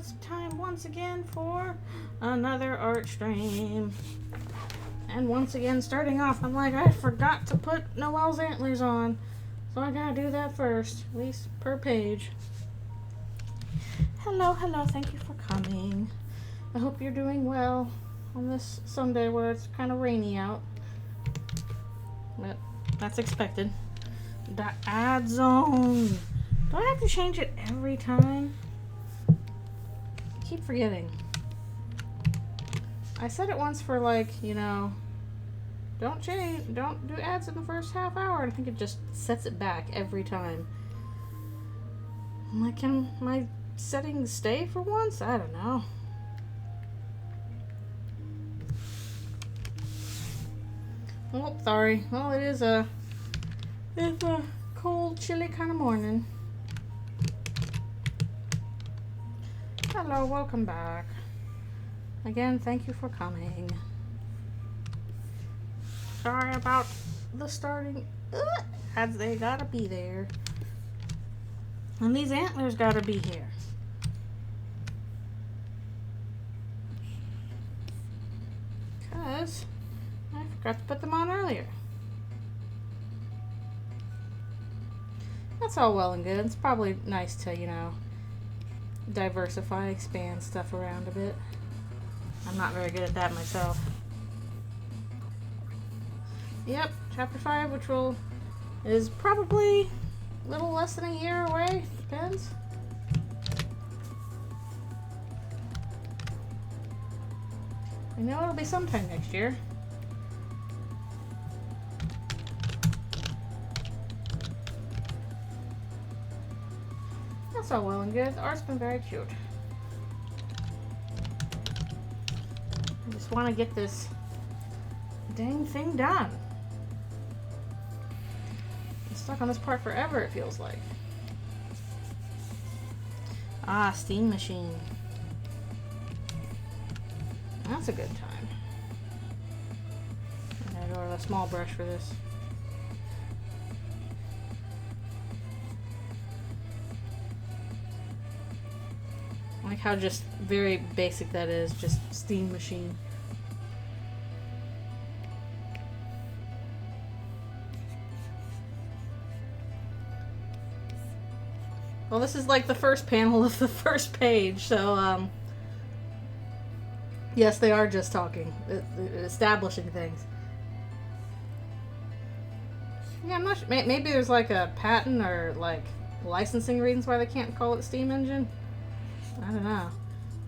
it's time once again for another art stream. And once again, starting off, I'm like, I forgot to put Noelle's antlers on. So I gotta do that first, at least per page. Hello, thank you for coming. I hope you're doing well on this Sunday where it's kind of rainy out. But that's expected. The ad zone. Do I have to change it every time? I keep forgetting. I said it once for like, you know, don't do ads in the first half hour. And I think it just sets it back every time. I'm like, can my settings stay for once? I don't know. Oh, sorry. Well, it's a cold, chilly kind of morning. Hello, welcome back. Again, thank you for coming. Sorry about the starting ads. They gotta be there. And these antlers gotta be here. Because I forgot to put them on earlier. That's all well and good. It's probably nice to, you know, diversify, expand stuff around a bit. I'm not very good at that myself. Yep, chapter 5, which is probably a little less than a year away. Depends. I know it'll be sometime next year. That's all well and good. The art's been very cute. I just want to get this dang thing done. I'm stuck on this part forever, it feels like. Ah, steam machine. That's a good time. I'm gonna go with a small brush for this. I like how just very basic that is, just steam machine. Well, this is like the first panel of the first page, so yes, they are just talking, establishing things. Yeah, I'm not sure. Maybe there's like a patent or like licensing reasons why they can't call it steam engine. I don't know.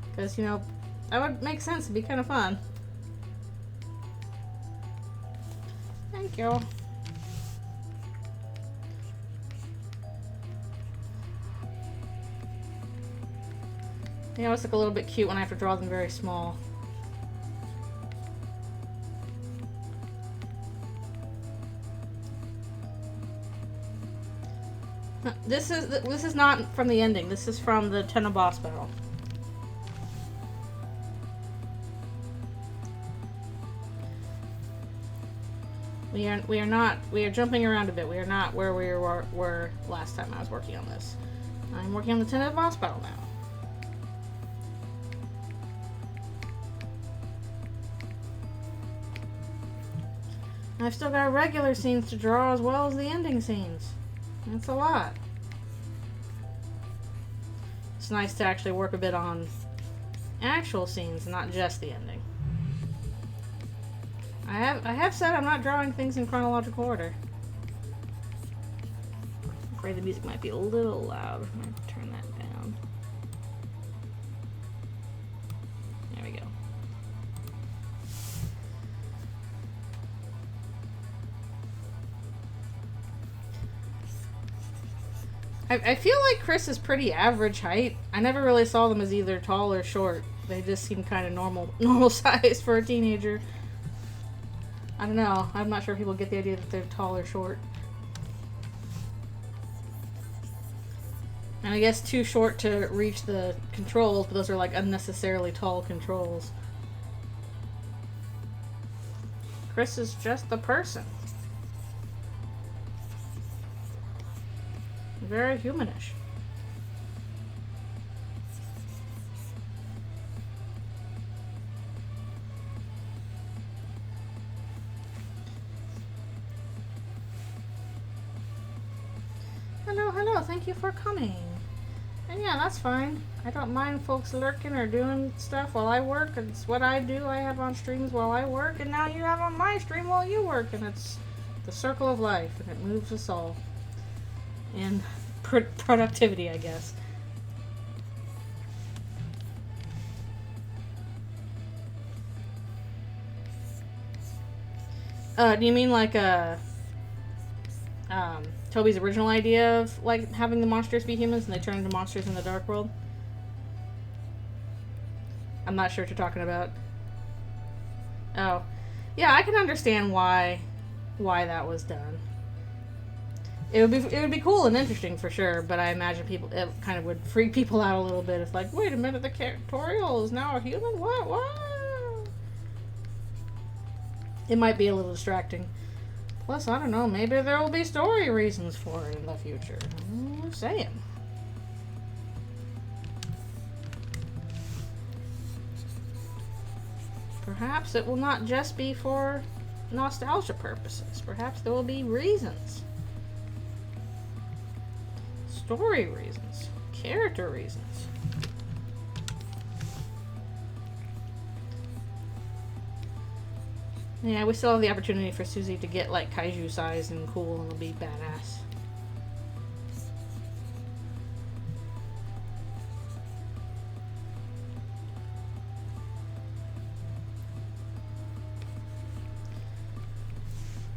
Because, you know, that would make sense. It'd be kind of fun. Thank you. They always look a little bit cute when I have to draw them very small. This is not from the ending. This is from the Tenna boss battle. We are jumping around a bit. We are not where we were last time I was working on this. I'm working on the Tenna boss battle now. I've still got regular scenes to draw as well as the ending scenes. That's a lot. It's nice to actually work a bit on actual scenes, not just the ending. I have said I'm not drawing things in chronological order. I'm afraid the music might be a little loud. I'm going to turn that down. There we go. I feel like Chris is pretty average height. I never really saw them as either tall or short. They just seem kind of normal size for a teenager. I don't know. I'm not sure if people get the idea that they're tall or short. And I guess too short to reach the controls, but those are like unnecessarily tall controls. Chris is just the person. Very humanish. hello, thank you for coming. And yeah, that's fine. I don't mind folks lurking or doing stuff while I work. It's what I do. I have on streams while I work, and now you have on my stream while you work, and it's the circle of life, and it moves us all. And productivity, I guess. Do you mean like Toby's original idea of like having the monsters be humans and they turn into monsters in the Dark World? I'm not sure what you're talking about. Oh, yeah, I can understand why that was done. It would be cool and interesting for sure, but I imagine it kind of would freak people out a little bit. It's like, wait a minute, the Toriel is now a human? What? It might be a little distracting. Plus, I don't know, maybe there will be story reasons for it in the future. I'm just saying. Perhaps it will not just be for nostalgia purposes. Perhaps there will be reasons. Story reasons. Character reasons. Yeah, we still have the opportunity for Susie to get like kaiju size and cool, and it'll be badass.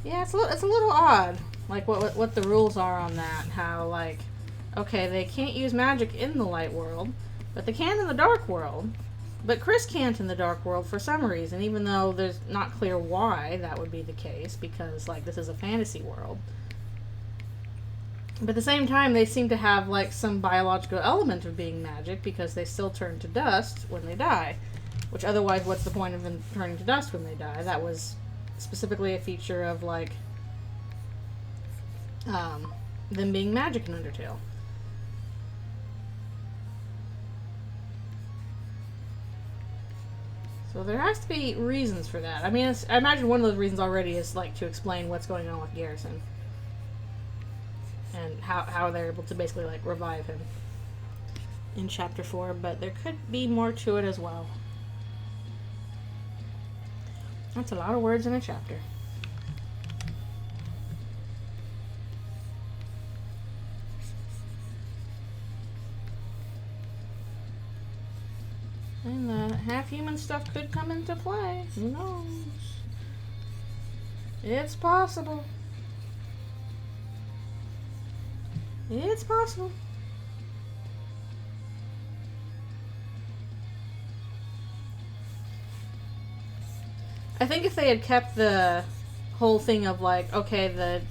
Yeah, it's a little odd, like what the rules are on that. How like, okay, they can't use magic in the light world, but they can in the dark world. But Chris can't in the Dark World for some reason, even though there's not clear why that would be the case, because, like, this is a fantasy world. But at the same time, they seem to have, like, some biological element of being magic, because they still turn to dust when they die. Which, otherwise, what's the point of them turning to dust when they die? That was specifically a feature of, like, them being magic in Undertale. So there has to be reasons for that. I mean, I imagine one of those reasons already is like to explain what's going on with Garrison. And how they're able to basically like revive him in Chapter 4. But there could be more to it as well. That's a lot of words in a chapter. And the half-human stuff could come into play. Who knows? It's possible. It's possible. I think if they had kept the whole thing of like, okay,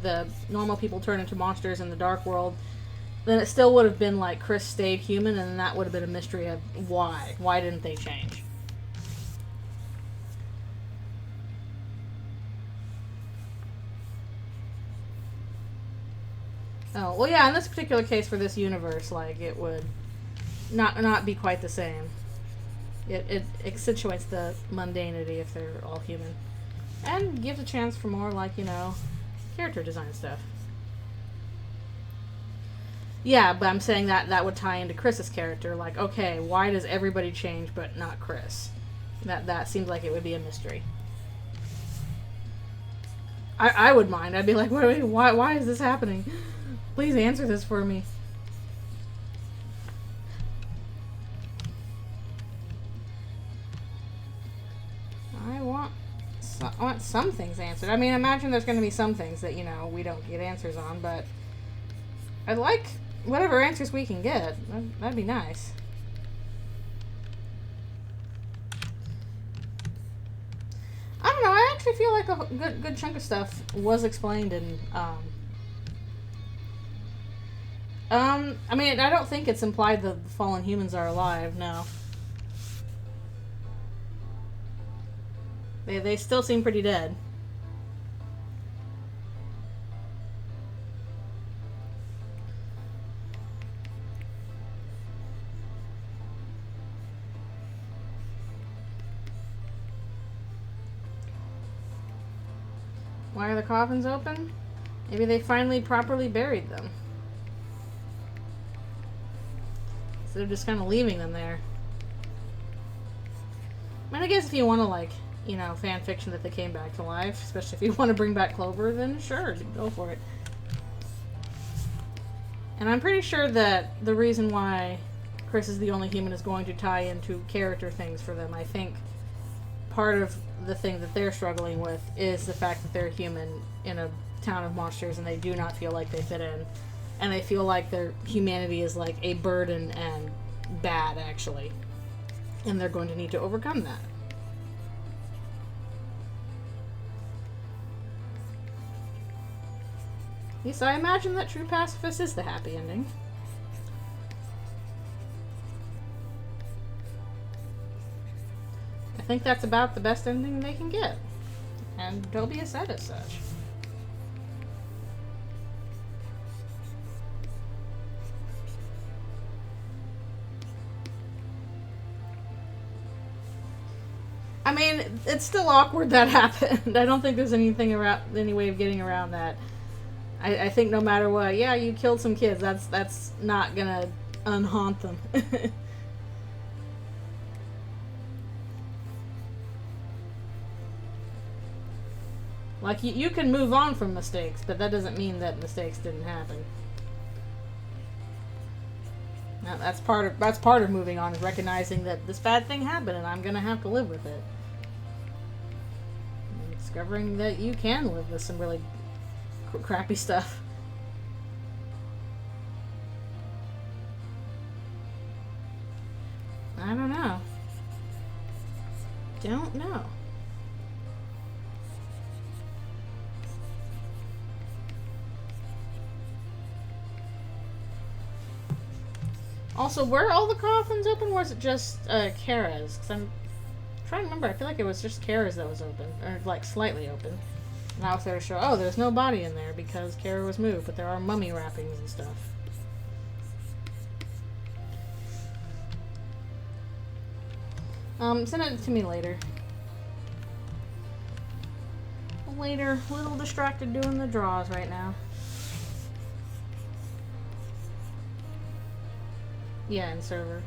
the normal people turn into monsters in the Dark World, then it still would have been like Chris stayed human, and that would have been a mystery of why. Why didn't they change? Oh, well, yeah, in this particular case for this universe, like, it would not be quite the same. It accentuates the mundanity if they're all human. And gives a chance for more, like, you know, character design stuff. Yeah, but I'm saying that would tie into Chris's character. Like, okay, why does everybody change but not Chris? That seems like it would be a mystery. I would mind. I'd be like, wait, why is this happening? Please answer this for me. I want some things answered. I mean, imagine there's going to be some things that, you know, we don't get answers on, but I'd like whatever answers we can get. That'd be nice. I don't know, I actually feel like a good chunk of stuff was explained in, I mean, I don't think it's implied that the fallen humans are alive, no. They still seem pretty dead. Why are the coffins open? Maybe they finally properly buried them. they're just kind of leaving them there. I mean, I guess if you want to, like, you know, fan fiction that they came back to life, especially if you want to bring back Clover, then sure, go for it. And I'm pretty sure that the reason why Chris is the only human is going to tie into character things for them. I think part of the thing that they're struggling with is the fact that they're human in a town of monsters and they do not feel like they fit in. And they feel like their humanity is like a burden and bad, actually. And they're going to need to overcome that. Yes, I imagine that True Pacifist is the happy ending. I think that's about the best ending they can get. And Dobia said as such. I mean, it's still awkward that happened. I don't think there's anything around, any way of getting around that. I think no matter what, yeah, you killed some kids. That's not gonna unhaunt them. Like, you can move on from mistakes, but that doesn't mean that mistakes didn't happen. Now, that's part of moving on, is recognizing that this bad thing happened and I'm gonna have to live with it. And discovering that you can live with some really crappy stuff. I don't know. Don't know. Also, were all the coffins open, or was it just Kara's? Because I'm trying to remember. I feel like it was just Kara's that was open, or like slightly open. And I was there to show, oh, there's no body in there because Kara was moved, but there are mummy wrappings and stuff. Send it to me later. Later, a little distracted doing the draws right now. Yeah, in server.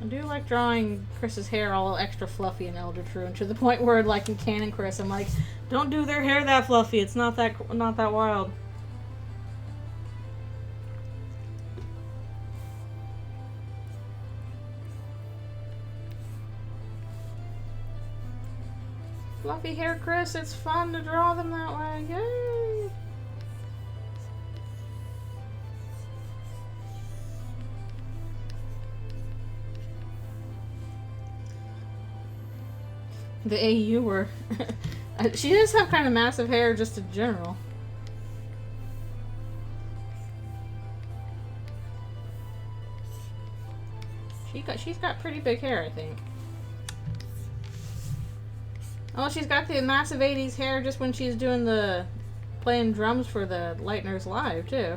I do like drawing Chris's hair all extra fluffy in Eldritchrune, to the point where, like in Canon Chris, I'm like, don't do their hair that fluffy. It's not that wild. Fluffy hair, Chris. It's fun to draw them that way. Yay! The AU were... she does have kind of massive hair just in general. She's got pretty big hair, I think. Oh, she's got the massive 80s hair just when she's doing the... playing drums for the Lightners Live, too.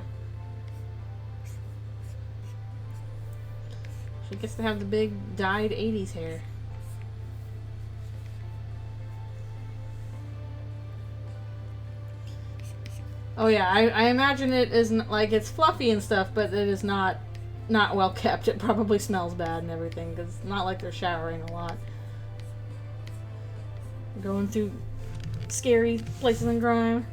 She gets to have the big dyed 80s hair. Oh yeah, I imagine it isn't, like, it's fluffy and stuff, but it is not well kept. It probably smells bad and everything, because it's not like they're showering a lot. Going through scary places in grime.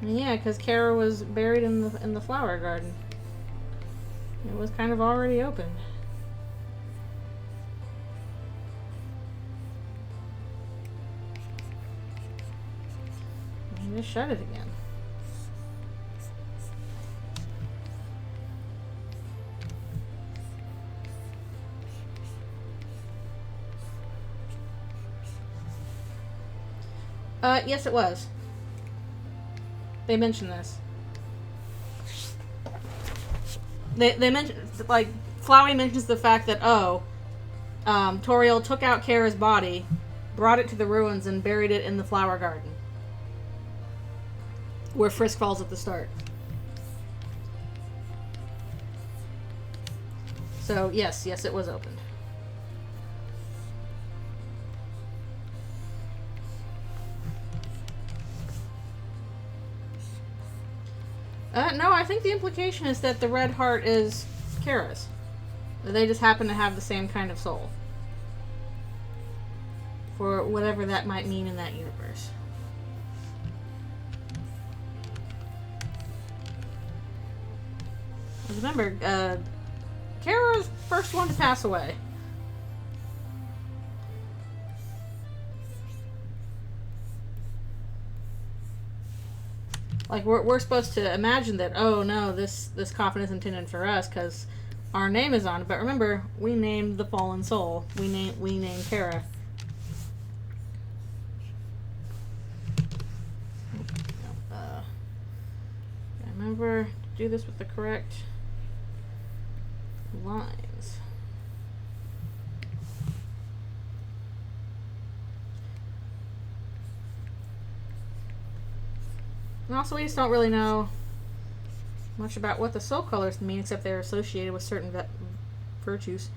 And yeah, because Kara was buried in the flower garden. It was kind of already open. Just shut it again. Yes, it was. They mentioned this. They mentioned, like, Flowey mentions the fact that, Toriel took out Kara's body, brought it to the ruins, and buried it in the flower garden, where Frisk falls at the start. So, yes, it was opened. No, I think the implication is that the red heart is Kara's. They just happen to have the same kind of soul. For whatever that might mean in that universe. Remember, Kara's first one to pass away. Like, we're supposed to imagine that, oh no, this coffin is intended for us because our name is on it. But remember, we named the fallen soul. We named Kara. Remember to do this with the correct lines. And also, we just don't really know much about what the soul colors mean, except they're associated with certain virtues.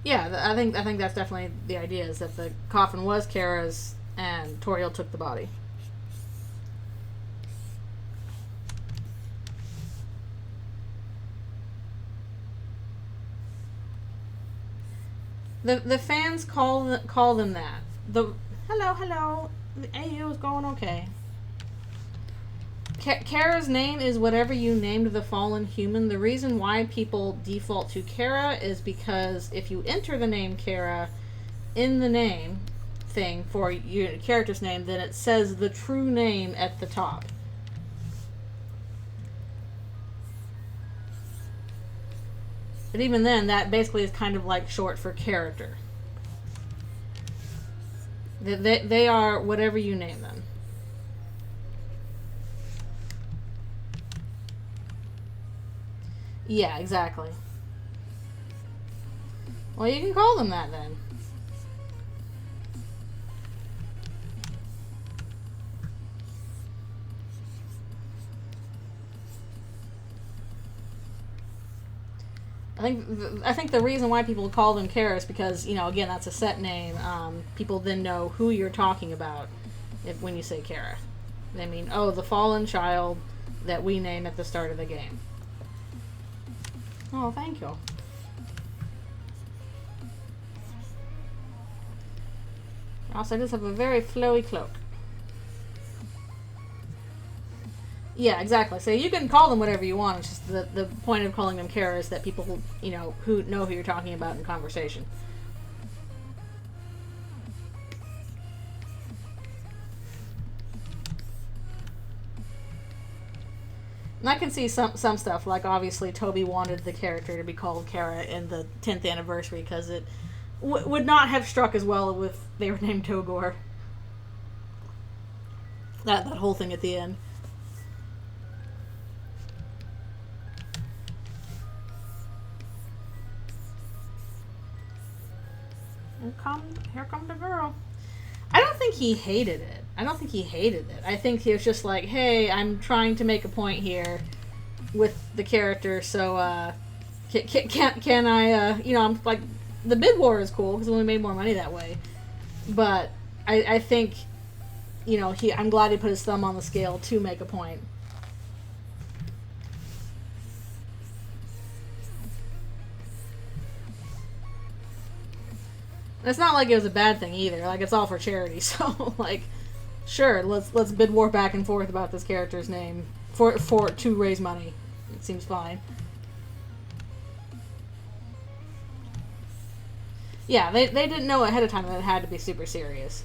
Yeah, I think that's definitely the idea, is that the coffin was Kara's and Toriel took the body. The fans call them that. Hello. The AU is going okay. Kara's name is whatever you named the fallen human. The reason why people default to Kara is because if you enter the name Kara in the name thing for your character's name, then it says the true name at the top. But even then, that basically is kind of like short for character. They are whatever you name them. Yeah, exactly. Well, you can call them that then. I think the reason why people call them Kara is because, you know, again, that's a set name. People then know who you're talking about when you say Kara. They mean, oh, the fallen child that we name at the start of the game. Oh, thank you. Also, I just have a very flowy cloak. Yeah, exactly. So you can call them whatever you want. It's just the point of calling them Kara is that people, you know, who know who you're talking about in conversation. And I can see some stuff, like obviously Toby wanted the character to be called Kara in the 10th anniversary because it would not have struck as well if they were named Togor. That whole thing at the end. Here come the girl. I don't think he hated it. I think he was just like, hey, I'm trying to make a point here with the character, so can I, you know, I'm like, the bid war is cool because we made more money that way. But I think, you know, I'm glad he put his thumb on the scale to make a point. It's not like it was a bad thing either. Like, it's all for charity, so like, sure, let's bid war back and forth about this character's name to raise money. It seems fine. Yeah, they didn't know ahead of time that it had to be super serious.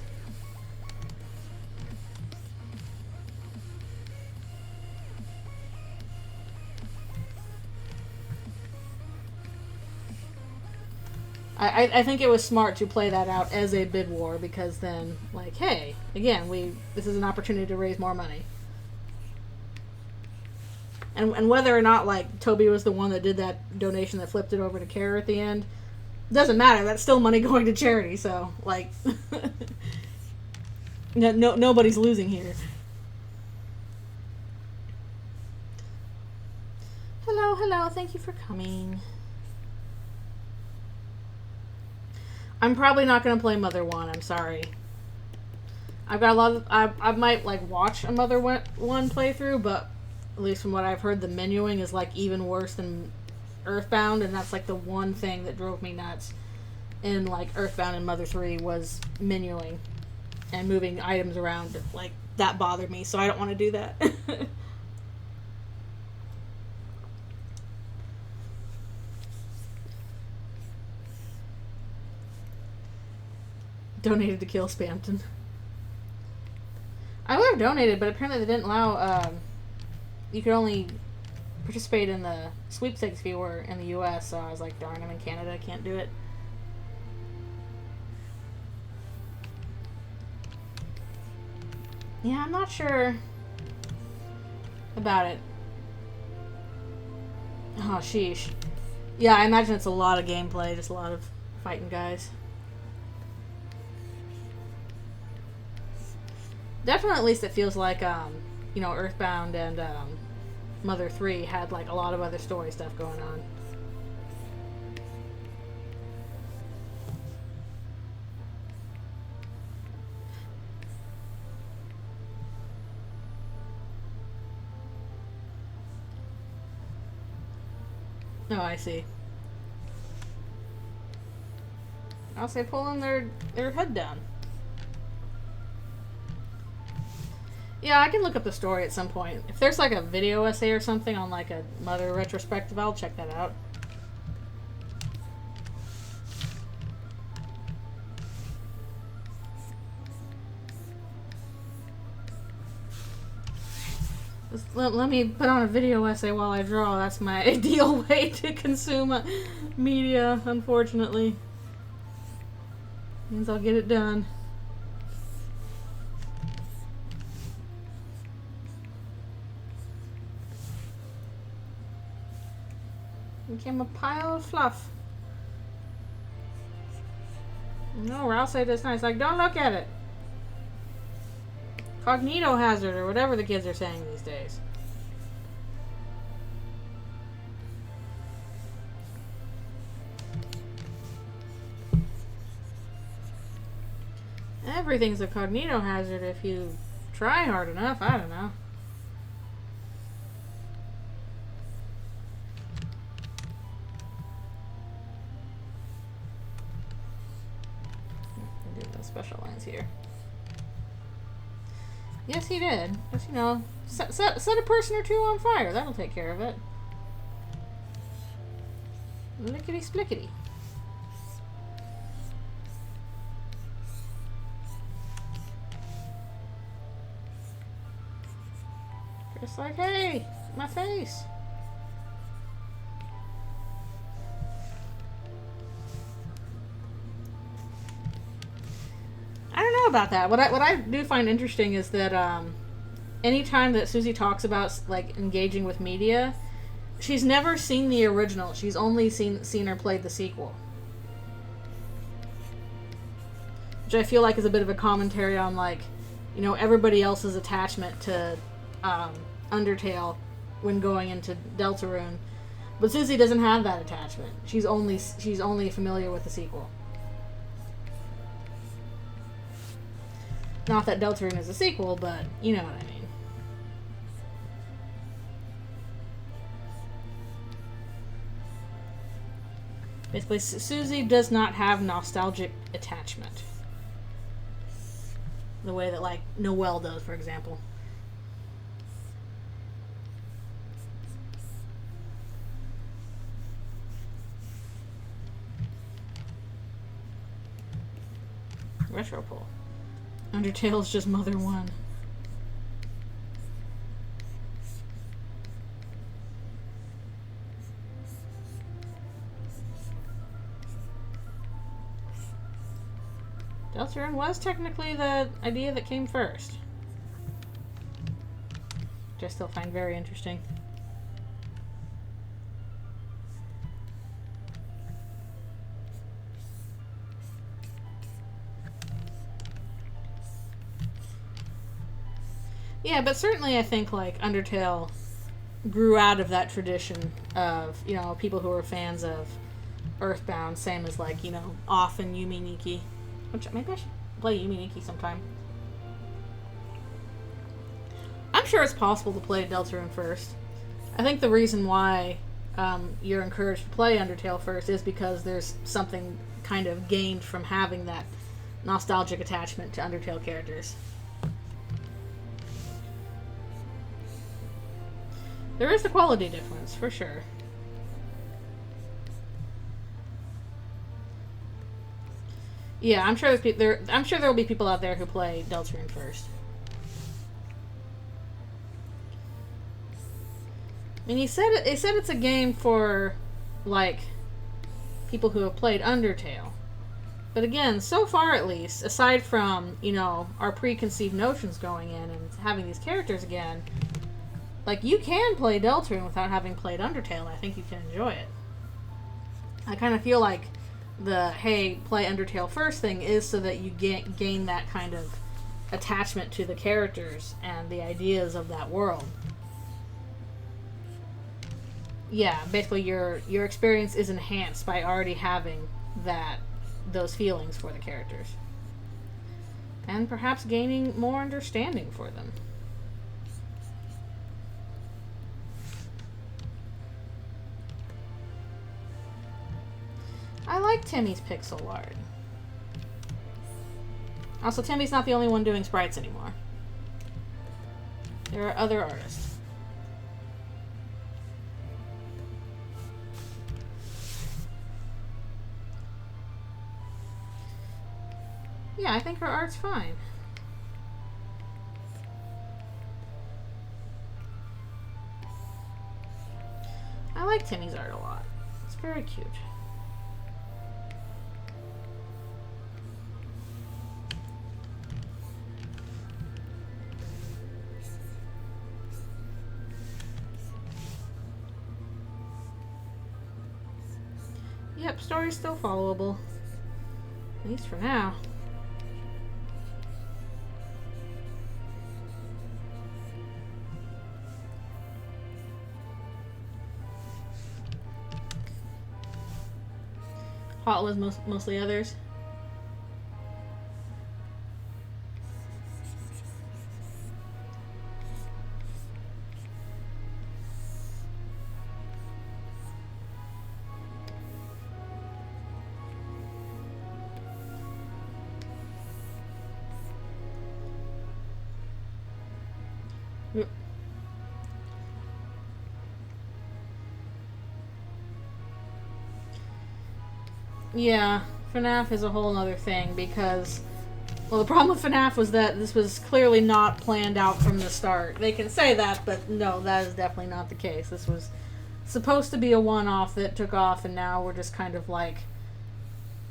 I think it was smart to play that out as a bid war because then, like, hey, again, this is an opportunity to raise more money. And whether or not, like, Toby was the one that did that donation that flipped it over to Kara at the end, doesn't matter. That's still money going to charity, so, like, nobody's losing here. Hello, hello. Thank you for coming. I'm probably not going to play Mother 1. I'm sorry. I've got a lot of... I might, like, watch a Mother 1 playthrough, but at least from what I've heard, the menuing is, like, even worse than Earthbound, and that's, like, the one thing that drove me nuts in, like, Earthbound and Mother 3 was menuing and moving items around. Like, that bothered me, so I don't want to do that. Donated to kill Spamton. I would have donated, but apparently they didn't allow, you could only participate in the sweepstakes if you were in the US, so I was like, darn, I'm in Canada, I can't do it. Yeah, I'm not sure about it. Oh, sheesh. Yeah, I imagine it's a lot of gameplay, just a lot of fighting guys. Definitely, at least it feels like, you know, Earthbound and Mother 3 had, like, a lot of other story stuff going on. Oh, I see. I'll say pulling their head down. Yeah, I can look up the story at some point. If there's like a video essay or something on like a Mother retrospective, I'll check that out. Let me put on a video essay while I draw. That's my ideal way to consume media, unfortunately. Means I'll get it done. Became a pile of fluff. No, Ralph said that's nice. Like, don't look at it. Cognito hazard, or whatever the kids are saying these days. Everything's a cognito hazard if you try hard enough. I don't know. Do the special lines here. Yes, he did. Just, you know, set a person or two on fire. That'll take care of it. Lickety splickety. Just like, hey, my face. I don't know about that. What I do find interesting is that anytime that Susie talks about like engaging with media, she's never seen the original. She's only seen her play the sequel, which I feel like is a bit of a commentary on, like, you know, everybody else's attachment to Undertale when going into Deltarune, but Susie doesn't have that attachment. She's only familiar with the sequel. Not that Deltarune is a sequel, but you know what I mean. Basically, Susie does not have nostalgic attachment. The way that, like, Noelle does, for example. Retro pull. Undertale's just Mother 1. Deltarune was technically the idea that came first, which I still find very interesting. Yeah, but certainly I think, like, Undertale grew out of that tradition of, you know, people who are fans of Earthbound, same as, like, you know, Off and Yumi Nikki. Which, maybe I should play Yumi Nikki sometime. I'm sure it's possible to play Deltarune first. I think the reason why you're encouraged to play Undertale first is because there's something kind of gained from having that nostalgic attachment to Undertale characters. There is a quality difference, for sure. Yeah, I'm sure there will be people out there who play Deltarune first. I mean, he said it's a game for, like, people who have played Undertale. But again, so far at least, aside from, you know, our preconceived notions going in and having these characters again, like, you can play Deltarune without having played Undertale, and I think you can enjoy it. I kind of feel like the, hey, play Undertale first thing is so that you gain that kind of attachment to the characters and the ideas of that world. Yeah, basically your experience is enhanced by already having those feelings for the characters. And perhaps gaining more understanding for them. I like Timmy's pixel art. Also, Timmy's not the only one doing sprites anymore. There are other artists. Yeah, I think her art's fine. I like Timmy's art a lot. It's very cute. Yep, story's still followable. At least for now. Hot was mostly others. Yeah, FNAF is a whole other thing because, well, the problem with FNAF was that this was clearly not planned out from the start. They can say that, but no, that is definitely not the case. This was supposed to be a one-off that took off, and now we're just kind of like,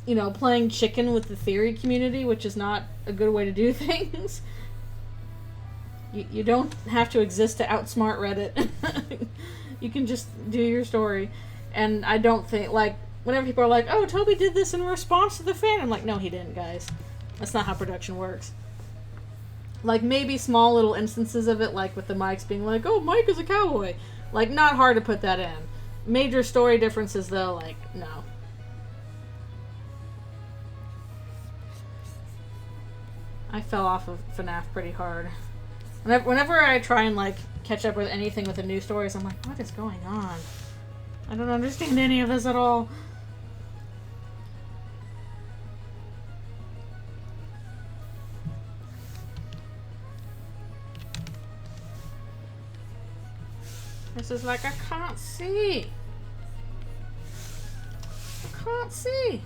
you know, playing chicken with the theory community, which is not a good way to do things. You don't have to exist to outsmart Reddit. You can just do your story. And I don't think, like, whenever people are like, oh, Toby did this in response to the fan, I'm like, no, he didn't, guys. That's not how production works. Like, maybe small little instances of it, like with the mics being like, oh, Mike is a cowboy. Like, not hard to put that in. Major story differences, though, like, no. I fell off of FNAF pretty hard. Whenever I try and, like, catch up with anything with the new stories, I'm like, what is going on? I don't understand any of this at all. This is like, I can't see. I can't see.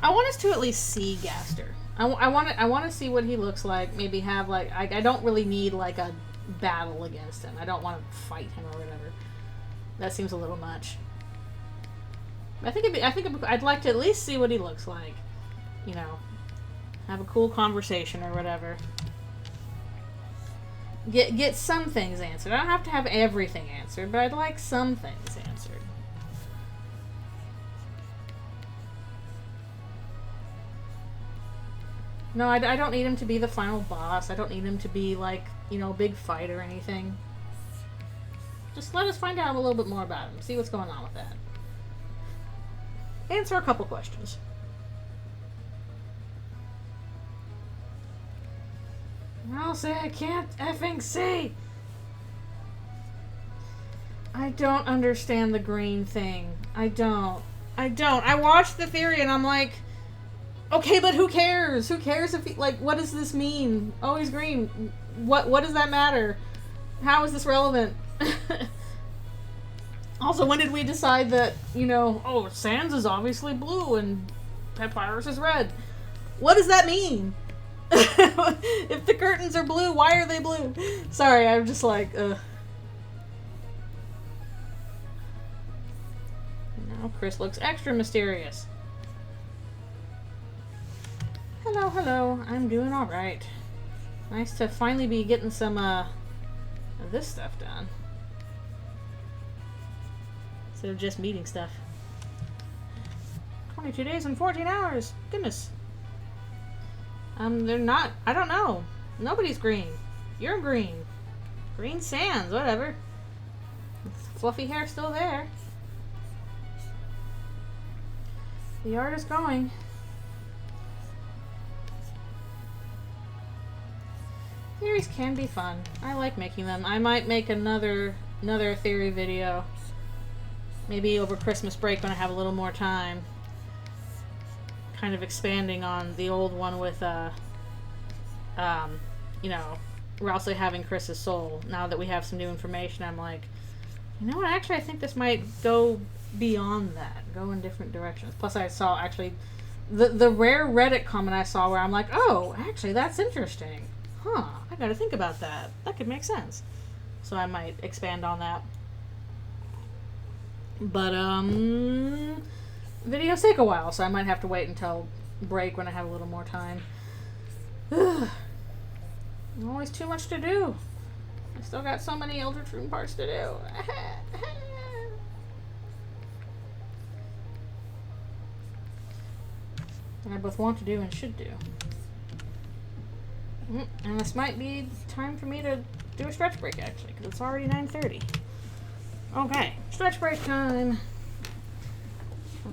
I want us to at least see Gaster. I want to see what he looks like. Maybe have, like, I don't really need, like, a battle against him. I don't want to fight him or whatever. That seems a little much. I'd like to at least see what he looks like. You know, have a cool conversation or whatever. Get some things answered. I don't have to have everything answered, but I'd like some things answered. No, I don't need him to be the final boss. I don't need him to be, like, you know, a big fight or anything. Just let us find out a little bit more about him. See what's going on with that. Answer a couple questions. I'll say I can't effing see. I don't understand the green thing. I don't. I watched the theory and I'm like, okay, but who cares? Who cares if he, like, what does this mean? Oh, he's green. What does that matter? How is this relevant? Also, when did we decide that, you know, oh, Sans is obviously blue and Papyrus is red? What does that mean? If the curtains are blue, why are they blue? Sorry, I'm just like, Now Chris looks extra mysterious. Hello, hello. I'm doing alright. Nice to finally be getting some, of this stuff done. Instead of just meeting stuff. 22 days and 14 hours. Goodness. They're not. I don't know. Nobody's green. You're green. Green Sans, whatever. Fluffy hair still there. The art is going. Theories can be fun. I like making them. I might make another theory video. Maybe over Christmas break when I have a little more time. Kind of expanding on the old one with, you know, Rousey having Chris's soul. Now that we have some new information, I'm like, you know what, actually I think this might go beyond that. Go in different directions. Plus I saw, actually, the rare Reddit comment I saw where I'm like, oh, actually that's interesting. Huh, I gotta think about that. That could make sense. So I might expand on that. But, videos take a while, so I might have to wait until break when I have a little more time. Always too much to do. I still got so many Eldritchrune parts to do. And I both want to do and should do. And this might be time for me to do a stretch break, actually, because it's already 9:30. Okay, stretch break time.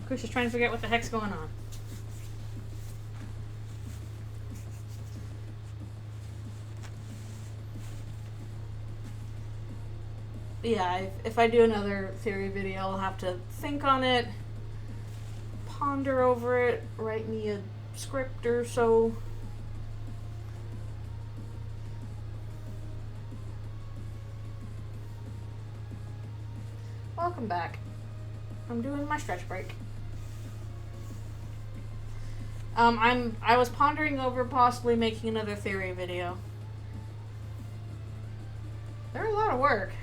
Chris is trying to figure out what the heck's going on. Yeah, if I do another theory video, I'll have to think on it, ponder over it, write me a script or so. Welcome back. I'm doing my stretch break. I was pondering over possibly making another theory video. They're a lot of work.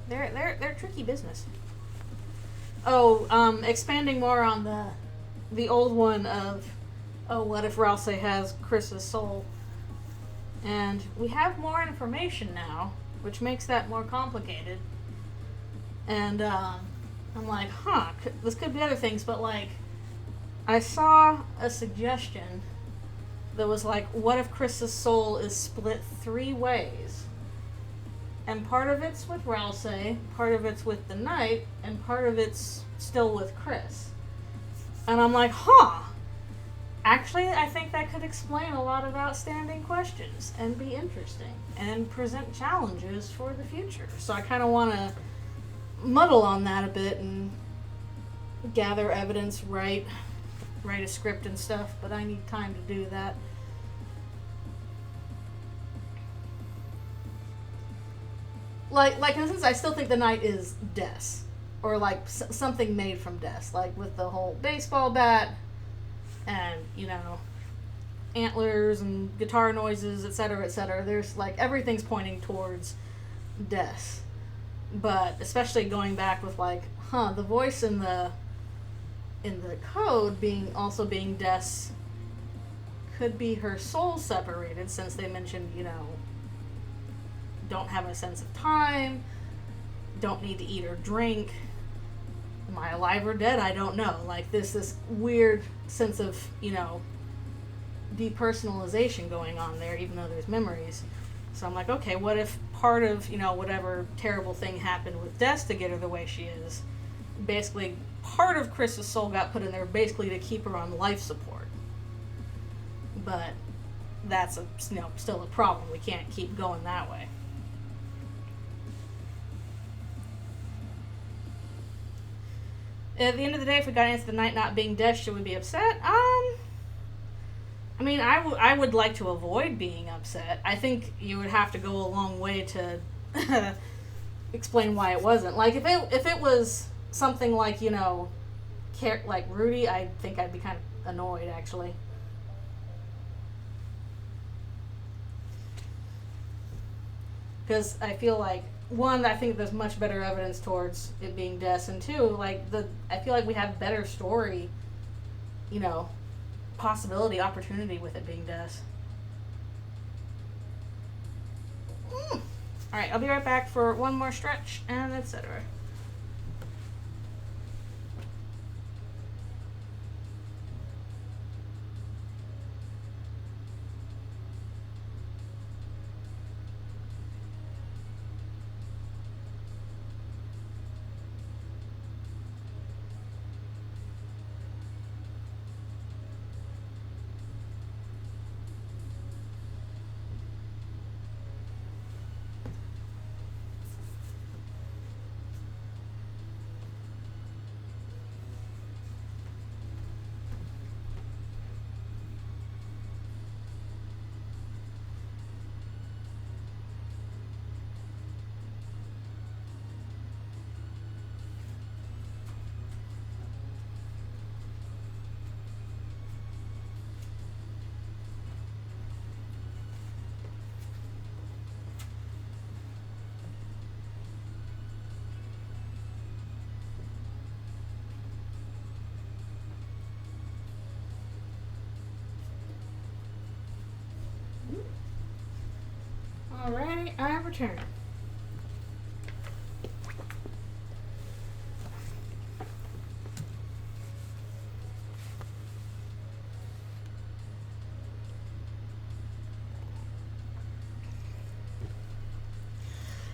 They're tricky business. Oh, expanding more on the old one of, oh, what if Rousey has Chris's soul? And we have more information now, which makes that more complicated. And I'm like, huh, this could be other things, but like, I saw a suggestion that was like, what if Chris's soul is split 3 ways? And part of it's with Rousey, part of it's with the Knight, and part of it's still with Chris. And I'm like, huh, actually I think that could explain a lot of outstanding questions and be interesting and present challenges for the future. So I kind of want to muddle on that a bit and gather evidence, write a script and stuff, but I need time to do that. Like in a sense, I still think the Knight is Des, or like something made from Des, like with the whole baseball bat and, you know, antlers and guitar noises, etc., etc. There's like, everything's pointing towards Des. But especially going back with like, the voice in the code being Des could be her soul separated, since they mentioned, you know, don't have a sense of time, don't need to eat or drink. Am I alive or dead? I don't know. Like this weird sense of, you know, depersonalization going on there, even though there's memories. So I'm like, okay, what if part of, whatever terrible thing happened with Des to get her the way she is, basically part of Chris's soul got put in there basically to keep her on life support. But that's still a problem. We can't keep going that way. At the end of the day, if we got into the night not being Des, should we be upset? I mean, I would like to avoid being upset. I think you would have to go a long way to explain why it wasn't. Like, if it was something like, like Rudy, I think I'd be kind of annoyed, actually. Because I feel like, one, I think there's much better evidence towards it being Des, and two, I feel like we have better story, possibility, opportunity with it being Des. Alright, I'll be right back for one more stretch, and etc. Alrighty, I have returned.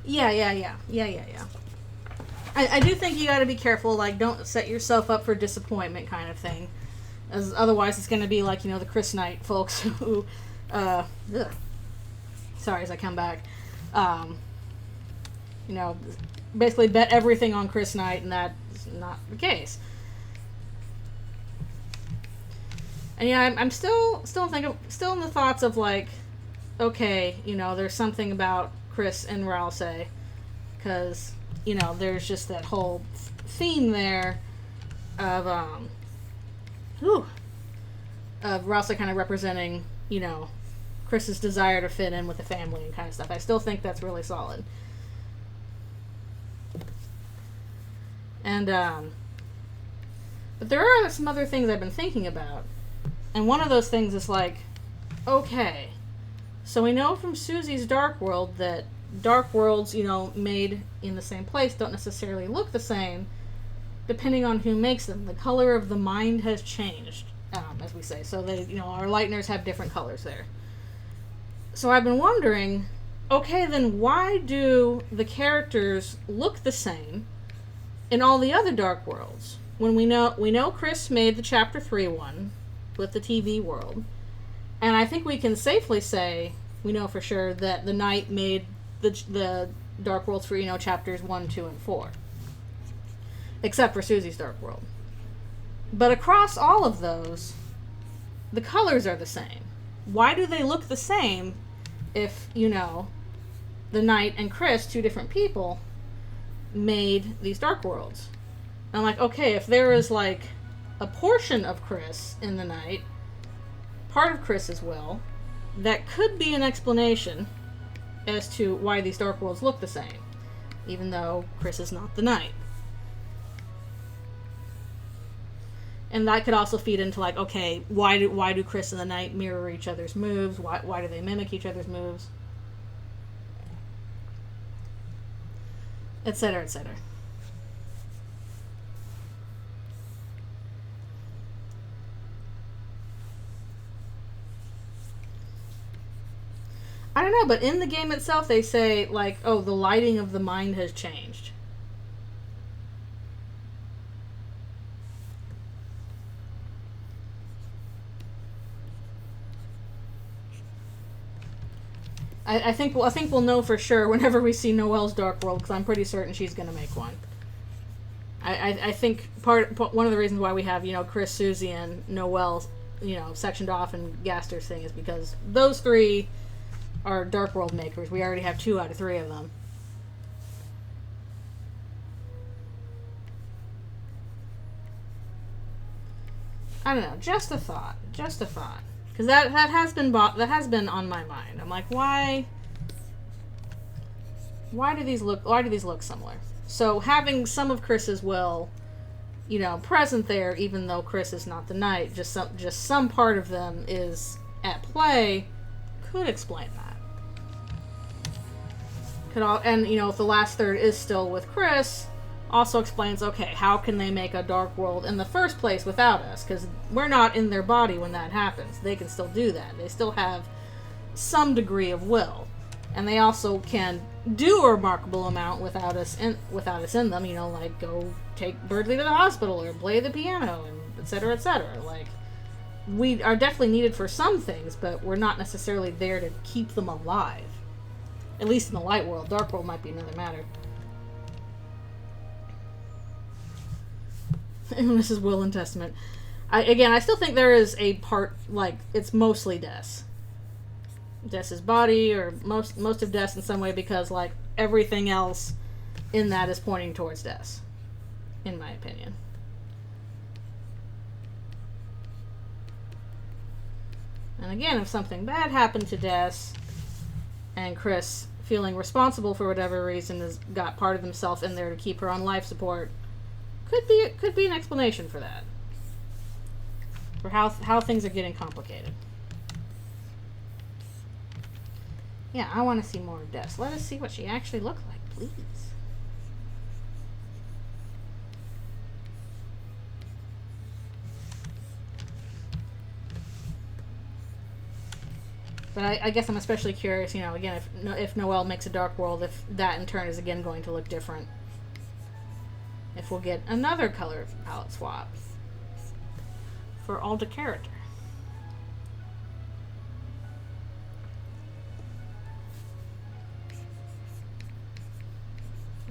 Yeah. I do think you gotta be careful, don't set yourself up for disappointment kind of thing. As otherwise it's gonna be like, the Chris Knight folks who, sorry as I come back, basically bet everything on Chris Knight, and that's not the case. And yeah, I'm still in the thoughts of okay, there's something about Chris and Ralsei, because there's just that whole theme there of Ralsei kind of representing Chris's desire to fit in with the family and kind of stuff. I still think that's really solid. And but there are some other things I've been thinking about, and one of those things is okay, so we know from Susie's Dark World that Dark Worlds, made in the same place don't necessarily look the same, depending on who makes them. The color of the mind has changed, as we say. So they, our lighteners have different colors there. So I've been wondering, okay, then why do the characters look the same in all the other Dark Worlds? When we know Chris made the Chapter 3 one with the TV world, and I think we can safely say we know for sure that the Knight made the Dark Worlds for Chapters 1, 2, and 4, except for Susie's Dark World. But across all of those, the colors are the same. Why do they look the same if, the Knight and Chris, two different people, made these Dark Worlds? And I'm like, okay, if there is a portion of Chris in the Knight, part of Chris's will, that could be an explanation as to why these Dark Worlds look the same, even though Chris is not the Knight. And that could also feed into okay, why do Chris and the Knight mirror each other's moves? Why do they mimic each other's moves? Etc., etc. I don't know, but in the game itself, they say, like, oh, the lighting of the mind has changed. I think we'll know for sure whenever we see Noelle's Dark World, because I'm pretty certain she's going to make one. I think one of the reasons why we have, you know, Chris, Susie, and Noelle, you know, sectioned off in Gaster's thing is because those three are Dark World makers. We already have 2 out of 3 of them. I don't know, just a thought. Just a thought. Because that has been on my mind. I'm like, why do these look similar? So having some of Chris's will, you know, present there, even though Chris is not the knight, just some part of them is at play, could explain that. And you know, if the last third is still with Chris, also explains, okay, how can they make a dark world in the first place without us? Because we're not in their body when that happens. They can still do that. They still have some degree of will, and they also can do a remarkable amount without us in them. You know, like go take Birdley to the hospital or play the piano, and etc., etc. Like, we are definitely needed for some things, but we're not necessarily there to keep them alive. At least in the light world. Dark world might be another matter. And this is Will and Testament. I still think there is a part, like, it's mostly Des. Des's body, or most of Des in some way, because, like, everything else in that is pointing towards Des, in my opinion. And again, if something bad happened to Des, and Chris, feeling responsible for whatever reason, has got part of himself in there to keep her on life support, could be an explanation for that. For how things are getting complicated. Yeah, I want to see more of Des. Let us see what she actually looked like, please. But I guess I'm especially curious, you know, again, if Noelle makes a dark world, if that in turn is again going to look different. If we'll get another color palette swap for Alta character.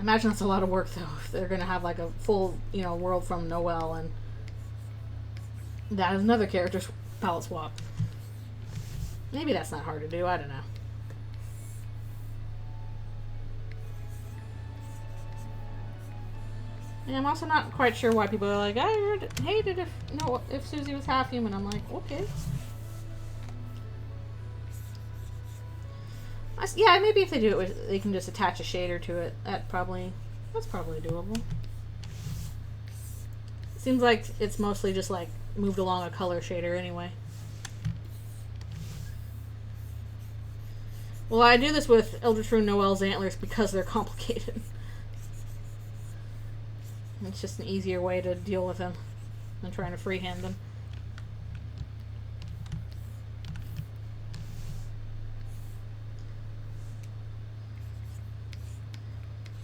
Imagine that's a lot of work, though, if they're going to have like a full, you know, world from Noelle, and that is another character's palette swap. Maybe that's not hard to do, I don't know. And I'm also not quite sure why people are like, I would hate it if Susie was half human. I'm like, okay. Yeah, maybe if they do it, they can just attach a shader to it. That's probably doable. Seems like it's mostly just like moved along a color shader anyway. Well, I do this with Eldritchrune Noelle's antlers because they're complicated. It's just an easier way to deal with them than trying to freehand them.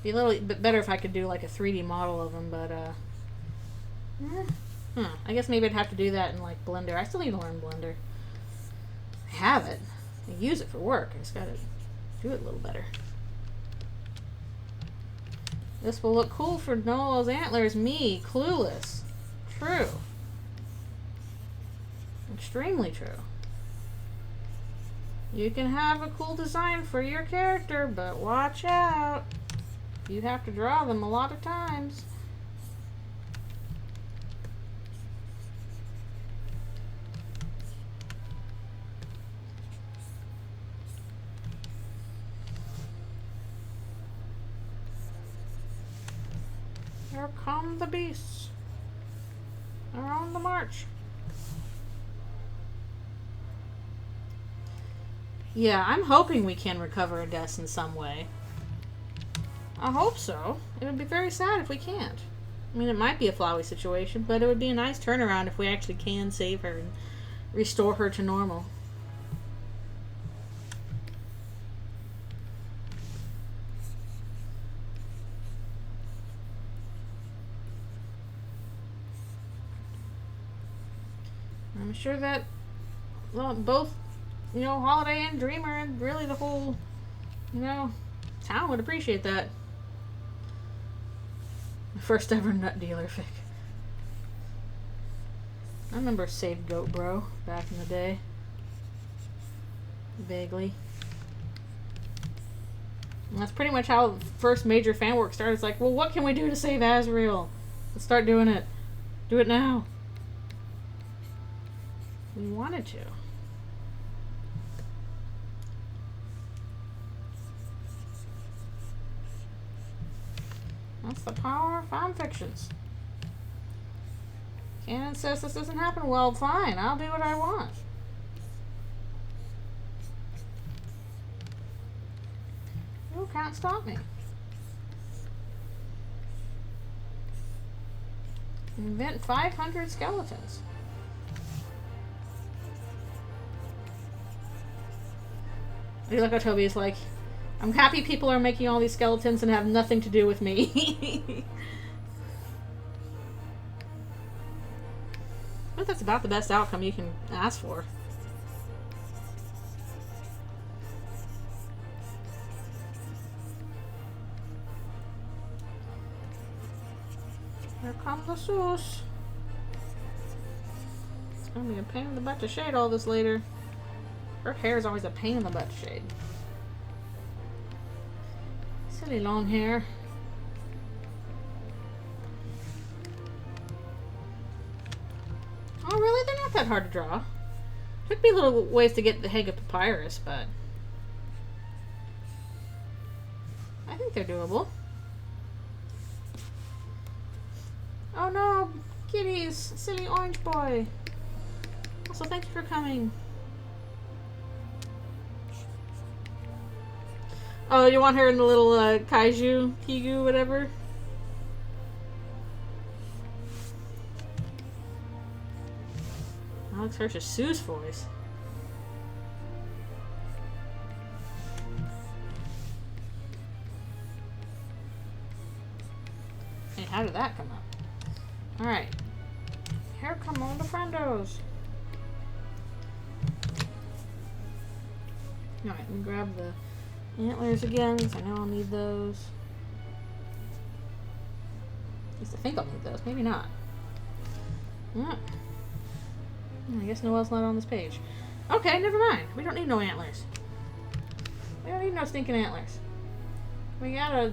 Be a little bit better if I could do like a 3D model of them, but I guess maybe I'd have to do that in like Blender. I still need to learn Blender. I have it. I use it for work. I just gotta do it a little better. This will look cool for Noelle's antlers. Me, clueless. True. Extremely true. You can have a cool design for your character, but watch out. You have to draw them a lot of times. Here come the beasts. They're on the march. Yeah, I'm hoping we can recover Des in some way. I hope so. It would be very sad if we can't. I mean, it might be a Flowey situation, but it would be a nice turnaround if we actually can save her and restore her to normal. I'm sure that, well, both, you know, Holiday and Dreamer and really the whole, you know, town would appreciate that. My first ever nut dealer fic. I remember Saved Goat Bro back in the day. Vaguely. And that's pretty much how the first major fan work started. It's like, well, what can we do to save Azrael? Let's start doing it. Do it now. We wanted to. That's the power of fan fictions. Canon says this doesn't happen. Well, fine. I'll do what I want. You can't stop me. Invent 500 skeletons. You look at Toby's like, I'm happy people are making all these skeletons and have nothing to do with me. But that's about the best outcome you can ask for. Here comes the sauce. It's gonna be a pain in the butt to shade all this later. Her hair is always a pain in the butt to shade. Silly long hair. Oh really? They're not that hard to draw. Took me a little ways to get the hang of Papyrus, but I think they're doable. Oh no, kitties! Silly orange boy. Also, thank you for coming. Oh, you want her in the little kaiju, kigu, whatever? Alex Hirsch's Sue's voice. Hey, how did that come up? Alright. Here come all the friendos. Alright, let me grab the antlers again, because I know I'll need those. At least I think I'll need those. Maybe not. Yeah. I guess Noelle's not on this page. Okay, never mind. We don't need no antlers. We don't need no stinking antlers. We got a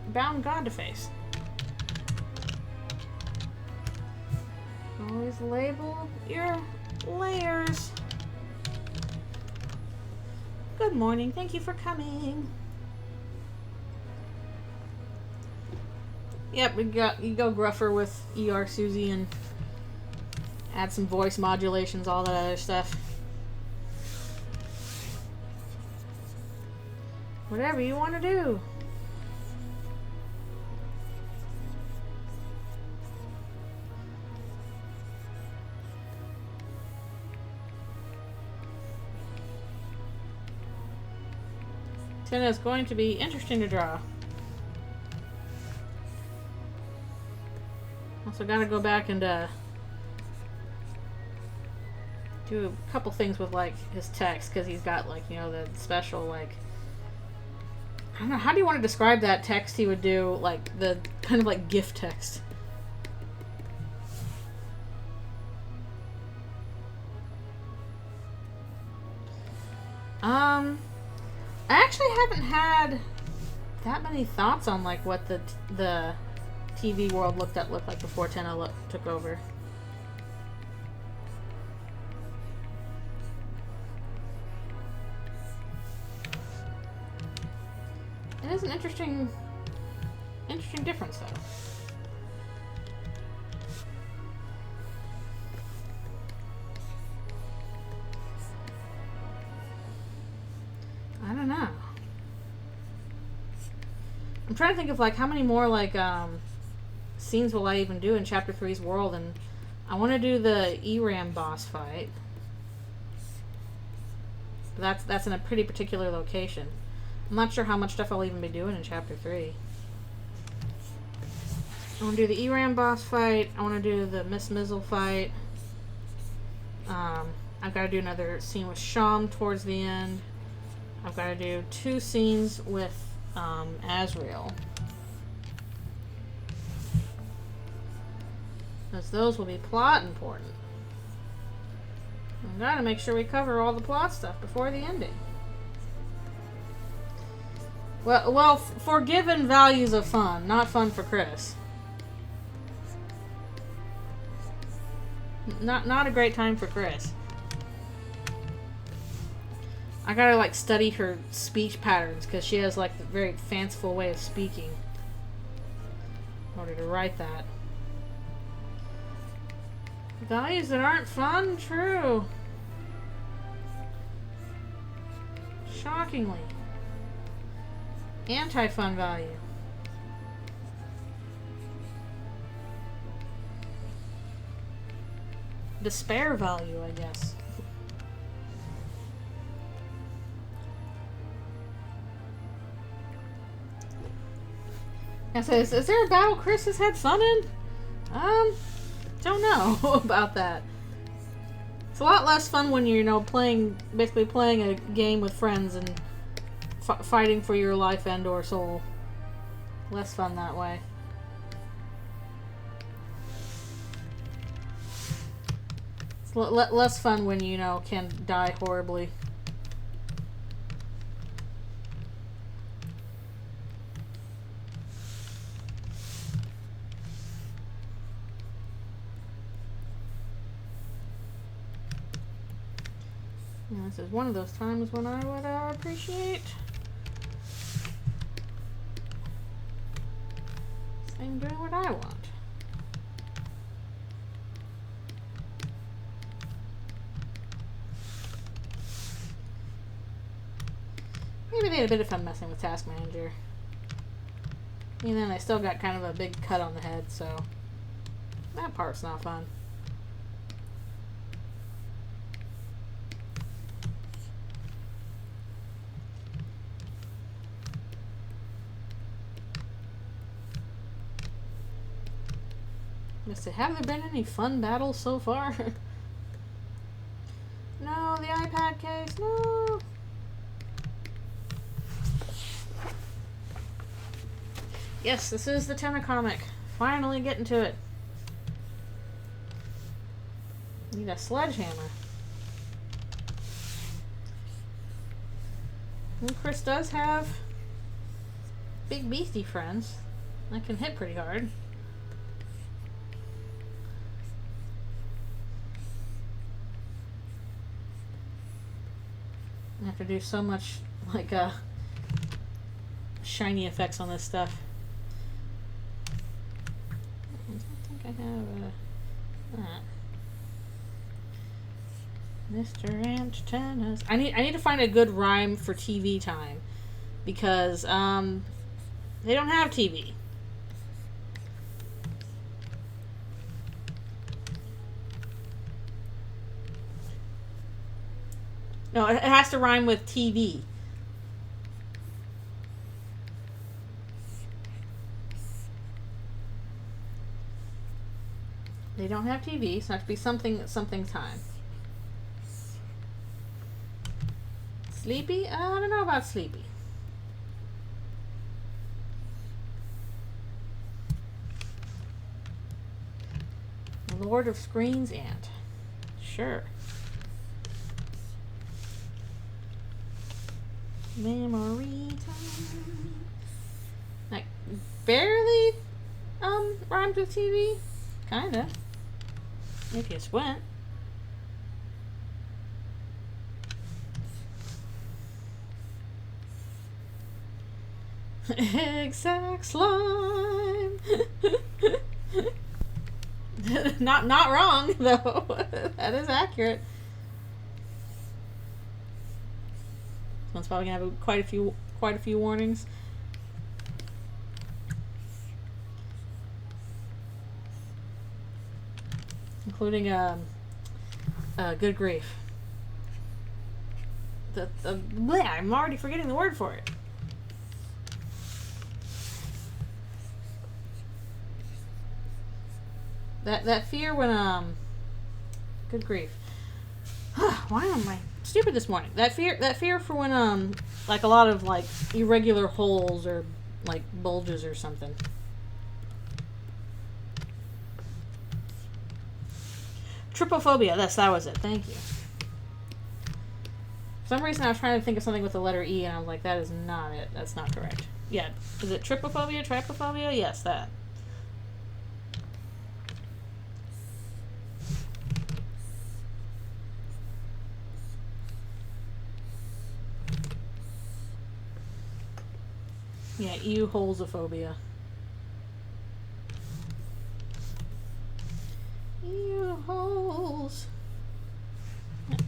bound god to face. Always label your layers. Good morning. Thank you for coming. Yep, you go gruffer with ER Susie and add some voice modulations, all that other stuff. Whatever you want to do. Tenna is going to be interesting to draw. Also gotta go back and do a couple things with like his text, because he's got like, you know, the special like, I don't know, how do you want to describe that text he would do, like the kind of like GIF text? I actually haven't had that many thoughts on like what the TV world looked like before Tenna took over. It is an interesting difference though. I don't know. I'm trying to think of like how many more like scenes will I even do in Chapter 3's world, and I want to do the ERAM boss fight. But that's in a pretty particular location. I'm not sure how much stuff I'll even be doing in Chapter 3. I want to do the ERAM boss fight. I want to do the Miss Mizzle fight. I've got to do another scene with Sham towards the end. I've got to do 2 scenes with Azrael. Because those will be plot important. I've got to make sure we cover all the plot stuff before the ending. Well, for given values of fun, not fun for Chris. Not a great time for Chris. I gotta like study her speech patterns because she has like a very fanciful way of speaking in order to write that. Values that aren't fun? True. Shockingly. Anti-fun value. Despair value, I guess. And says, is there a battle Chris has had fun in? Don't know about that. It's a lot less fun when you're, basically playing a game with friends and fighting for your life and or soul. Less fun that way. It's less fun when you can die horribly. And this is one of those times when I would appreciate saying doing what I want. Maybe they had a bit of fun messing with Task Manager. And then I still got kind of a big cut on the head, so that part's not fun. Have there been any fun battles so far? No, the iPad case, no. Yes, this is the Tenna comic. Finally getting to it. Need a sledgehammer. And Chris does have big beastie friends that can hit pretty hard. I have to do so much like shiny effects on this stuff. I don't think I have that. Mr. Antennas. I need to find a good rhyme for TV time because they don't have TV. No, it has to rhyme with TV. They don't have TV, so it has to be something time. Sleepy? I don't know about sleepy. Lord of Screens Aunt. Sure. Memory time. Like barely rhymes with TV. Kinda. If you squint. Exact slime. not wrong though. That is accurate. One's probably gonna have quite a few warnings. Including good grief. I'm already forgetting the word for it. That fear when good grief. Why am I stupid this morning? That fear for when like a lot of like irregular holes or like bulges or something. Trypophobia. That was it. Thank you. For some reason I was trying to think of something with the letter E and I was like, that is not it. That's not correct. Yeah. Is it trypophobia? Trypophobia? Yes, that. Yeah, ew-holesophobia. Ew-holes.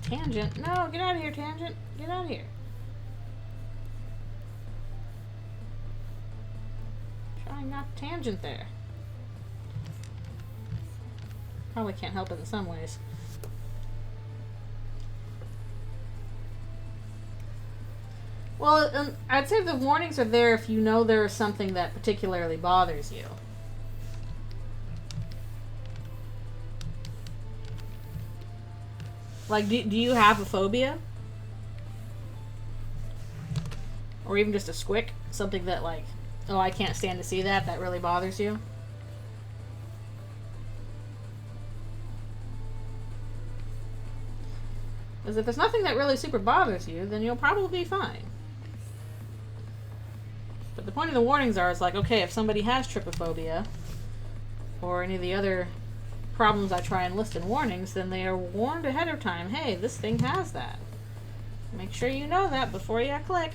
Tangent. No, get out of here, Tangent. Get out of here. Trying not to tangent there. Probably can't help it in some ways. Well, I'd say the warnings are there if you know there is something that particularly bothers you. Like, do you have a phobia? Or even just a squick? Something that, like, oh, I can't stand to see that. That really bothers you? Because if there's nothing that really super bothers you, then you'll probably be fine. But the point of the warnings is like, okay, if somebody has trypophobia, or any of the other problems I try and list in warnings, then they are warned ahead of time, hey, this thing has that. Make sure you know that before you click.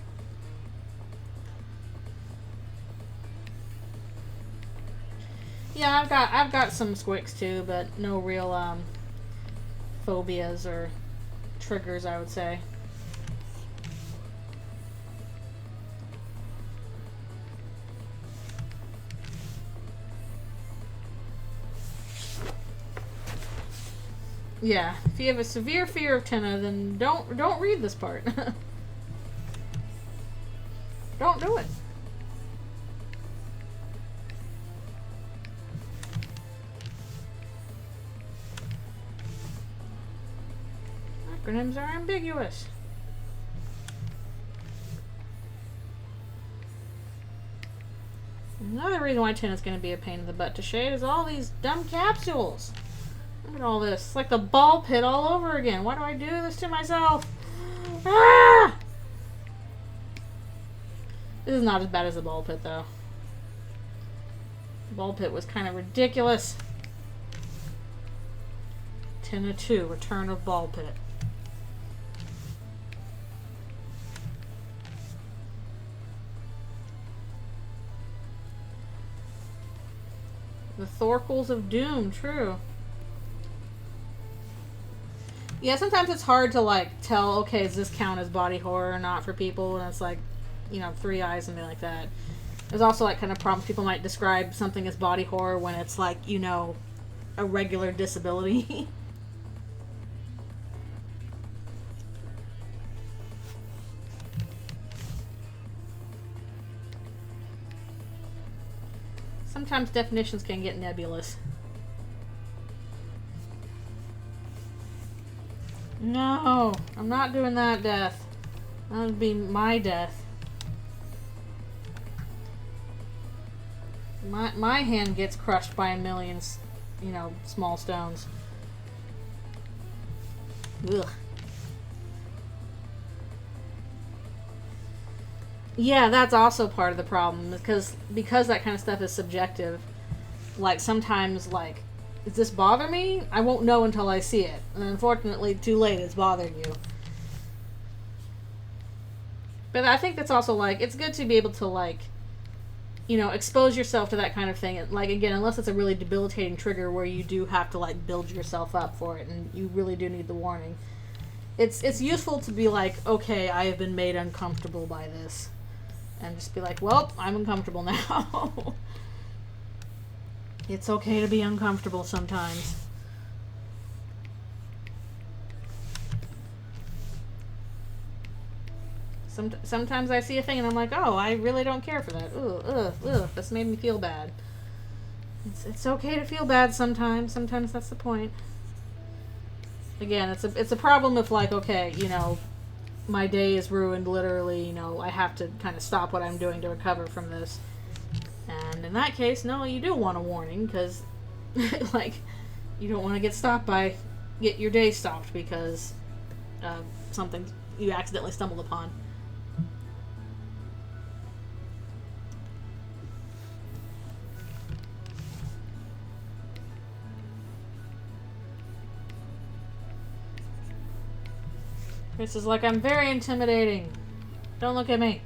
Yeah, I've got some squicks too, but no real phobias or triggers, I would say. Yeah, if you have a severe fear of Tenna, then don't read this part. Don't do it. Acronyms are ambiguous. Another reason why Tenna's going to be a pain in the butt to shade is all these dumb capsules. Look at all this. It's like the ball pit all over again. Why do I do this to myself? Ah! This is not as bad as the ball pit, though. The ball pit was kind of ridiculous. Tenna 2, Return of Ball Pit. The Thorkels of Doom, true. Yeah, sometimes it's hard to, like, tell, okay, does this count as body horror or not for people? And it's like, you know, 3 eyes, something like that. There's also, like, kind of problems. People might describe something as body horror when it's, like, you know, a regular disability. Sometimes definitions can get nebulous. No, I'm not doing that death. That would be my death. My hand gets crushed by a million, you know, small stones. Ugh. Yeah, that's also part of the problem because that kind of stuff is subjective. Like sometimes, like, does this bother me? I won't know until I see it, and unfortunately, too late. It's bothering you. But I think that's also like it's good to be able to like, you know, expose yourself to that kind of thing. Like again, unless it's a really debilitating trigger where you do have to like build yourself up for it, and you really do need the warning. It's useful to be like, okay, I have been made uncomfortable by this. And just be like, well, I'm uncomfortable now. It's okay to be uncomfortable sometimes. Sometimes I see a thing and I'm like, oh, I really don't care for that. Ugh, this made me feel bad. It's okay to feel bad sometimes. Sometimes that's the point. again, it's a problem if, like, okay, you know, my day is ruined, literally, you know, I have to kind of stop what I'm doing to recover from this. And in that case, no, you do want a warning, because, like, you don't want to get your day stopped because something you accidentally stumbled upon. Chris is like, I'm very intimidating. Don't look at me.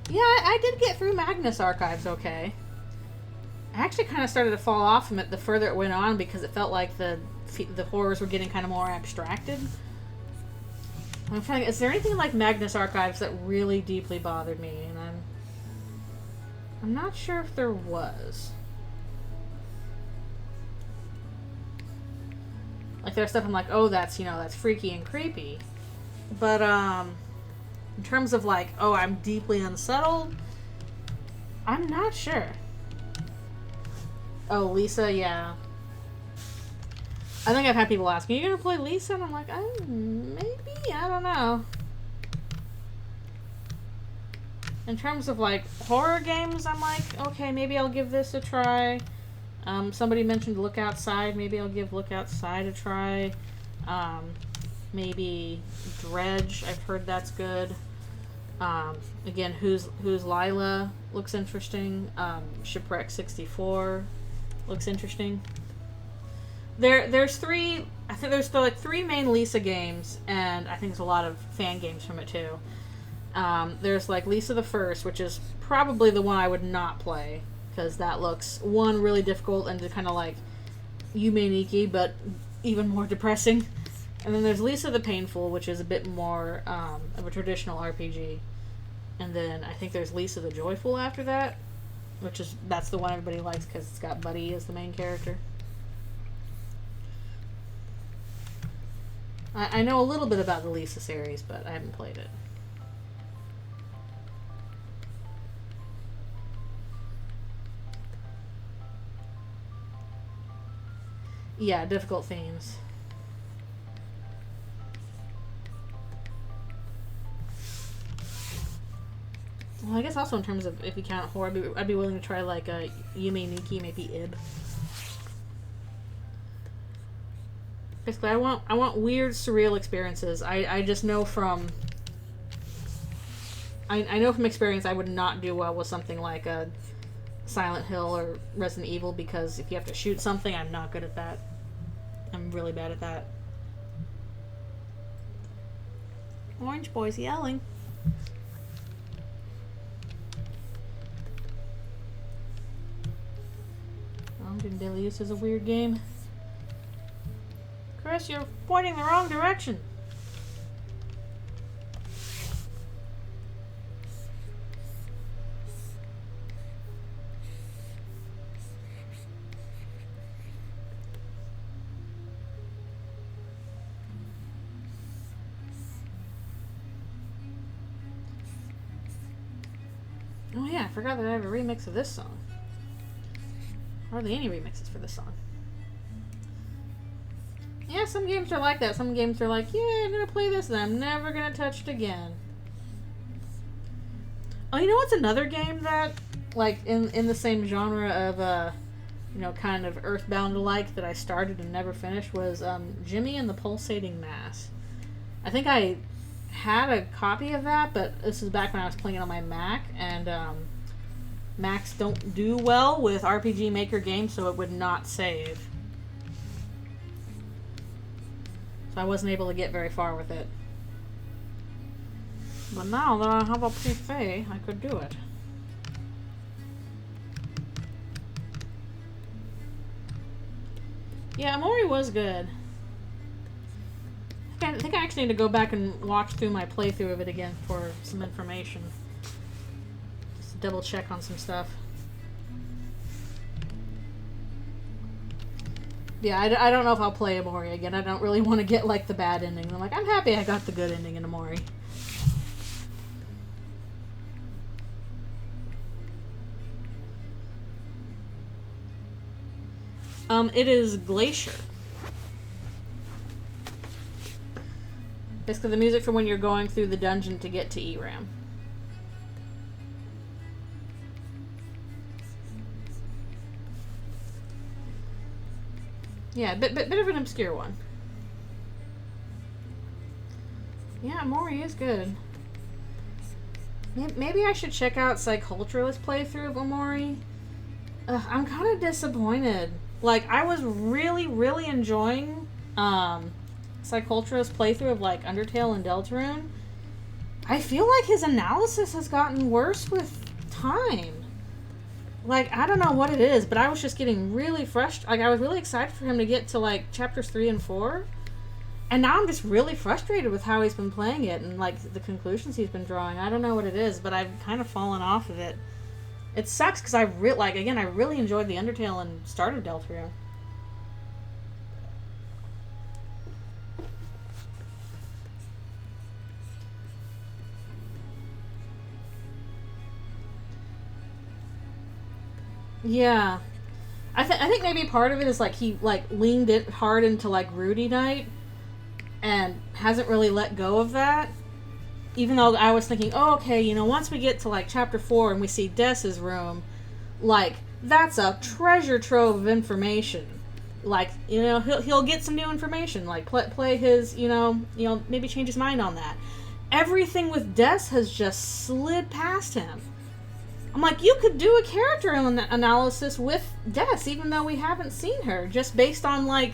Yeah, I did get through Magnus Archives okay. I actually kind of started to fall off from it the further it went on because it felt like the horrors were getting kind of more abstracted. I'm trying. Is there anything like Magnus Archives that really deeply bothered me? And I'm not sure if there was. Like, there's stuff I'm like, oh, that's, you know, that's freaky and creepy. But in terms of like, oh, I'm deeply unsettled, I'm not sure. Oh, Lisa, yeah. I think I've had people ask, are you gonna play Lisa? And I'm like, maybe, I don't know. In terms of like horror games, I'm like, okay, maybe I'll give this a try. Somebody mentioned Look Outside, maybe I'll give Look Outside a try. Maybe Dredge, I've heard that's good. Again, Who's Lila looks interesting. Shipwreck 64 looks interesting. There's three, I think there's like 3 main Lisa games, and I think there's a lot of fan games from it too. There's like Lisa the First, which is probably the one I would not play, because that looks, one, really difficult, and kind of like Yume-Nikki, but even more depressing. And then there's Lisa the Painful, which is a bit more of a traditional RPG. And then I think there's Lisa the Joyful after that, that's the one everybody likes because it's got Buddy as the main character. I know a little bit about the Lisa series, but I haven't played it. Yeah, difficult themes. Well, I guess also in terms of if you count horror, I'd be willing to try like a Yume-Nikki, maybe Ib. Basically, I want weird, surreal experiences. I just know from... I know from experience I would not do well with something like a Silent Hill or Resident Evil, because if you have to shoot something, I'm not good at that. I'm really bad at that. Orange Boy's yelling. Delius is a weird game. Chris, you're pointing the wrong direction. Oh yeah, I forgot that I have a remix of this song. Hardly any remixes for this song. Yeah, some games are like that. Some games are like, yeah, I'm gonna play this and I'm never gonna touch it again. Oh, you know what's another game that, like, in the same genre of, you know, kind of Earthbound-alike that I started and never finished was Jimmy and the Pulsating Mass. I think I had a copy of that, but this is back when I was playing it on my Mac, and Macs don't do well with RPG Maker games, so it would not save. So I wasn't able to get very far with it. But now that I have a PC, I could do it. Yeah, Amori was good. I think I actually need to go back and watch through my playthrough of it again for some information. Double check on some stuff. Yeah, I don't know if I'll play Amori again. I don't really want to get like the bad ending. I'm like, I'm happy I got the good ending in Amori. It is Glacier. Basically the music from when you're going through the dungeon to get to ERAM. Yeah, bit of an obscure one. Yeah, Mori is good. Maybe I should check out Psyculturalist playthrough of Omori. I'm kind of disappointed. Like, I was really, really enjoying Psyculturalist playthrough of, like, Undertale and Deltarune. I feel like his analysis has gotten worse with time. Like, I don't know what it is, but I was just getting really frustrated. Like, I was really excited for him to get to, like, chapters 3 and 4. And now I'm just really frustrated with how he's been playing it and, like, the conclusions he's been drawing. I don't know what it is, but I've kind of fallen off of it. It sucks because I really enjoyed the Undertale and started Deltarune. Yeah. I think maybe part of it is, like, he, like, leaned it hard into, like, Rudy Knight and hasn't really let go of that. Even though I was thinking, oh, okay, you know, once we get to, like, chapter 4 and we see Dess's room, like, that's a treasure trove of information. Like, you know, he'll get some new information. Like, play his, you know, maybe change his mind on that. Everything with Des has just slid past him. I'm like, you could do a character analysis with Des, even though we haven't seen her, just based on, like,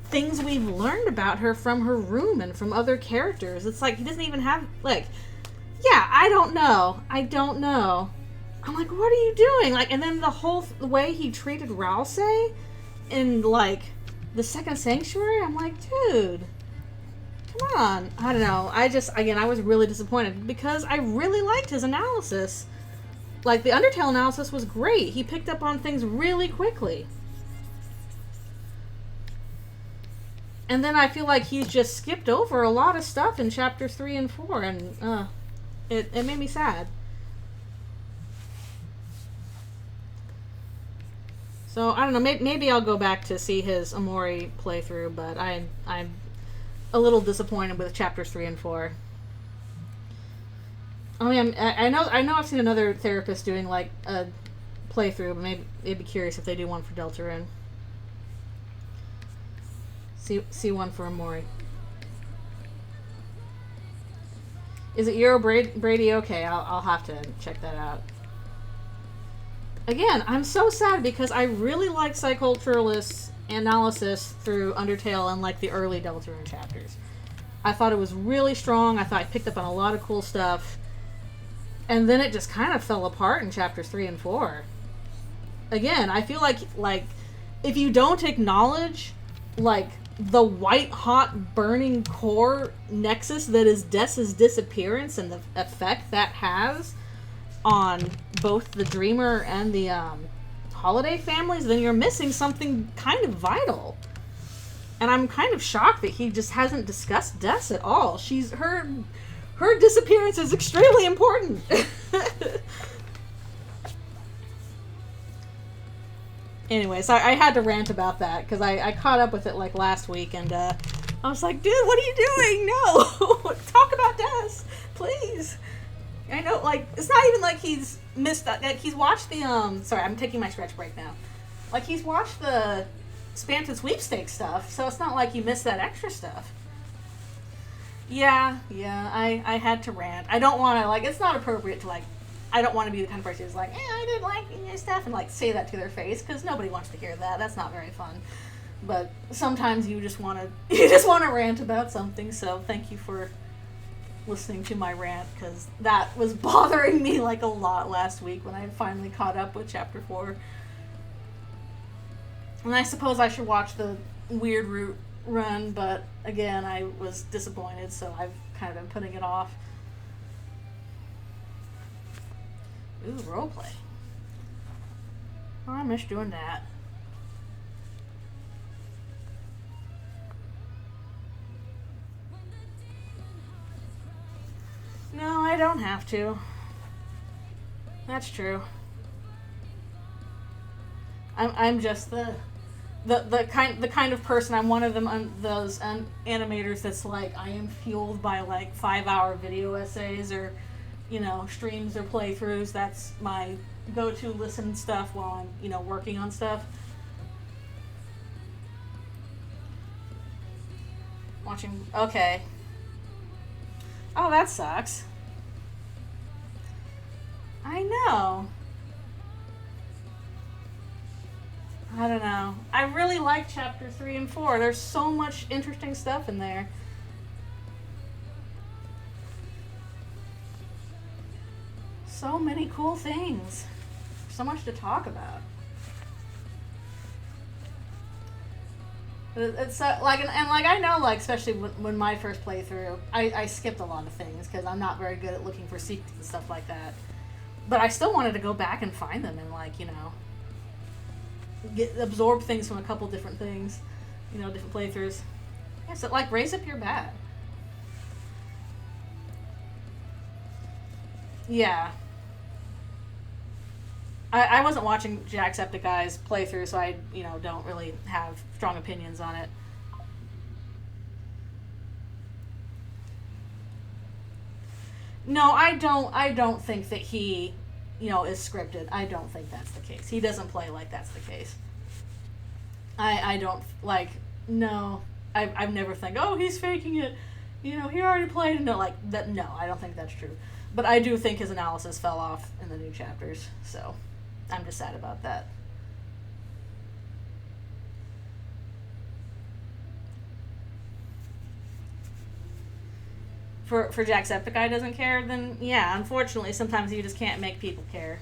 things we've learned about her from her room and from other characters. It's like, he doesn't even have, like, yeah, I don't know. I'm like, what are you doing? Like, and then the way he treated Rouse in, like, the second Sanctuary, I'm like, dude, come on. I don't know. I was really disappointed because I really liked his analysis. Like, the Undertale analysis was great. He picked up on things really quickly. And then I feel like he's just skipped over a lot of stuff in chapters 3 and 4, and it made me sad. So, I don't know, maybe I'll go back to see his Omori playthrough, but I'm a little disappointed with chapters 3 and 4. I mean, I know I've seen another therapist doing, like, a playthrough, but maybe I'd be curious if they do one for Deltarune. See one for Omori. Is it Euro Brady? Okay, I'll have to check that out. Again, I'm so sad because I really like Psyculturalist's analysis through Undertale and, like, the early Deltarune chapters. I thought it was really strong. I thought I picked up on a lot of cool stuff. And then it just kind of fell apart in chapters 3 and 4. Again, I feel like if you don't acknowledge, like, the white-hot burning core nexus that is Dess's disappearance and the effect that has on both the Dreamer and the Holiday families, then you're missing something kind of vital. And I'm kind of shocked that he just hasn't discussed Des at all. Her disappearance is extremely important. Anyways, I had to rant about that because I caught up with it, like, last week, and I was like, dude, what are you doing? No! Talk about Des, please. I know, like, it's not even like he's missed that. Like, he's watched the, sorry, I'm taking my stretch break now. Like, he's watched the Spamton Sweepstakes stuff, so it's not like you missed that extra stuff. Yeah, I had to rant. I don't want to, like, it's not appropriate to, like, I don't want to be the kind of person who's like, I didn't like your stuff, and, like, say that to their face, because nobody wants to hear that. That's not very fun. But sometimes you just want to rant about something, so thank you for listening to my rant, because that was bothering me, like, a lot last week when I finally caught up with chapter 4. And I suppose I should watch the Weird Root run, but again, I was disappointed, so I've kind of been putting it off. Ooh, roleplay. Oh, I miss doing that. No, I don't have to. That's true. I'm just the the kind of person, I'm one of them, those animators that's like, I am fueled by like 5-hour video essays or, you know, streams or playthroughs. That's my go-to listen stuff while I'm, you know, working on stuff. Watching, okay. Oh, that sucks. I know. I don't know. I really like chapter 3 and 4. There's so much interesting stuff in there. So many cool things. So much to talk about. It's like, and like, I know, like, especially when my first playthrough, I skipped a lot of things because I'm not very good at looking for secrets and stuff like that. But I still wanted to go back and find them and, like, you know, absorb things from a couple different things, you know, different playthroughs. Yeah, so like, raise up your bat. Yeah. I wasn't watching Jacksepticeye's playthrough, so I, you know, don't really have strong opinions on it. No, I don't think that he, you know, is scripted. I don't think that's the case. He doesn't play like that's the case. I don't, like, no. I've never think, oh, he's faking it. You know, he already played. No, like, that. No, I don't think that's true. But I do think his analysis fell off in the new chapters, so I'm just sad about that. For Jacksepticeye doesn't care, then yeah, unfortunately, sometimes you just can't make people care.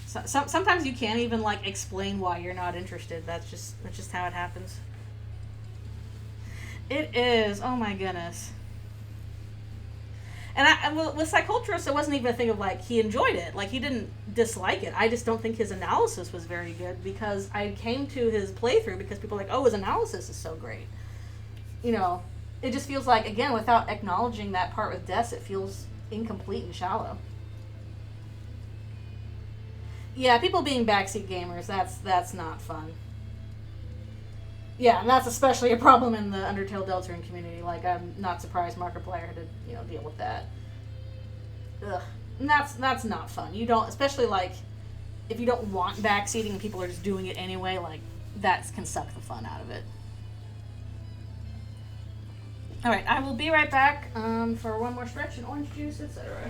Sometimes you can't even, like, explain why you're not interested. That's just how it happens. It is. Oh my goodness. And with Psychotrus, it wasn't even a thing of, like, he enjoyed it. Like, he didn't dislike it. I just don't think his analysis was very good because I came to his playthrough because people were like, oh, his analysis is so great. You know, it just feels like, again, without acknowledging that part with Des, it feels incomplete and shallow. Yeah, people being backseat gamers, that's not fun. Yeah, and that's especially a problem in the Undertale Deltarune community. Like, I'm not surprised Markiplier had to, you know, deal with that. Ugh. And that's not fun. You don't, especially, like, if you don't want backseating and people are just doing it anyway, like, that can suck the fun out of it. Alright, I will be right back for one more stretch and orange juice, etc.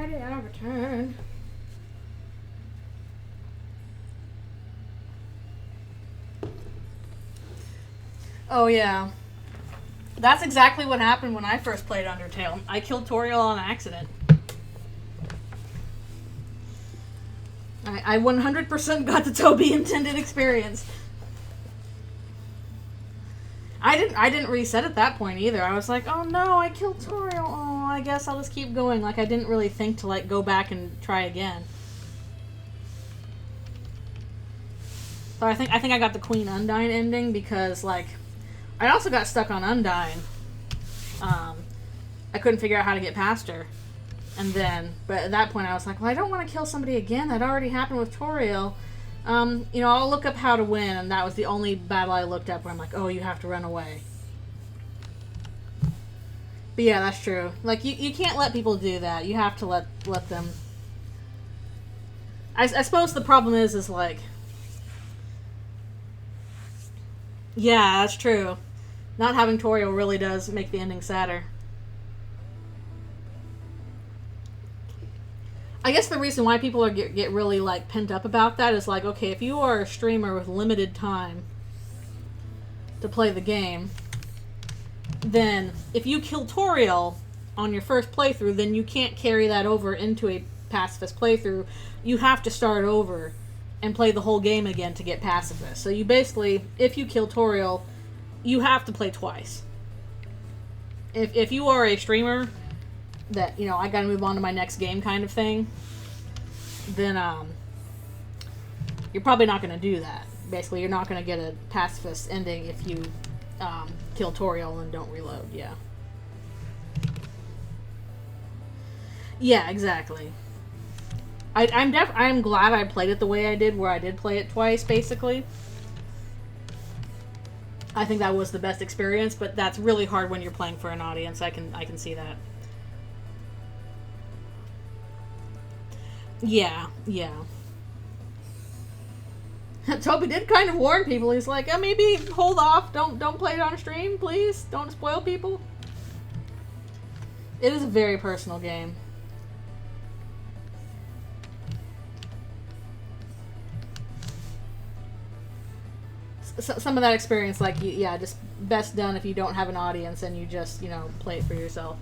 already out of turn. Oh yeah. That's exactly what happened when I first played Undertale. I killed Toriel on accident. I 100% got the Toby intended experience. I didn't reset at that point either. I was like, oh no, I killed Toriel. Oh, I guess I'll just keep going. Like, I didn't really think to, like, go back and try again. So I think I got the Queen Undyne ending because, like, I also got stuck on Undyne. I couldn't figure out how to get past her. And then, but at that point I was like, well, I don't want to kill somebody again. That already happened with Toriel. You know, I'll look up how to win, and that was the only battle I looked up where I'm like, oh, you have to run away. But yeah, that's true. Like, you can't let people do that. You have to let them... I suppose the problem is like... Yeah, that's true. Not having Toriel really does make the ending sadder. I guess the reason why people get really, like, pent up about that is, like, okay, if you are a streamer with limited time to play the game, then if you kill Toriel on your first playthrough, then you can't carry that over into a pacifist playthrough. You have to start over and play the whole game again to get pacifist. So you basically, if you kill Toriel, you have to play twice. If you are a streamer that, you know, I gotta move on to my next game kind of thing, then you're probably not gonna do that. Basically, you're not gonna get a pacifist ending if you kill Toriel and don't reload. Yeah. Yeah, exactly. I'm glad I played it the way I did, where I did play it twice, basically. I think that was the best experience, but that's really hard when you're playing for an audience. I can see that. Yeah, yeah. Toby did kind of warn people. He's like, maybe hold off. Don't play it on stream, please. Don't spoil people. It is a very personal game. Some of that experience, like, yeah, just best done if you don't have an audience and you just, you know, play it for yourself.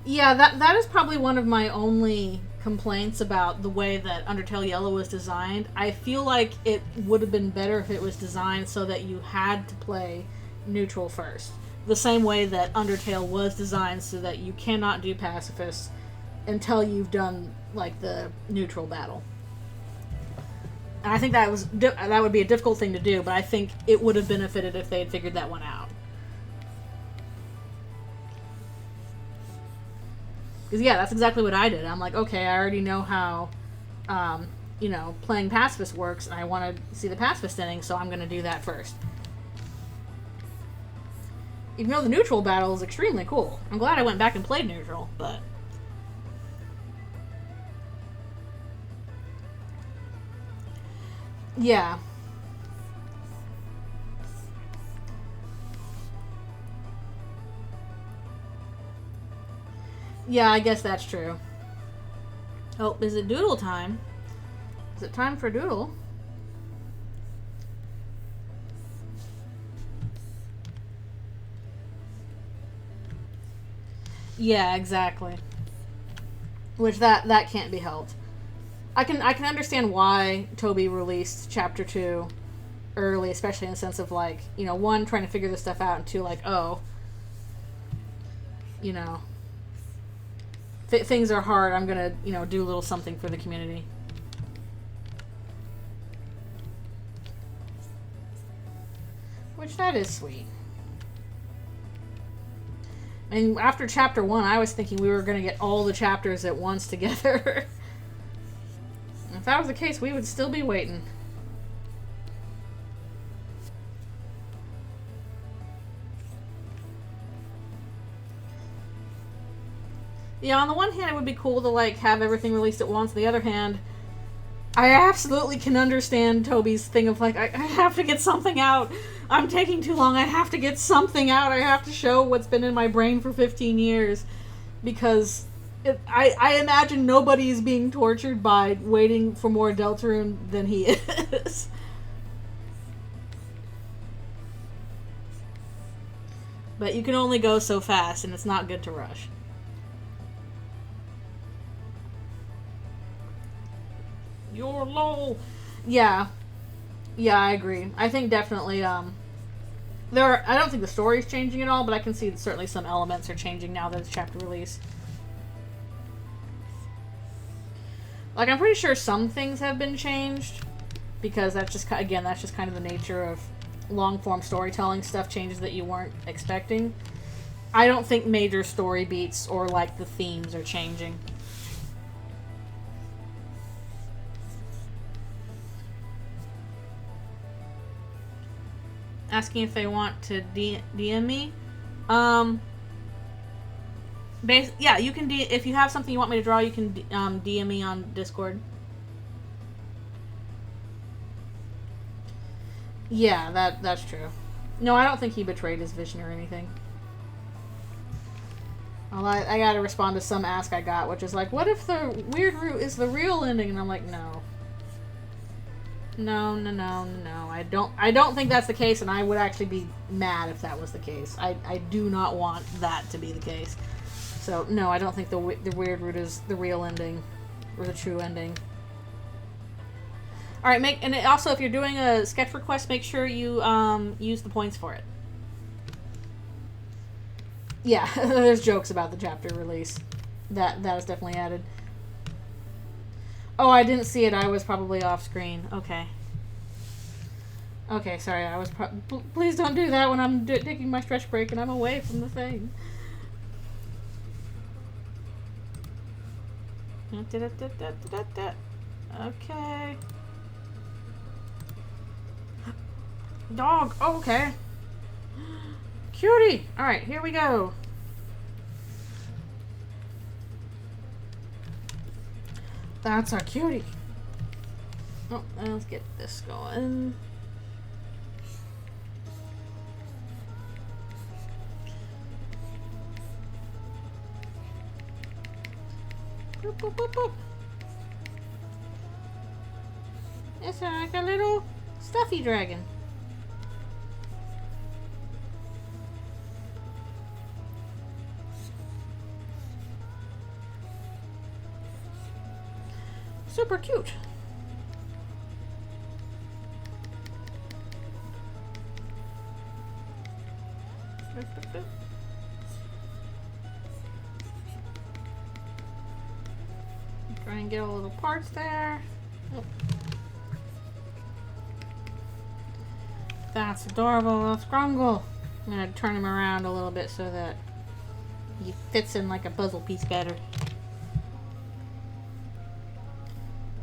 Yeah, that is probably one of my only complaints about the way that Undertale Yellow was designed. I feel like it would have been better if it was designed so that you had to play neutral first. The same way that Undertale was designed so that you cannot do pacifist until you've done, like, the neutral battle. And I think that would be a difficult thing to do, but I think it would have benefited if they had figured that one out. Because, yeah, that's exactly what I did. I'm like, okay, I already know how, you know, playing pacifist works, and I want to see the pacifist ending, so I'm going to do that first. Even though the neutral battle is extremely cool. I'm glad I went back and played neutral, but... Yeah. Yeah, I guess that's true. Oh, is it doodle time? Is it time for doodle? Yeah, exactly. Which that can't be helped. I can understand why Toby released Chapter 2 early, especially in the sense of, like, you know, one, trying to figure this stuff out, and two, like, oh, you know, things are hard, I'm gonna, you know, do a little something for the community. Which, that is sweet. I mean, after Chapter 1, I was thinking we were gonna get all the chapters at once together. If that was the case, we would still be waiting. Yeah, on the one hand, it would be cool to, like, have everything released at once. On the other hand, I absolutely can understand Toby's thing of like, I have to get something out. I'm taking too long. I have to get something out. I have to show what's been in my brain for 15 years. Because I imagine nobody is being tortured by waiting for more Eldritchrune than he is. But you can only go so fast, and it's not good to rush. You're low. Yeah. Yeah, I agree. I think definitely, I don't think the story's changing at all, but I can see that certainly some elements are changing now that it's chapter release. Like, I'm pretty sure some things have been changed, because that's just, again, that's just kind of the nature of long-form storytelling. Stuff changes that you weren't expecting. I don't think major story beats or, like, the themes are changing. Asking if they want to DM me. Yeah, you can if you have something you want me to draw, you can DM me on Discord. Yeah, that's true. No, I don't think he betrayed his vision or anything. Well, I gotta respond to some ask I got, which is like, what if the weird root is the real ending? And I'm like, no. No. I don't think that's the case, and I would actually be mad if that was the case. I do not want that to be the case. So, no, I don't think the weird root is the real ending, or the true ending. Alright, and also, if you're doing a sketch request, make sure you use the points for it. Yeah, there's jokes about the chapter release. That is definitely added. Oh, I didn't see it. I was probably off screen. Okay. Okay, sorry. I was please don't do that when I'm taking my stretch break and I'm away from the thing. Okay. Dog. Oh, okay. Cutie. All right, here we go. That's our cutie. Oh, let's get this going. Boop, boop, boop, boop. It's like a little stuffy dragon. Super cute. Try and get all little parts there. Oh. That's adorable little Scrungle. I'm gonna turn him around a little bit so that he fits in like a puzzle piece better.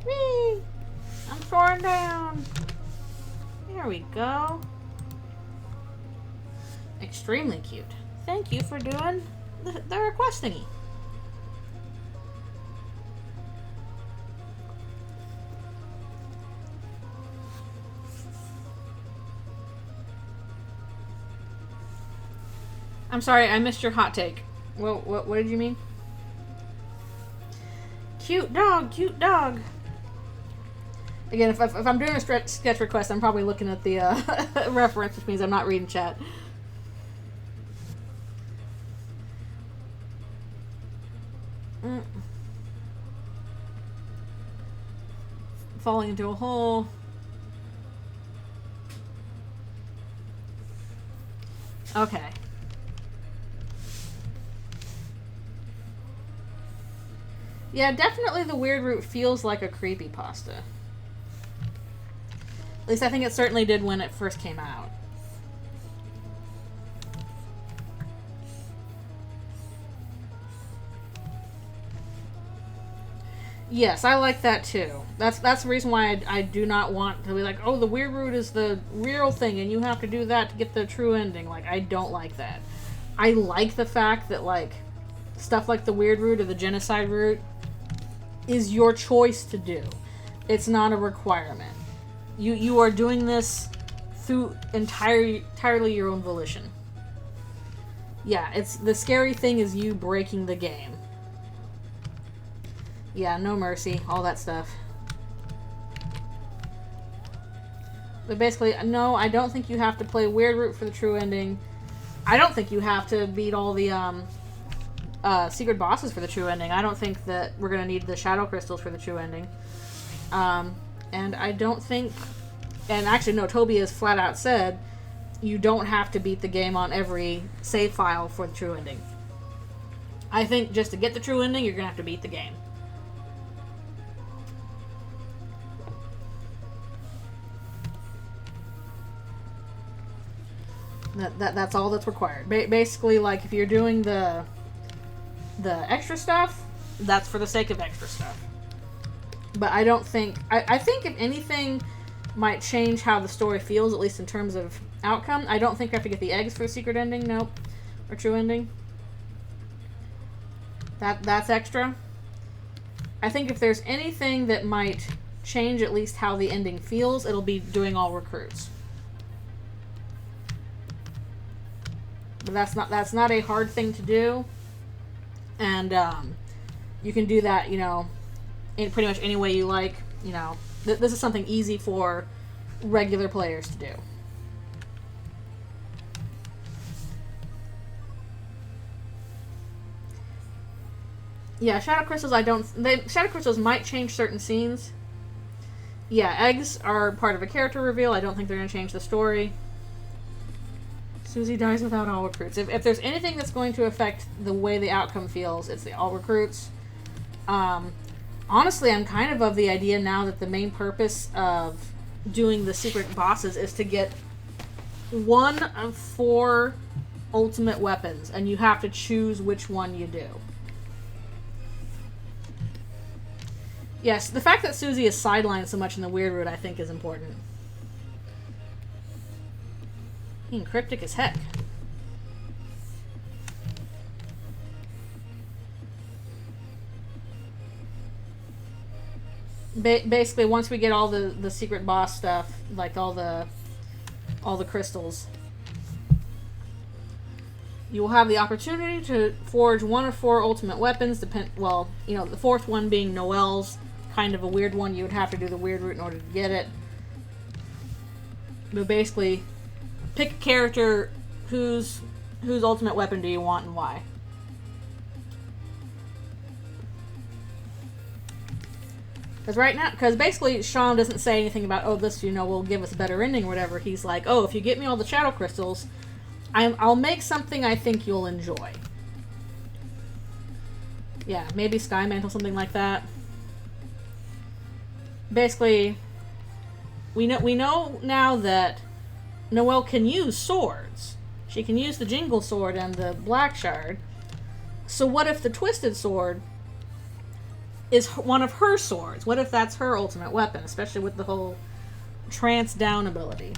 Whee! I'm soaring down. There we go. Extremely cute. Thank you for doing the request thingy. I'm sorry, I missed your hot take. What did you mean? Cute dog, cute dog. Again, if I'm doing a sketch request, I'm probably looking at the reference, which means I'm not reading chat. Falling into a hole. Okay. Yeah, definitely the weird root feels like a creepypasta. At least I think it certainly did when it first came out. Yes, I like that too. That's the reason why I do not want to be like, oh, the weird root is the real thing and you have to do that to get the true ending. Like, I don't like that. I like the fact that, like, stuff like the weird root or the genocide root is your choice to do. It's not a requirement. You are doing this through entirely your own volition. Yeah, it's the scary thing is you breaking the game. Yeah, no mercy, all that stuff. But basically, no, I don't think you have to play Weirdroot for the true ending. I don't think you have to beat all the secret bosses for the true ending. I don't think that we're going to need the shadow crystals for the true ending. And I don't think... And actually, no, Toby has flat out said you don't have to beat the game on every save file for the true ending. I think just to get the true ending, you're going to have to beat the game. That's all that's required. Basically, like, if you're doing the extra stuff, that's for the sake of extra stuff. But I don't think... I think if anything might change how the story feels, at least in terms of outcome. I don't think I have to get the eggs for a secret ending, nope. Or true ending. That's extra. I think if there's anything that might change at least how the ending feels, it'll be doing all recruits. But that's not a hard thing to do. And you can do that, you know, in pretty much any way you like. You know, this is something easy for regular players to do. Yeah, shadow crystals. Shadow crystals might change certain scenes. Yeah, eggs are part of a character reveal. I don't think they're going to change the story. Susie dies without all recruits. If there's anything that's going to affect the way the outcome feels, it's the all recruits. Honestly, I'm kind of the idea now that the main purpose of doing the secret bosses is to get 1 of 4 ultimate weapons, and you have to choose which one you do. Yes, the fact that Susie is sidelined so much in the Weirdroot, I think, is important. Being cryptic as heck. Basically, once we get all the secret boss stuff, like all the crystals, you will have the opportunity to forge 1 of 4 ultimate weapons. Well, you know, the 4th one being Noelle's, kind of a weird one. You would have to do the Weirdroot in order to get it. But basically, pick a character whose ultimate weapon do you want and why. Because basically Sean doesn't say anything about, oh, this, you know, will give us a better ending or whatever. He's like, oh, if you get me all the shadow crystals, I'll make something I think you'll enjoy. Yeah, maybe Sky Mantle, something like that. Basically, we know now that Noelle can use swords. She can use the Jingle Sword and the Black Shard. So what if the Twisted Sword is one of her swords? What if that's her ultimate weapon, especially with the whole trance down ability?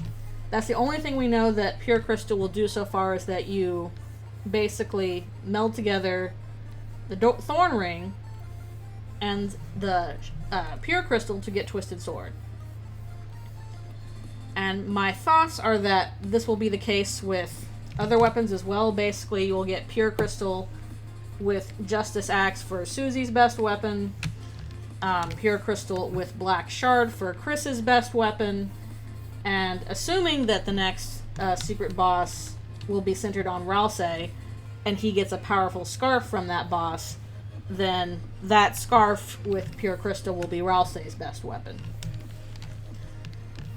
That's the only thing we know that Pure Crystal will do so far, is that you basically meld together the Thorn Ring and the Pure Crystal to get Twisted Sword. And my thoughts are that this will be the case with other weapons as well. Basically, you'll get Pure Crystal with Justice Axe for Susie's best weapon, Pure Crystal with Black Shard for Chris's best weapon, and assuming that the next secret boss will be centered on Ralsei, and he gets a powerful scarf from that boss, then that scarf with Pure Crystal will be Ralsei's best weapon.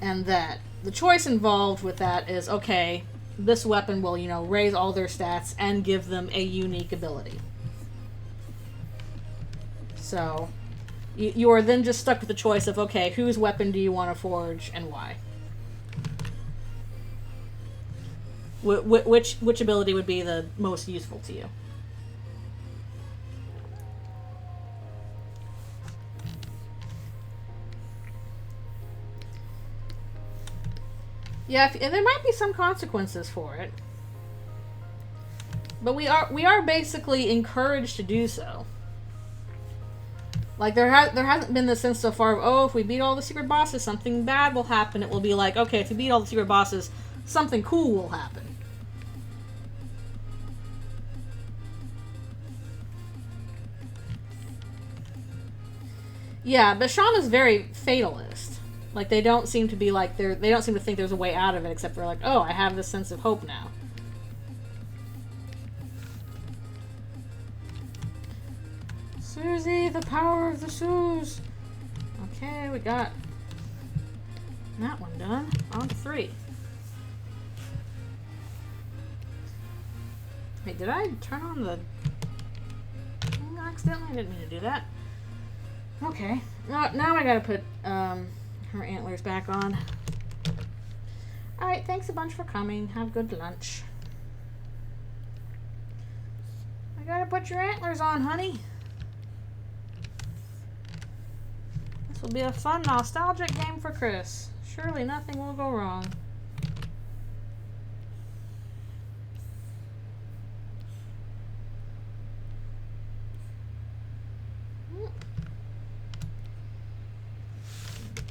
And that the choice involved with that is, okay, this weapon will, you know, raise all their stats and give them a unique ability. So, you are then just stuck with the choice of, okay, whose weapon do you want to forge and why? Which ability would be the most useful to you? Yeah, and there might be some consequences for it, but we are basically encouraged to do so. Like, there hasn't been the sense so far of, oh, if we beat all the secret bosses, something bad will happen. It will be like, okay, if we beat all the secret bosses, something cool will happen. Yeah, but Shauna's very fatalist. Like, they don't seem to be like, they don't seem to think there's a way out of it, except for like, oh, I have this sense of hope now. Susie, the power of the Suze. Okay, we got that one done. On to 3. Wait, did I turn on the... accidentally? I didn't mean to do that. Okay. Now I gotta put her antlers back on. Alright, thanks a bunch for coming. Have good lunch. I gotta put your antlers on, honey. This will be a fun, nostalgic game for Chris. Surely nothing will go wrong.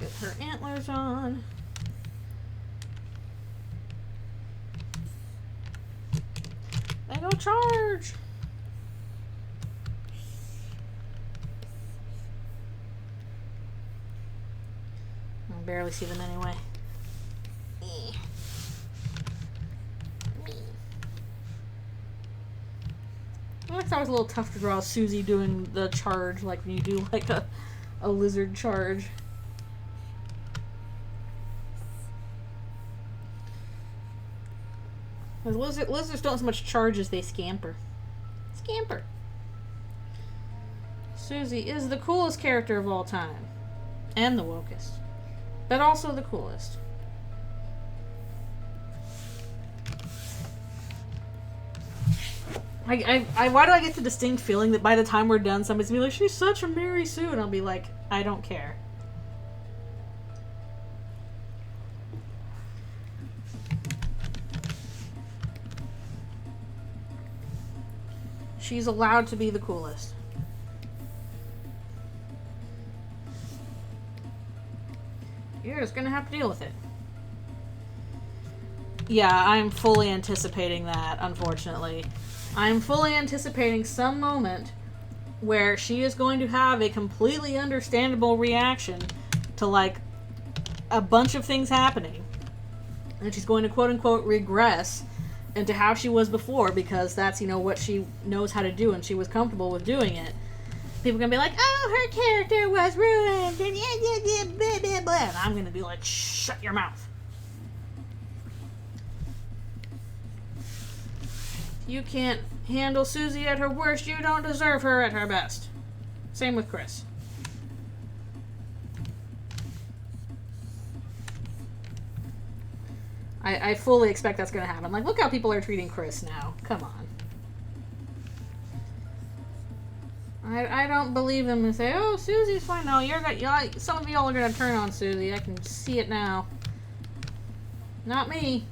Get her antlers on. They go charge. I can barely see them anyway. I thought it was a little tough to draw Susie doing the charge, like when you do like a lizard charge. Because lizards don't so much charge as they scamper. Scamper. Susie is the coolest character of all time. And the wokest. But also the coolest. Why do I get the distinct feeling that by the time we're done, somebody's gonna be like, she's such a Mary Sue, and I'll be like, I don't care. She's allowed to be the coolest. You're just gonna have to deal with it. Yeah, I'm fully anticipating that, unfortunately. I'm fully anticipating some moment where she is going to have a completely understandable reaction to, like, a bunch of things happening. And she's going to, quote-unquote, regress into how she was before, because that's, you know, what she knows how to do, and she was comfortable with doing it. People are going to be like, oh, her character was ruined, and blah, blah, blah. And I'm going to be like, shut your mouth. You can't handle Susie at her worst, you don't deserve her at her best. Same with Chris. I fully expect that's going to happen. Like, look how people are treating Chris now. Come on. I don't believe them and say, oh, Susie's fine. No, some of y'all are going to turn on Susie. I can see it now. Not me.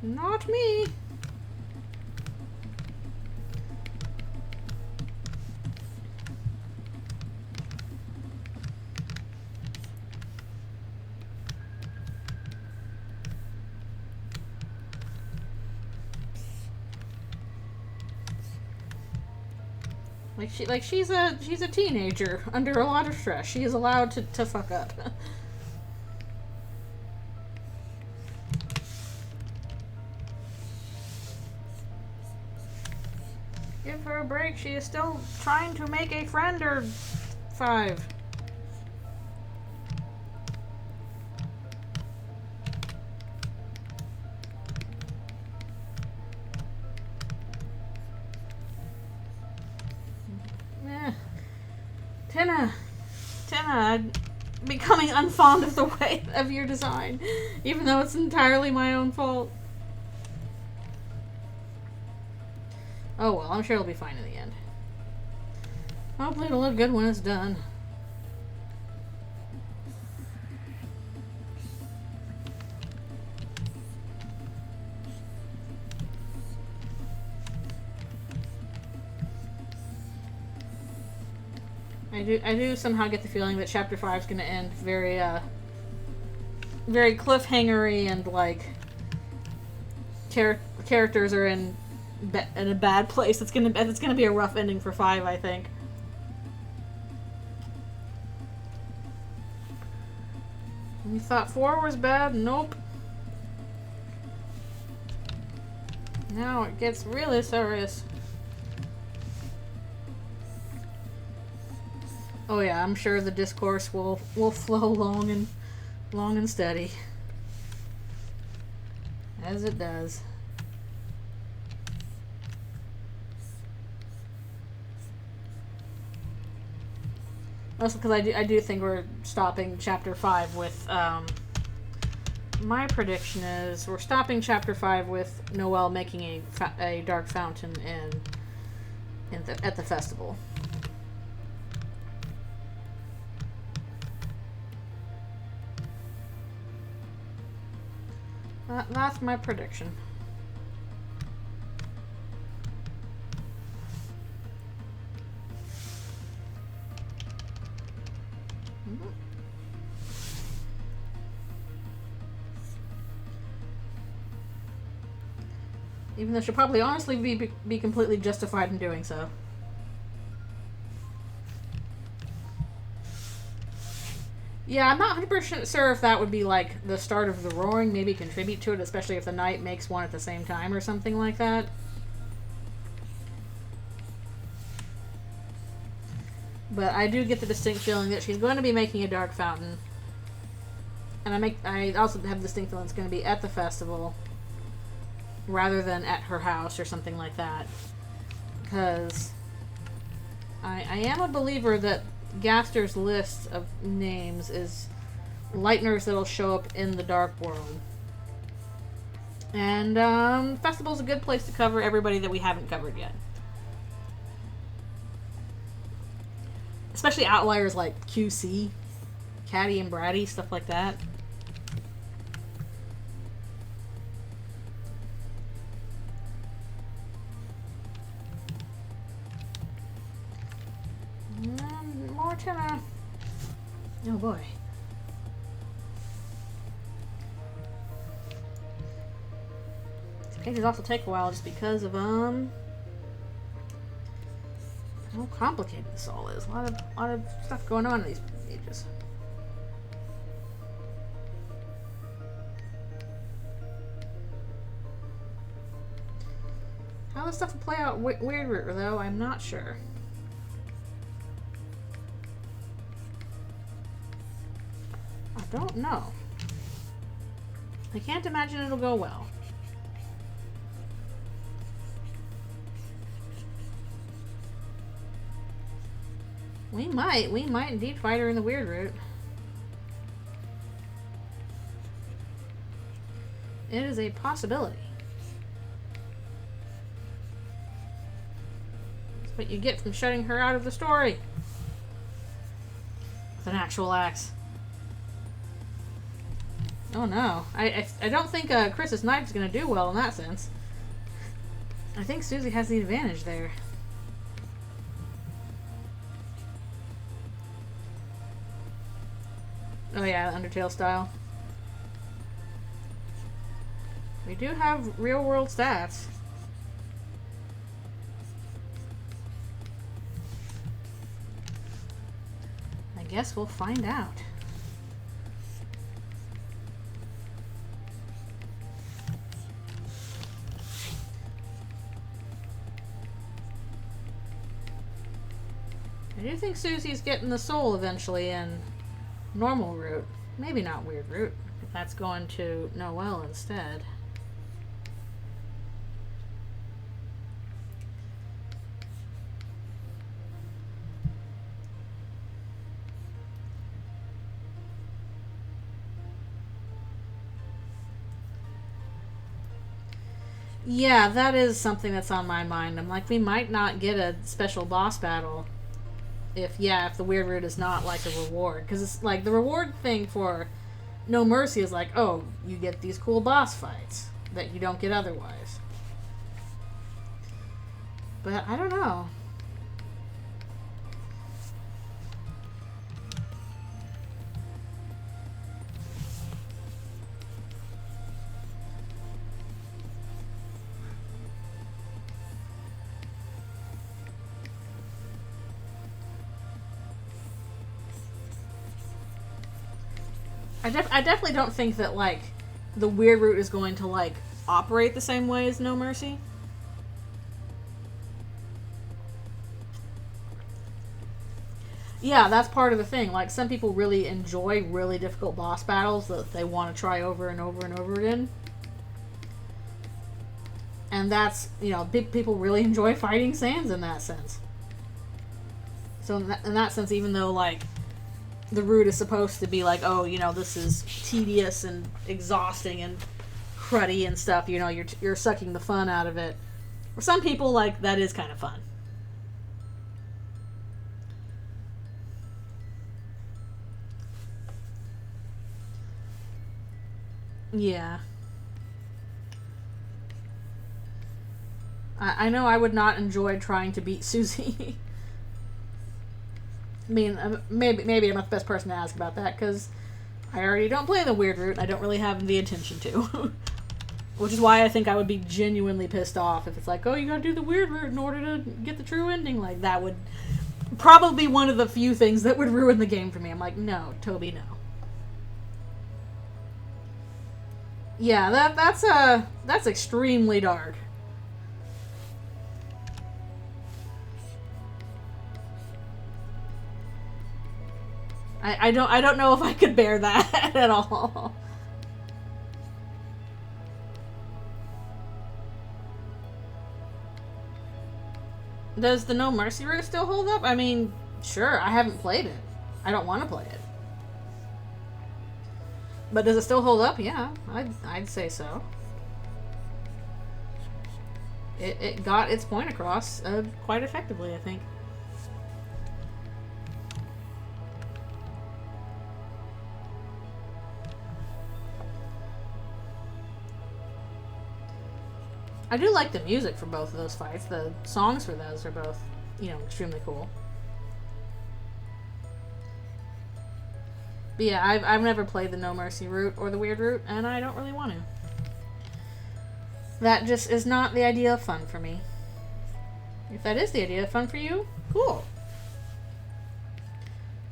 Not me. She's a teenager under a lot of stress. She is allowed to fuck up. Give her a break. She is still trying to make a friend or 5. Tenna, I'm becoming unfond of the way of your design, even though it's entirely my own fault. Oh well, I'm sure it'll be fine in the end. Hopefully it'll look good when it's done. I do somehow get the feeling that Chapter 5 is going to end very, very cliffhangery and, like, characters are in a bad place. It's gonna be a rough ending for 5, I think. You thought 4 was bad? Nope. Now it gets really serious. Oh yeah, I'm sure the discourse will flow long and steady. As it does. Also, because I do think we're stopping Chapter 5 with, my prediction is we're stopping Chapter 5 with Noelle making a dark fountain at the festival. That's my prediction. Even though she'll probably honestly be completely justified in doing so. Yeah, I'm not 100% sure if that would be like the start of the roaring, maybe contribute to it, especially if the knight makes one at the same time or something like that. But I do get the distinct feeling that she's going to be making a dark fountain. And I also have the distinct feeling it's going to be at the festival rather than at her house or something like that. Because I am a believer that Gaster's list of names is lighteners that'll show up in the Dark World. And festival's a good place to cover everybody that we haven't covered yet. Especially outliers like QC, Caddy and Bratty, stuff like that. More Tenna. Oh boy. These pages also take a while just because of how complicated this all is. A lot of stuff going on in these pages. How this stuff will play out weirder, though, I'm not sure. I don't know. I can't imagine it'll go well. We might indeed fight her in the weird route. It is a possibility. That's what you get from shutting her out of the story. With an actual axe. Oh no. I don't think Chris's knife's gonna do well in that sense. I think Susie has the advantage there. Oh yeah, Undertale style. We do have real world stats. I guess we'll find out. I do think Susie's getting the soul eventually in normal route. Maybe not weird route, if that's going to Noelle instead. Yeah, that is something that's on my mind. I'm like, we might not get a special boss battle if the weird route is not like a reward. Because it's like the reward thing for No Mercy is like, oh, you get these cool boss fights that you don't get otherwise. But I don't know. I definitely don't think that, like, the weird root is going to, like, operate the same way as No Mercy. Yeah, that's part of the thing. Like, some people really enjoy really difficult boss battles that they want to try over and over and over again. And that's, you know, people really enjoy fighting Sans in that sense. So in that sense, even though, like, the root is supposed to be like, oh, you know, this is tedious and exhausting and cruddy and stuff, you know, you're sucking the fun out of it. For some people, like, that is kind of fun. Yeah. I know I would not enjoy trying to beat Susie. I mean, maybe I'm not the best person to ask about that, because I already don't play the weird route, and I don't really have the intention to. Which is why I think I would be genuinely pissed off if it's like, oh, you gotta do the weird route in order to get the true ending. Like, that would probably be one of the few things that would ruin the game for me. I'm like, no, Toby, no. Yeah, that's extremely dark. I don't know if I could bear that at all. Does the No Mercy route still hold up? I mean, sure, I haven't played it. I don't want to play it. But does it still hold up? Yeah, I'd say so. It got its point across quite effectively, I think. I do like the music for both of those fights. The songs for those are both, you know, extremely cool. But yeah, I've never played the No Mercy route or the weird route, and I don't really want to. That just is not the idea of fun for me. If that is the idea of fun for you, cool.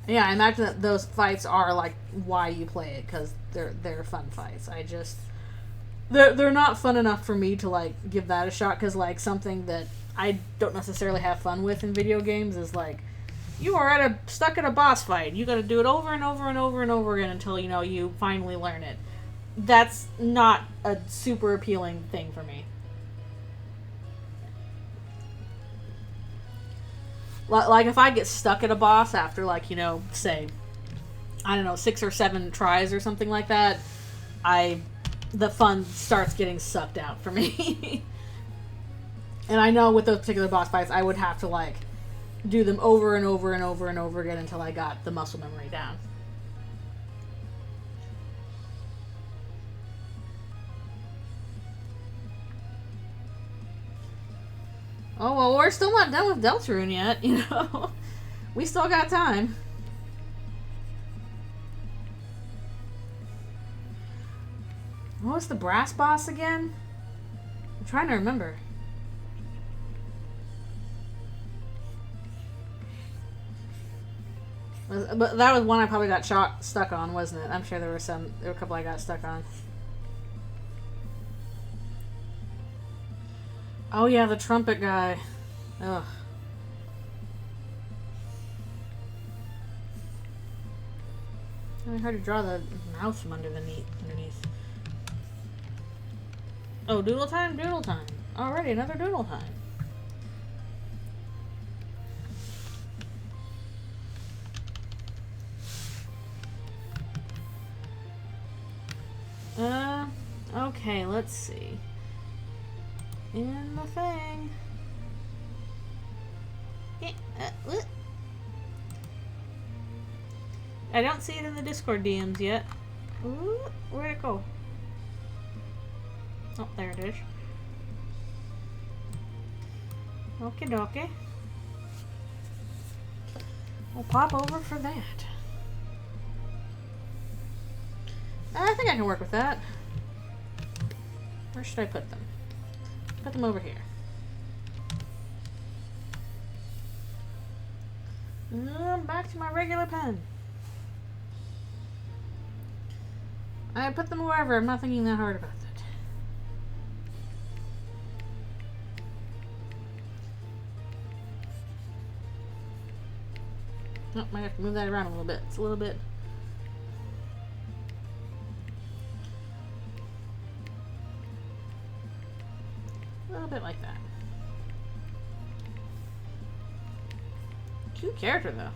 Yeah, I imagine that those fights are like why you play it, because they're fun fights. They're not fun enough for me to, like, give that a shot, because, like, something that I don't necessarily have fun with in video games is, like, you are stuck at a boss fight. You gotta do it over and over and over and over again until, you know, you finally learn it. That's not a super appealing thing for me. Like, if I get stuck at a boss after, like, you know, say, I don't know, 6 or 7 tries or something like that, the fun starts getting sucked out for me. And I know with those particular boss fights, I would have to, like, do them over and over and over and over again until I got the muscle memory down. Oh, well, we're still not done with Eldritchrune yet, you know? We still got time. What was the brass boss again? I'm trying to remember. But that was one I probably got stuck on, wasn't it? I'm sure there were a couple I got stuck on. Oh yeah, the trumpet guy. Ugh. Really hard to draw the mouth from underneath. Oh, doodle time, doodle time. Alrighty, another doodle time. Okay, let's see. In the thing. I don't see it in the Discord DMs yet. Ooh, where'd it go? Oh, there it is. Okie dokie. We'll pop over for that. I think I can work with that. Where should I put them? Put them over here. Back to my regular pen. I put them wherever. I'm not thinking that hard about that. Oh, might have to move that around a little bit. It's a little bit... a little bit like that. Cute character, though.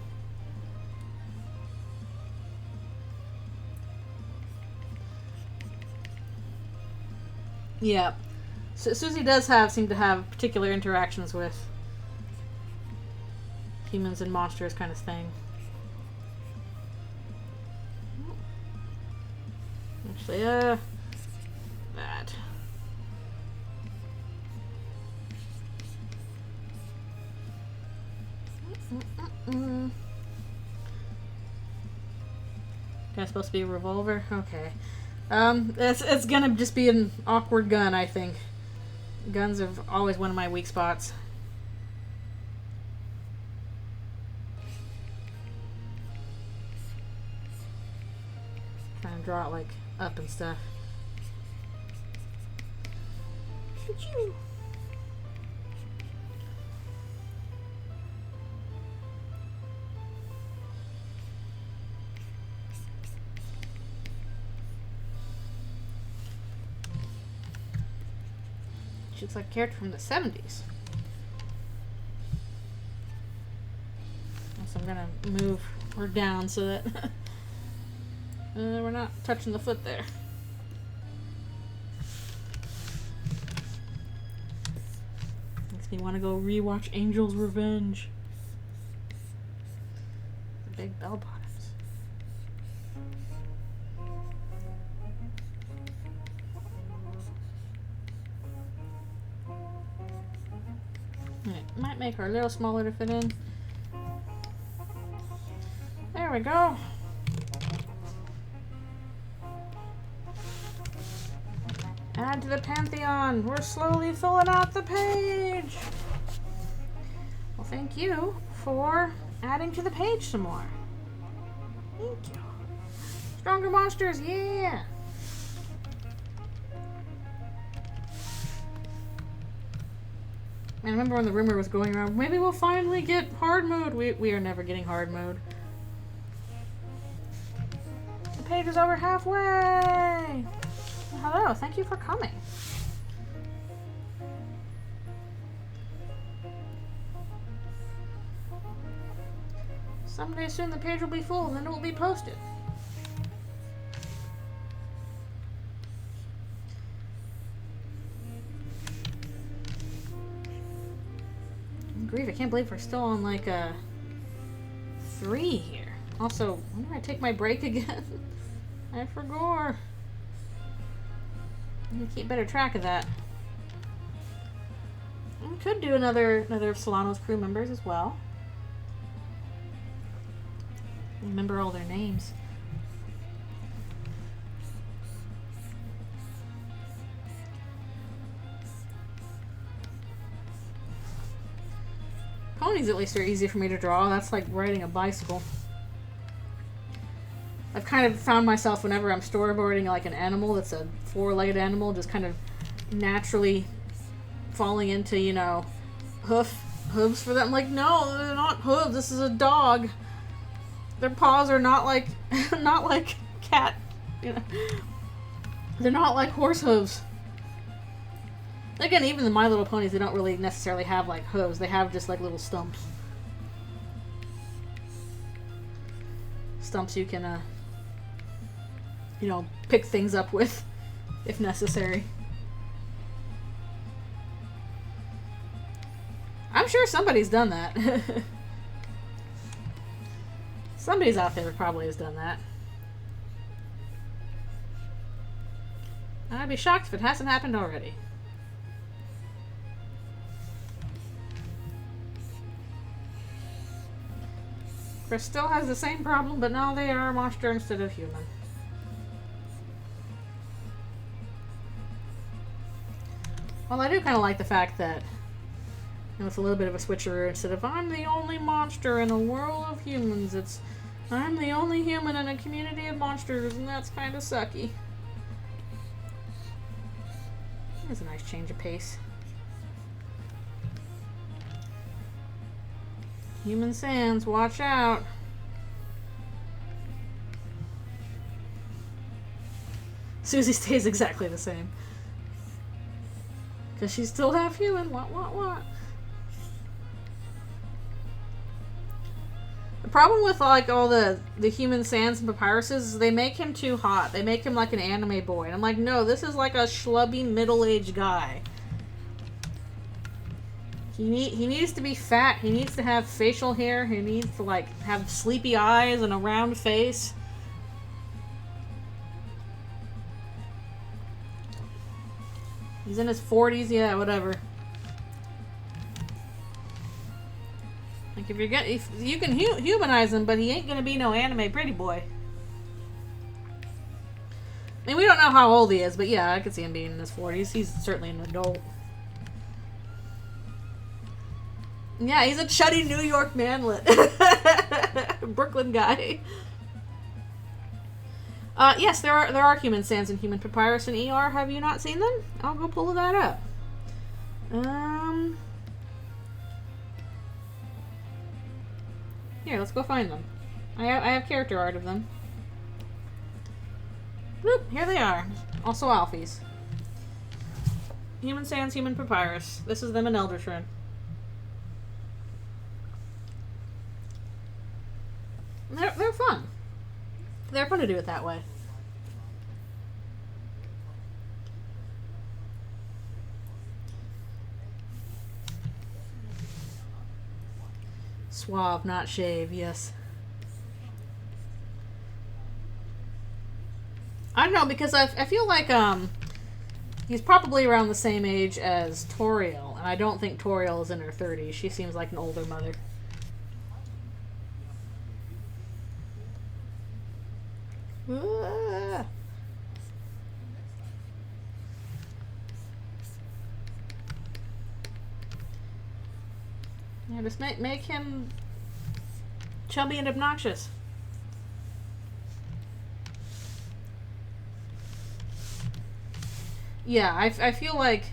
Yeah. So Susie does seem to have particular interactions with humans and monsters kind of thing. Actually, that. That's supposed to be a revolver? Okay. It's gonna just be an awkward gun, I think. Guns are always one of my weak spots. Trying to draw it like up and stuff. Choo-choo. She looks like a character from the 70s. So I'm gonna move her down so that we're not touching the foot there. Makes me want to go rewatch Angel's Revenge. The big bell bottoms. It might make her a little smaller to fit in. There we go. Add to the Pantheon. We're slowly filling out the page. Well, thank you for adding to the page some more. Thank you. Stronger monsters, yeah. I remember when the rumor was going around, maybe we'll finally get hard mode. We are never getting hard mode. The page is over halfway. Hello, thank you for coming. Someday soon the page will be full and then it will be posted. Grief, I can't believe we're still on like a 3 here. Also, when do I take my break again? I forgot. I need to keep better track of that. We could do another of Solano's crew members as well. Remember all their names. Ponies at least are easy for me to draw. That's like riding a bicycle. I've kind of found myself whenever I'm storyboarding like an animal that's a 4-legged animal, just kind of naturally falling into, you know, hooves for them. Like, no, they're not hooves. This is a dog. Their paws are not like not like cat, you know. They're not like horse hooves. Again, even the My Little Ponies, they don't really necessarily have like hooves. They have just like little stumps. Stumps you can, you know, pick things up with, if necessary. I'm sure somebody's done that. Somebody's out there probably has done that. I'd be shocked if it hasn't happened already. Chris still has the same problem, but now they are a monster instead of human. Well, I do kind of like the fact that, you know, it's a little bit of a switcheroo. Instead of I'm the only monster in a world of humans, it's I'm the only human in a community of monsters, and that's kind of sucky. That's a nice change of pace. Human sands, watch out. Susie stays exactly the same. Because she's still half human. What? The problem with like all the human sands and papyruses is they make him too hot. They make him like an anime boy. And I'm like, no, this is like a schlubby middle-aged guy. He needs to be fat. He needs to have facial hair. He needs to like have sleepy eyes and a round face. He's in his 40s, yeah, whatever. Like if you can humanize him, but he ain't gonna be no anime pretty boy. I mean, we don't know how old he is, but yeah, I could see him being in his 40s. He's certainly an adult. Yeah, he's a chuddy New York manlet. Brooklyn guy. Yes, there are human sands and human papyrus in ER. Have you not seen them? I'll go pull that up. Here, let's go find them. I have character art of them. Boop, here they are. Also Alphys. Human sands, human papyrus. This is them in Eldritchrune. They're fun. They're fun to do it that way. Suave, not shave, yes. I don't know, because I feel like he's probably around the same age as Toriel, and I don't think Toriel is in her 30s. She seems like an older mother. Yeah, just make him chubby and obnoxious. Yeah, I feel like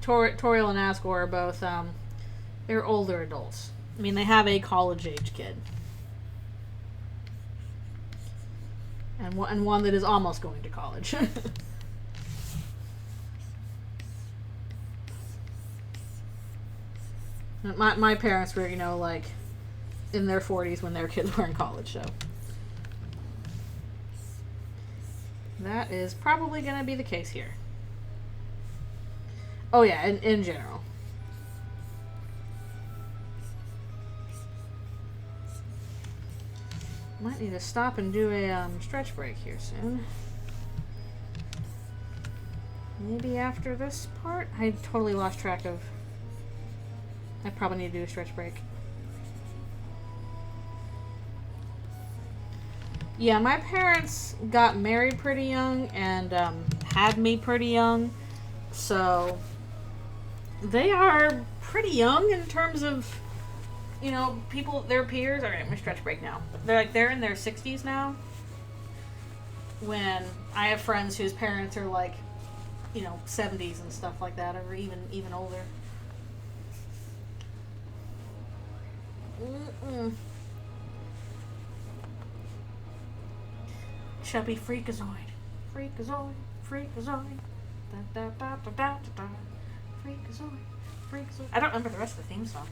Toriel and Asgore are both, they're older adults. I mean, they have a college-age kid. And one that is almost going to college. My parents were, you know, like, in their 40s when their kids were in college, so. That is probably going to be the case here. Oh yeah, in general. Might need to stop and do a stretch break here soon. Maybe after this part? I totally lost track of... I probably need to do a stretch break. Yeah, my parents got married pretty young and had me pretty young. So they are pretty young in terms of, you know, people, their peers. Alright, I'm gonna stretch break now. They're in their 60s now. When I have friends whose parents are like, you know, 70s and stuff like that, or even older. Chubby freakazoid. Freakazoid. Freakazoid. Da da da da da da. Freakazoid. Freakazoid. I don't remember the rest of the theme song.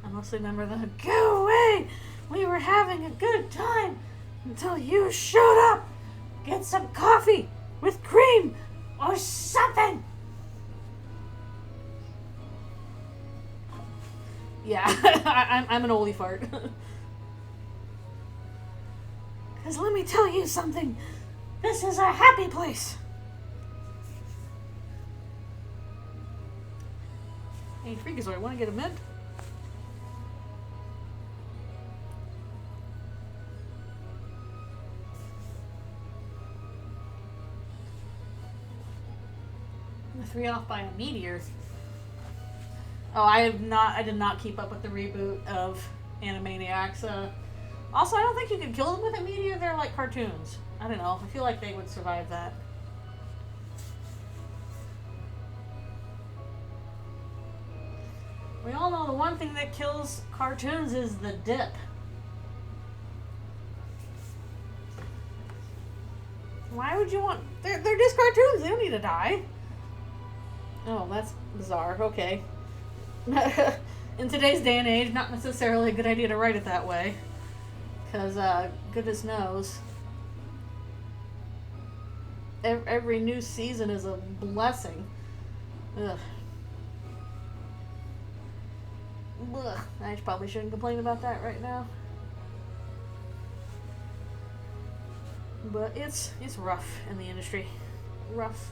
I mostly remember the "Go away! We were having a good time until you showed up! Get some coffee with cream or something!" Yeah, I'm an oldie fart. Because let me tell you something. This is a happy place. Hey, Freakazoid, want to get a mint? The 3 off by a meteor. Oh, I did not keep up with the reboot of Animaniacs. Also, I don't think you can kill them with a meteor. They're like cartoons. I don't know. I feel like they would survive that. We all know the one thing that kills cartoons is the dip. Why would you want... They're just cartoons. They don't need to die. Oh, that's bizarre. Okay. In today's day and age, not necessarily a good idea to write it that way. Because, goodness knows, every new season is a blessing. Ugh. Ugh. I probably shouldn't complain about that right now. But it's rough in the industry. Rough.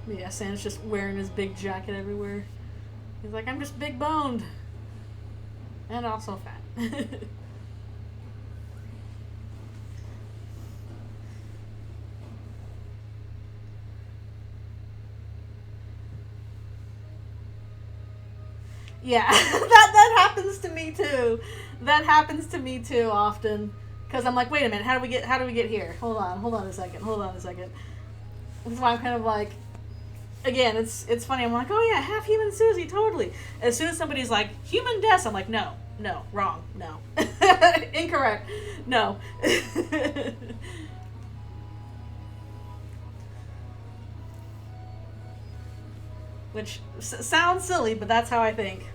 Yeah, Sam's just wearing his big jacket everywhere. He's like, I'm just big boned. And also fat. Yeah, that happens to me too. That happens to me too often. Because I'm like, wait a minute, how do we get here? Hold on a second. That's why I'm kind of like, again, it's funny. I'm like, oh yeah, half human Susie, totally. As soon as somebody's like, human Des, I'm like, no, wrong, no. Incorrect, no. Which sounds silly, but that's how I think.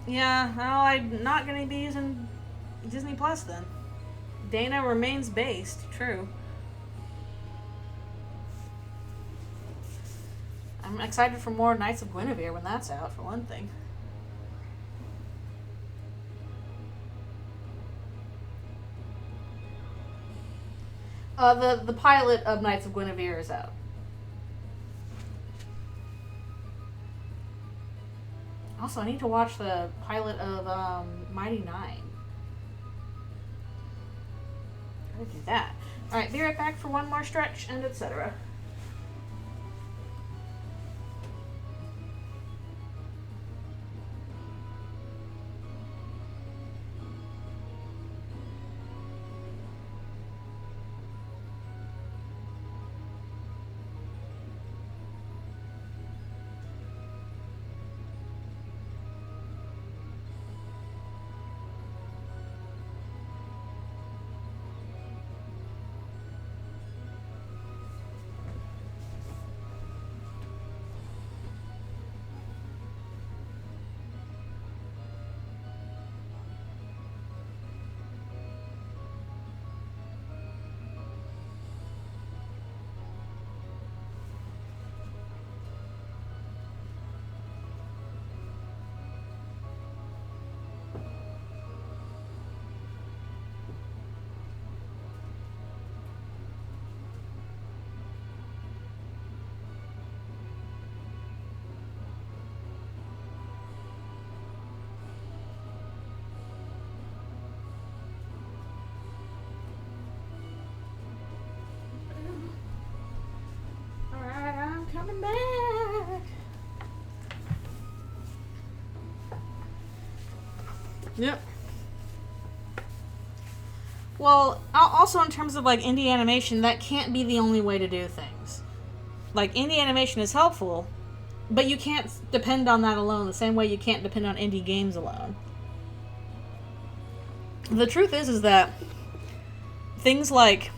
Yeah, well, I'm not going to be using Disney Plus then. Dana remains based, true. I'm excited for more Knights of Guinevere when that's out, for one thing. The pilot of Knights of Guinevere is out. Also, I need to watch the pilot of Mighty Nine. Gotta do that. Alright, be right back for one more stretch and etc. Coming back. Yep. Well, also in terms of like indie animation, that can't be the only way to do things. Like, indie animation is helpful, but you can't depend on that alone the same way you can't depend on indie games alone. The truth is that things like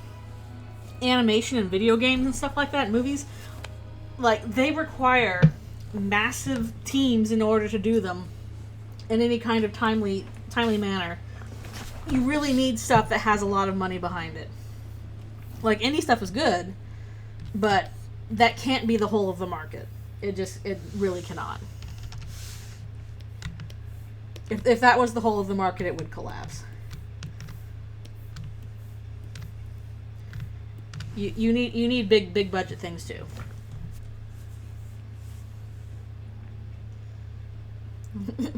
animation and video games and stuff like that, movies, like, they require massive teams in order to do them in any kind of timely manner. You really need stuff that has a lot of money behind it. Like, indie stuff is good, but that can't be the whole of the market. It really cannot. If that was the whole of the market, it would collapse. You need big budget things too.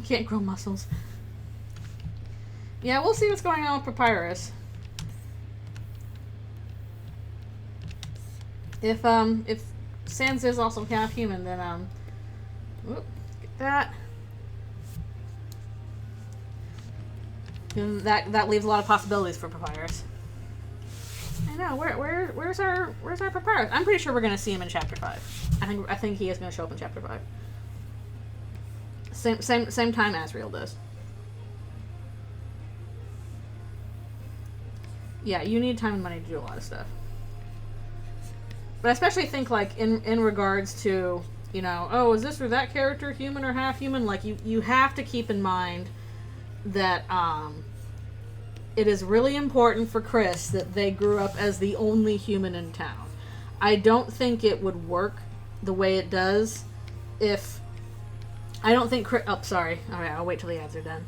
Can't grow muscles. Yeah, we'll see what's going on with Papyrus. If Sans is also half human, then whoop, get that. And that leaves a lot of possibilities for Papyrus. I know. Where's our Papyrus? I'm pretty sure we're gonna see him in chapter 5. I think he is gonna show up in chapter 5. Same time Asriel does. Yeah, you need time and money to do a lot of stuff. But I especially think, like, in regards to, you know, oh, is this or that character human or half human? Like, you have to keep in mind that it is really important for Chris that they grew up as the only human in town. I don't think it would work the way it does if... I don't think Chris... Oh, sorry. Alright, I'll wait till the ads are done.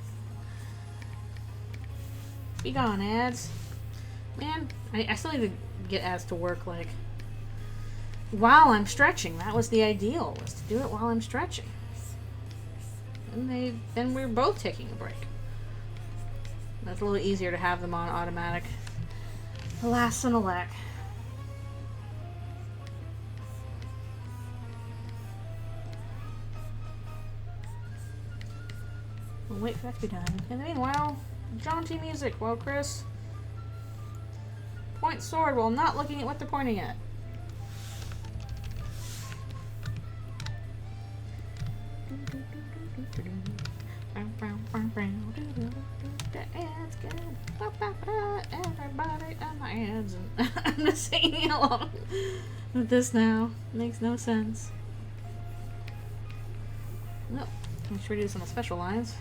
Be gone, ads. Man, I still need to get ads to work, like, while I'm stretching. That was the ideal, was to do it while I'm stretching. And then we're both taking a break. It's a little easier to have them on automatic. Alas and alack. We'll wait for that to be done. And meanwhile, jaunty music while Chris points sword while not looking at what they're pointing at. The ads good. Everybody on my ads. I'm just singing along with this now. Makes no sense. No. Make sure we do some special lines.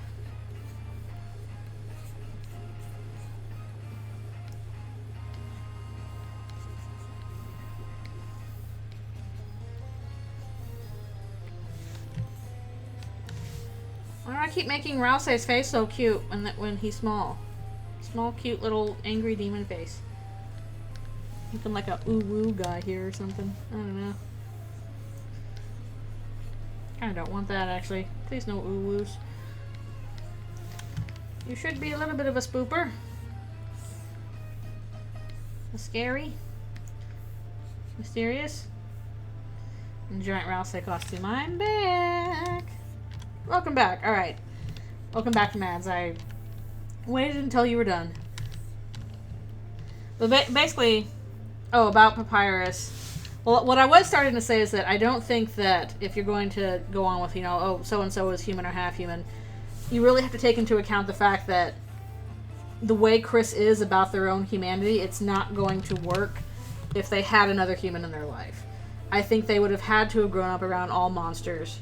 Why do I keep making Rousey's face so cute when he's small? Small, cute, little angry demon face. Looking like a ooh-woo guy here or something. I don't know. Kinda don't want that, actually. Please no ooh-woos. You should be a little bit of a spooper. A scary. Mysterious. And giant Rousey costume. I'm back! Welcome back. Alright. Welcome back to Mads. I waited until you were done. But basically... Oh, about Papyrus. Well, what I was starting to say is that I don't think that if you're going to go on with, you know, oh, so-and-so is human or half-human, you really have to take into account the fact that the way Chris is about their own humanity, it's not going to work if they had another human in their life. I think they would have had to have grown up around all monsters.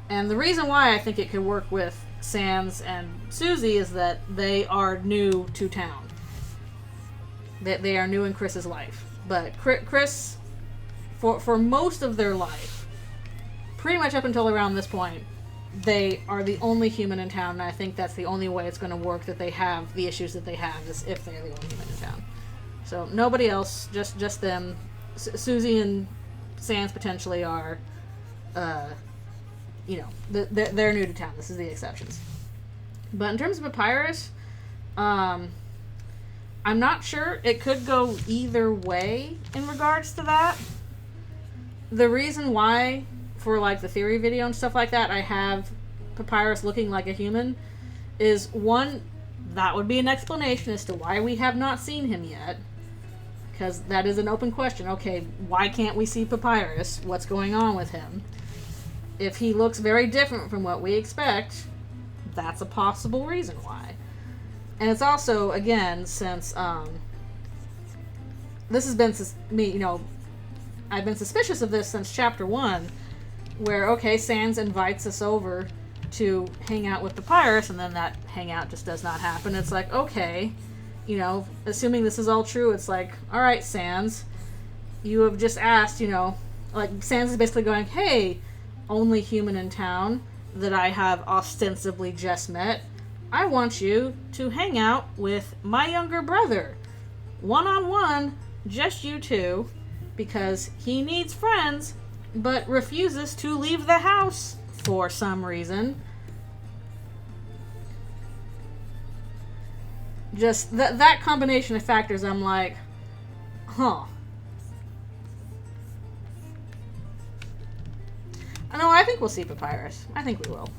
And the reason why I think it could work with Sans and Susie is that they are new to town. That they are new in Chris's life. But Chris, for most of their life, pretty much up until around this point, they are the only human in town, and I think that's the only way it's going to work, that they have the issues that they have, is if they're the only human in town. So nobody else, just them. Susie and Sans potentially are, you know, they're new to town. This is the exceptions. But in terms of Papyrus, I'm not sure. It could go either way in regards to that. The reason why, for like the theory video and stuff like that, I have Papyrus looking like a human is, one, that would be an explanation as to why we have not seen him yet. Because that is an open question. Okay, why can't we see Papyrus? What's going on with him? If he looks very different from what we expect, that's a possible reason why. And it's also, again, since this has been me, you know, I've been suspicious of this since chapter 1, where, okay, Sans invites us over to hang out with Papyrus, and then that hangout just does not happen. It's like, okay, you know, assuming this is all true, it's like, all right, Sans, you have just asked, you know, like, Sans is basically going, hey, only human in town that I have ostensibly just met, I want you to hang out with my younger brother. One-on-one, just you two, because he needs friends, but refuses to leave the house for some reason. Just that combination of factors, I'm like, huh. No, I think we'll see Papyrus. I think we will.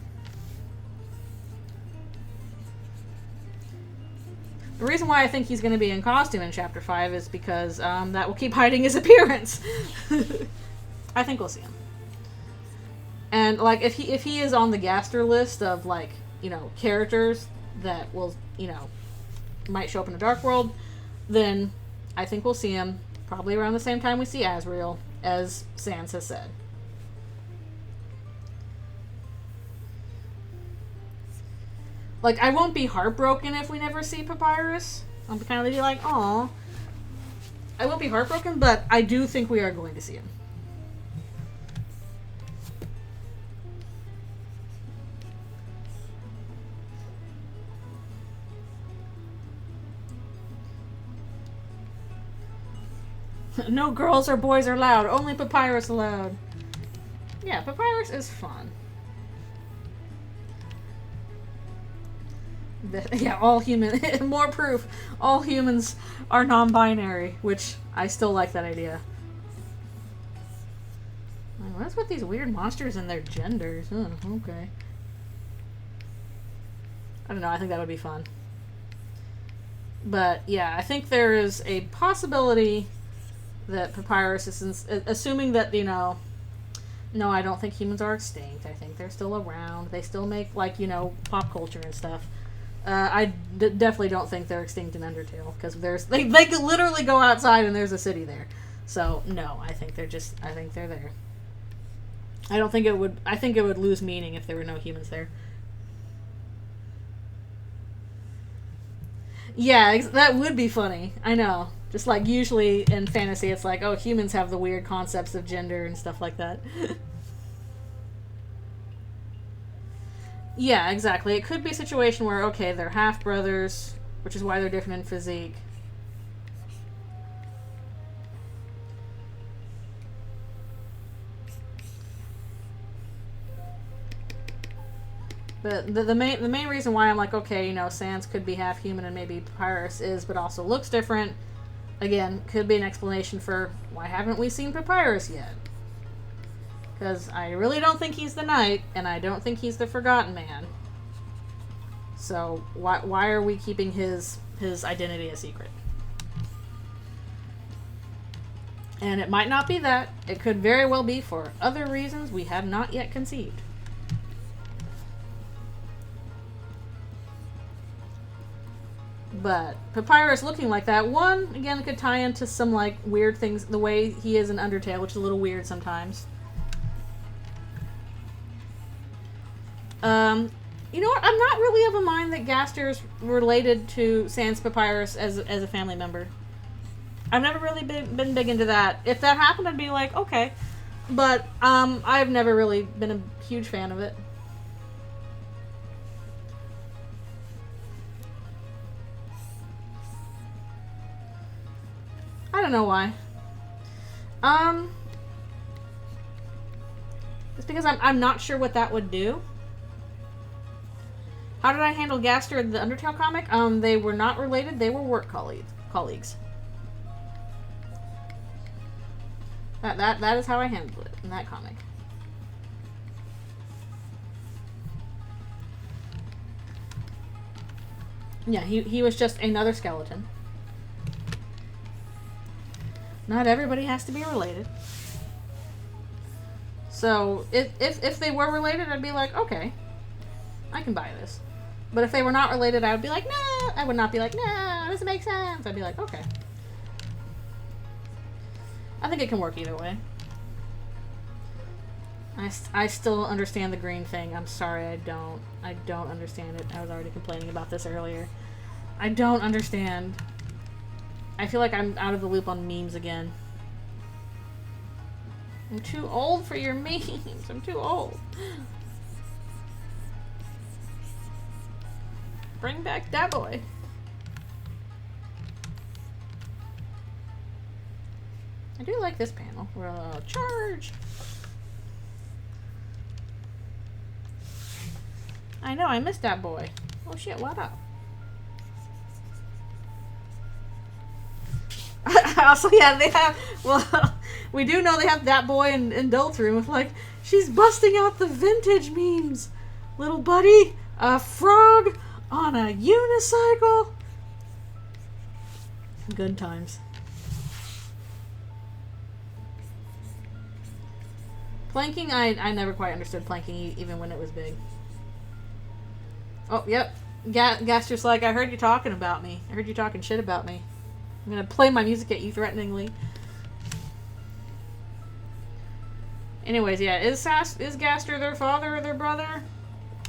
The reason why I think he's going to be in costume in Chapter 5 is because that will keep hiding his appearance. I think we'll see him. And, like, if he is on the Gaster list of, like, you know, characters that will, you know, might show up in the Dark World, then I think we'll see him probably around the same time we see Asriel, as Sans has said. Like, I won't be heartbroken if we never see Papyrus. I'll be kind of like, aw. I won't be heartbroken, but I do think we are going to see him. No girls or boys are allowed. Only Papyrus allowed. Yeah, Papyrus is fun. Yeah, all human. More proof. All humans are non-binary, which I still like that idea. Like, what's with these weird monsters and their genders? Oh, okay. I don't know. I think that would be fun. But yeah, I think there is a possibility that Papyrus is, assuming that, you know, no, I don't think humans are extinct. I think they're still around. They still make, like, you know, pop culture and stuff. I definitely don't think they're extinct in Undertale, because they could literally go outside and there's a city there. So no, I think they're there. I think it would lose meaning if there were no humans there. Yeah, that would be funny. I know. Just like usually in fantasy, it's like, oh, humans have the weird concepts of gender and stuff like that. Yeah, exactly. It could be a situation where, okay, they're half-brothers, which is why they're different in physique. But the main reason why I'm like, okay, you know, Sans could be half human and maybe Papyrus is, but also looks different. Again, could be an explanation for why haven't we seen Papyrus yet? Because I really don't think he's the Knight, and I don't think he's the Forgotten Man. So why are we keeping his identity a secret? And it might not be that. It could very well be for other reasons we have not yet conceived. But Papyrus looking like that, one, again, could tie into some, like, weird things, the way he is in Undertale, which is a little weird sometimes. You know what? I'm not really of a mind that Gaster's related to Sans Papyrus as a family member. I've never really been big into that. If that happened, I'd be like, okay. But, I've never really been a huge fan of it. I don't know why. It's because I'm not sure what that would do. How did I handle Gaster in the Undertale comic? They were not related. They were work colleagues. That is how I handled it in that comic. Yeah, he was just another skeleton. Not everybody has to be related. So, if they were related, I'd be like, okay, I can buy this. But if they were not related, I would be like, nah. I would not be like, nah, doesn't make sense. I'd be like, okay. I think it can work either way. I still understand the green thing. I'm sorry, I don't understand it. I was already complaining about this earlier. I don't understand. I feel like I'm out of the loop on memes again. I'm too old for your memes. I'm too old. Bring back that boy. I do like this panel. We're charge. I know, I missed that boy. Oh shit, what up? Also, yeah, they have, well, We do know they have that boy in Eldritchrune with like, she's busting out the vintage memes. Little buddy, a frog on a unicycle. Good times. Planking, I never quite understood planking even when it was big. Oh, yep. Gaster's like, I heard you talking about me. I heard you talking shit about me. I'm gonna play my music at you threateningly. Anyways, yeah, is Gaster their father or their brother?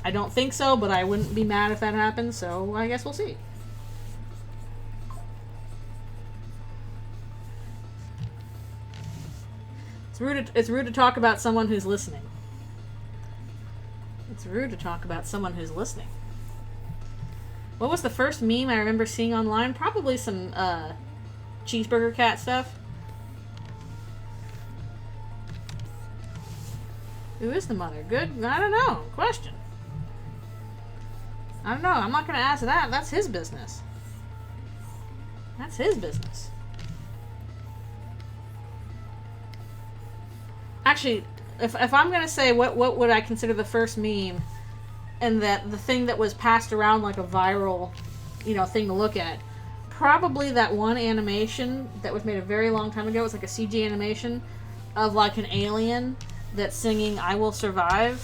I don't think so, but I wouldn't be mad if that happened, so I guess we'll see. It's rude to talk about someone who's listening. It's rude to talk about someone who's listening. What was the first meme I remember seeing online? Probably some cheeseburger cat stuff. Who is the mother? Good? I don't know. Question. I don't know. I'm not going to ask that. That's his business. That's his business. Actually, if I'm going to say what would I consider the first meme, and that the thing that was passed around like a viral, thing to look at, probably that one animation that was made a very long time ago. It was like a CG animation of like an alien that's singing "I Will Survive"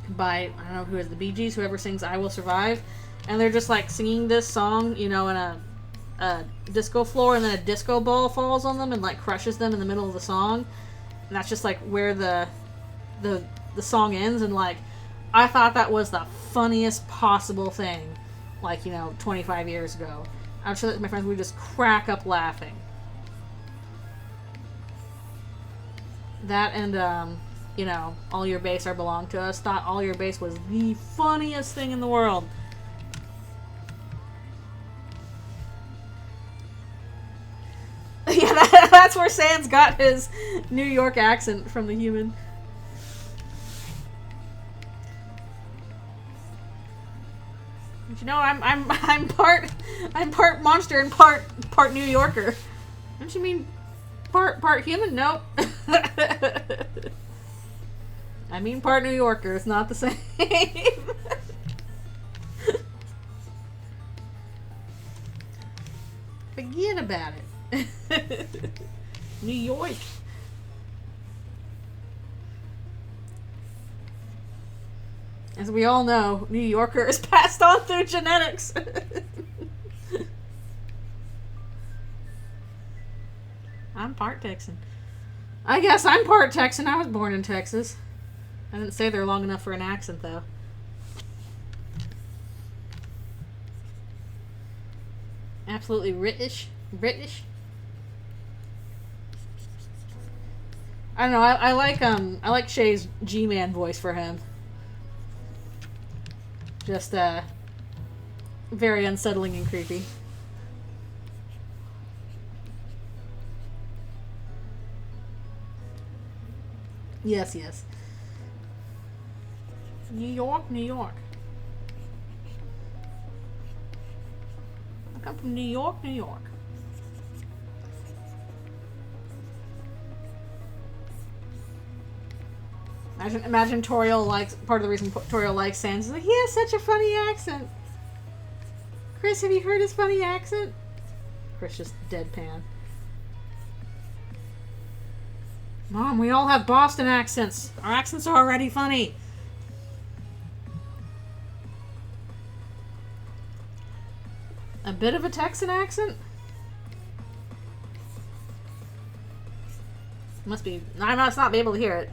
by, I don't know who is the Bee Gees, whoever sings "I Will Survive," and they're just like singing this song, in a disco floor, and then a disco ball falls on them and like crushes them in the middle of the song, and that's just like where the song ends. And like, I thought that was the funniest possible thing, like 25 years ago. I'm sure that my friends would just crack up laughing. That and All Your Base Are Belong to Us. Thought All Your Base was the funniest thing in the world. Yeah, that's where Sans got his New York accent from the human. But I'm part monster and part New Yorker. Don't you mean part human? Nope. I mean part New Yorker. It's not the same. Forget about it. New York. As we all know, New Yorker is passed on through genetics. I'm part Texan. I guess I'm part Texan. I was born in Texas. I didn't stay there long enough for an accent, though. Absolutely British. I don't know. I like Shay's G-Man voice for him. Just very unsettling and creepy. Yes. New York. I come from New York. Imagine Toriel likes, part of the reason Toriel likes Sans is like, he has such a funny accent. Chris, have you heard his funny accent? Chris just deadpan. Mom, we all have Boston accents. Our accents are already funny. A bit of a Texan accent? Must be. I must not be able to hear it.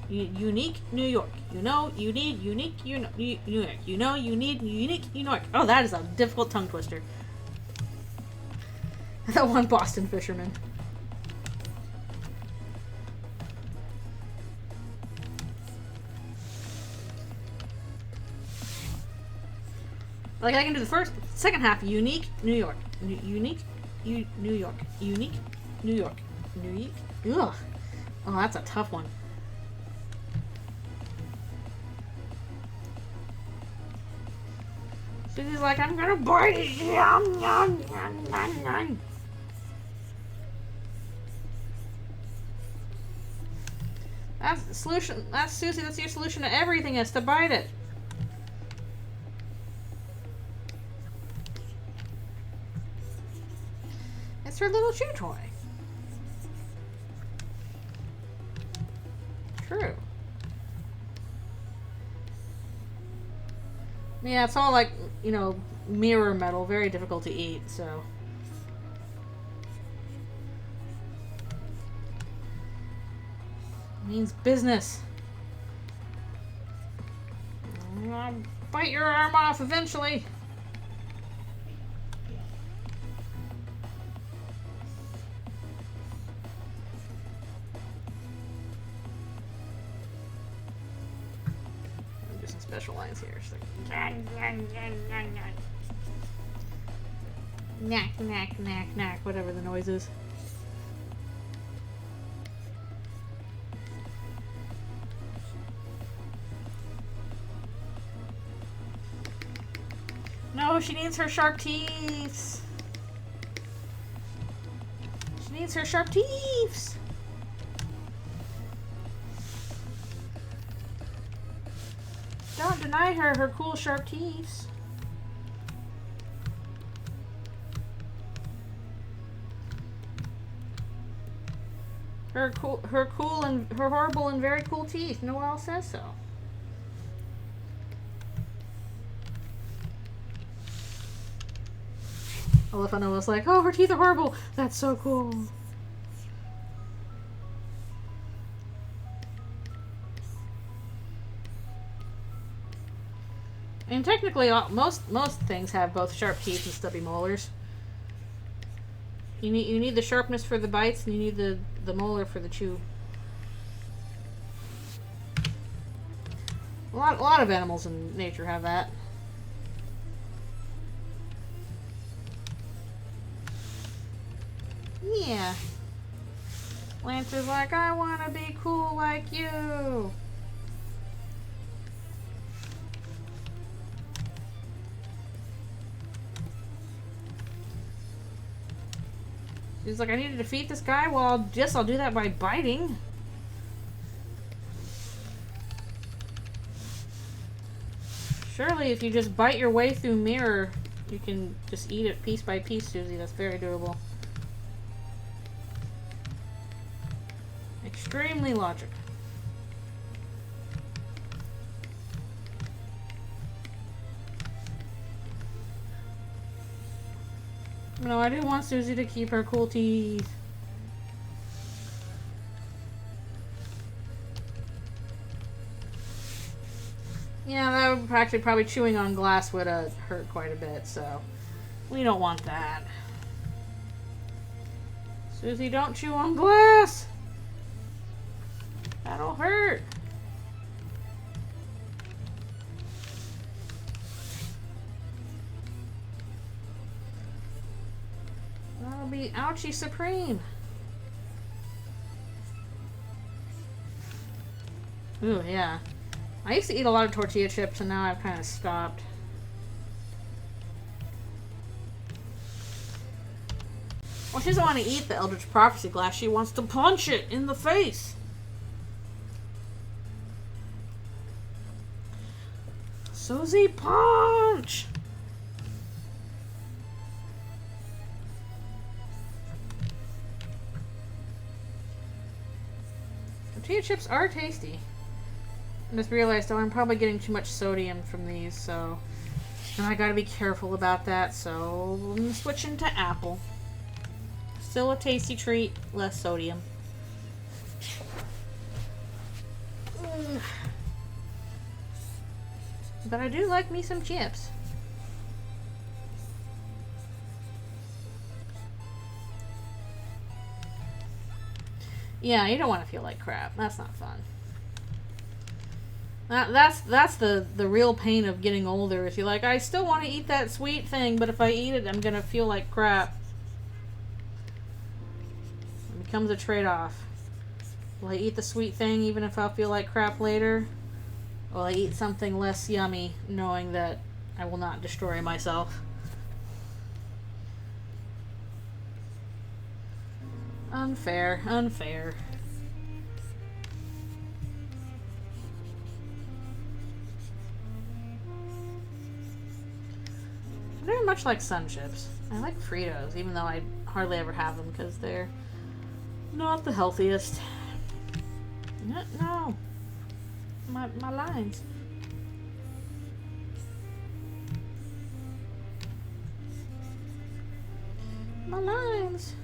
Unique New York. You need unique New York. You need unique New York. Oh, that is a difficult tongue twister. That one Boston fisherman. Like, I can do the second half. Unique New York. Unique New York. Unique New York. Unique. Ugh. Oh, that's a tough one. So he's like, I'm gonna bite it. Yum, yum, yum, yum, yum. That's the solution. That's Susie. That's your solution to everything, is to bite it. It's her little chew toy. True. Yeah, it's all like, you know, mirror metal. Very difficult to eat, so. Means business. I'll bite your arm off eventually. I'll do some special lines here. So. Knack, knack, knack, knack, whatever the noise is. No, she needs her sharp teeth. She needs her sharp teeth. Don't deny her her cool sharp teeth. Her cool and her horrible and very cool teeth. No one else says so. Elephant was like, oh, her teeth are horrible. That's so cool. And technically, most things have both sharp teeth and stubby molars. You need the sharpness for the bites, and you need the molar for the chew. A lot of animals in nature have that. Yeah. Lancer's like, I want to be cool like you. She's like, I need to defeat this guy? Well, I'll do that by biting. Surely if you just bite your way through mirror, you can just eat it piece by piece, Susie. That's very doable. Extremely logical. No, I do want Susie to keep her cool teeth. Yeah, that would actually probably chewing on glass would hurt quite a bit, so we don't want that. Susie, don't chew on glass. That'll hurt. That'll be ouchie supreme. Ooh, yeah. I used to eat a lot of tortilla chips, and now I've kind of stopped. Well, she doesn't want to eat the Eldritch Prophecy glass. She wants to punch it in the face. Susie, punch! Tortilla chips are tasty. I just realized, oh, I'm probably getting too much sodium from these, so and I gotta be careful about that, so I'm switching to apple. Still a tasty treat, less sodium. But I do like me some chips. Yeah, you don't want to feel like crap. That's not fun. That's the real pain of getting older. Is you're like, I still want to eat that sweet thing, but if I eat it, I'm gonna feel like crap. It becomes a trade-off. Will I eat the sweet thing even if I feel like crap later? Will I eat something less yummy, knowing that I will not destroy myself? Unfair, unfair. much like sun chips. I like Fritos, even though I hardly ever have them because they're not the healthiest. No. My lines. My lines.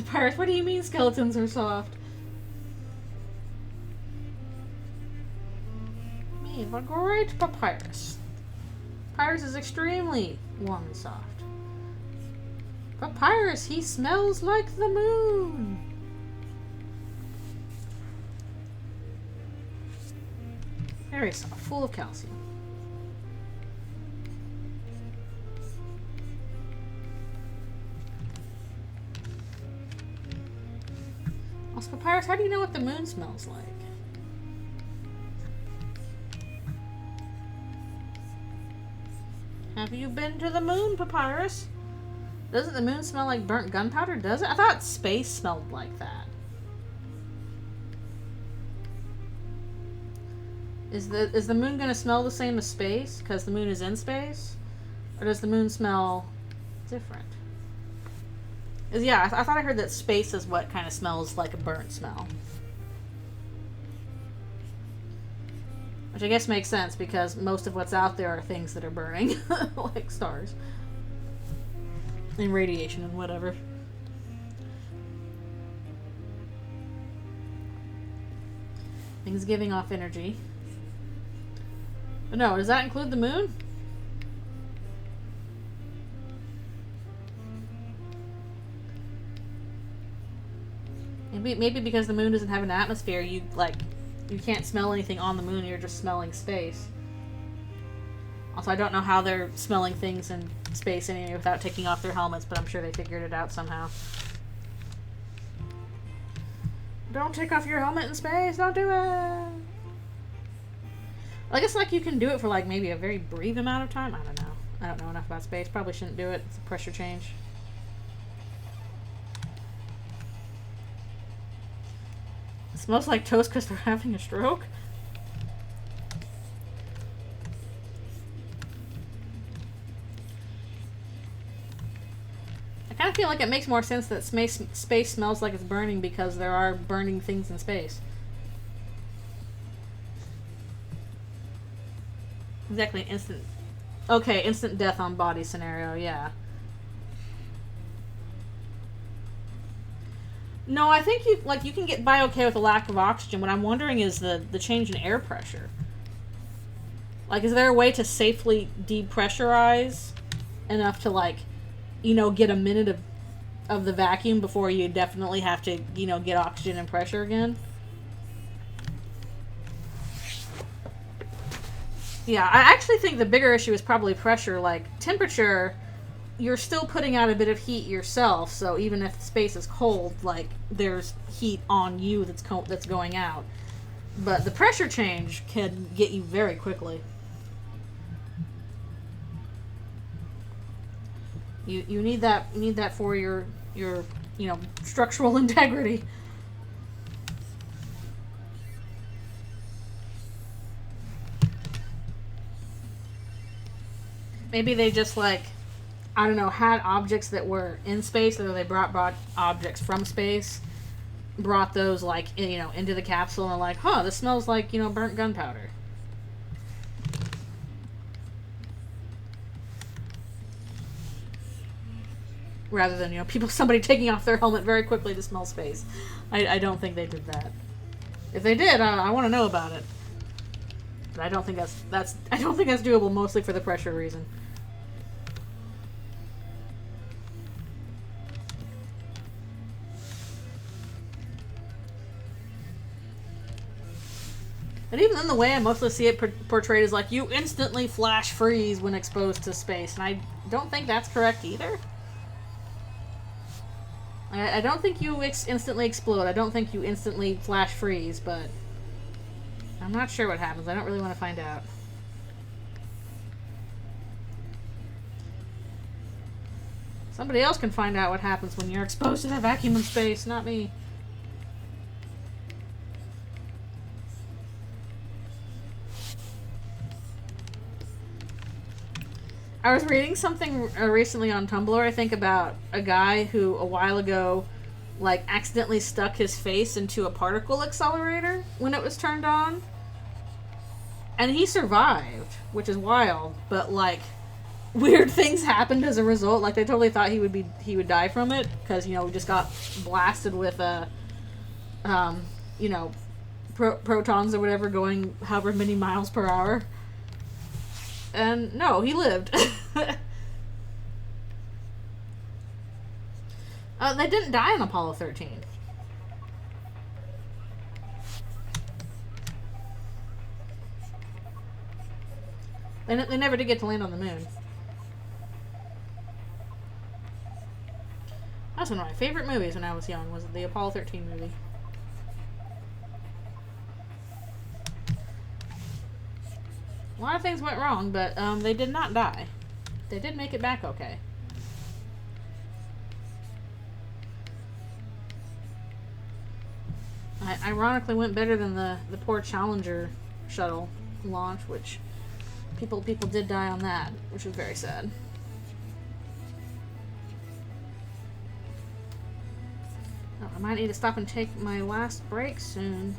Pirates, what do you mean skeletons are soft? Me, the great Papyrus. Papyrus is extremely warm and soft. Papyrus, he smells like the moon. Very soft, full of calcium. Also, Papyrus, how do you know what the moon smells like? Have you been to the moon, Papyrus? Doesn't the moon smell like burnt gunpowder, does it? I thought space smelled like that. Is the moon gonna smell the same as space? Because the moon is in space? Or does the moon smell different? Yeah, I thought I heard that space is what kind of smells like a burnt smell. Which I guess makes sense because most of what's out there are things that are burning. Like stars. And radiation and whatever. Things giving off energy. But no, does that include the moon? Maybe because the moon doesn't have an atmosphere, you can't smell anything on the moon, you're just smelling space. Also, I don't know how they're smelling things in space anyway without taking off their helmets, but I'm sure they figured it out somehow. Don't take off your helmet in space, don't do it! I guess you can do it for maybe a very brief amount of time. I don't know. I don't know enough about space. Probably shouldn't do it. It's a pressure change. It smells like toast because they're having a stroke. I kind of feel like it makes more sense that space smells like it's burning because there are burning things in space. Exactly, instant... Okay, instant death on body scenario, yeah. No, I think you can get by okay with a lack of oxygen. What I'm wondering is the change in air pressure. Is there a way to safely depressurize enough to, get a minute of the vacuum before you definitely have to, get oxygen and pressure again? Yeah, I actually think the bigger issue is probably pressure. Temperature, you're still putting out a bit of heat yourself, so even if the space is cold, there's heat on you that's going out. But the pressure change can get you very quickly. You need that for your structural integrity. Maybe they just I don't know, had objects that were in space, or they brought objects from space, brought those into the capsule, and huh, this smells like burnt gunpowder. Rather than somebody taking off their helmet very quickly to smell space. I don't think they did that. If they did, I want to know about it. But I don't think that's doable, mostly for the pressure reason. And even then, the way I mostly see it portrayed is you instantly flash freeze when exposed to space, and I don't think that's correct either. I don't think you instantly explode. I don't think you instantly flash freeze, but I'm not sure what happens. I don't really want to find out. Somebody else can find out what happens when you're exposed to that vacuum in space, not me. I was reading something recently on Tumblr, I think, about a guy who a while ago like accidentally stuck his face into a particle accelerator when it was turned on. And he survived, which is wild, but like weird things happened as a result. Like they totally thought he would die from it because, you know, we just got blasted with you know, protons or whatever going however many miles per hour. And no, he lived. They didn't die on Apollo 13. They never did get to land on the moon. That's one of my favorite movies when I was young, was the Apollo 13 movie. A lot of things went wrong, but they did not die. They did make it back okay. Ironically went better than the poor Challenger shuttle launch, which people did die on that, which was very sad. Oh, I might need to stop and take my last break soon.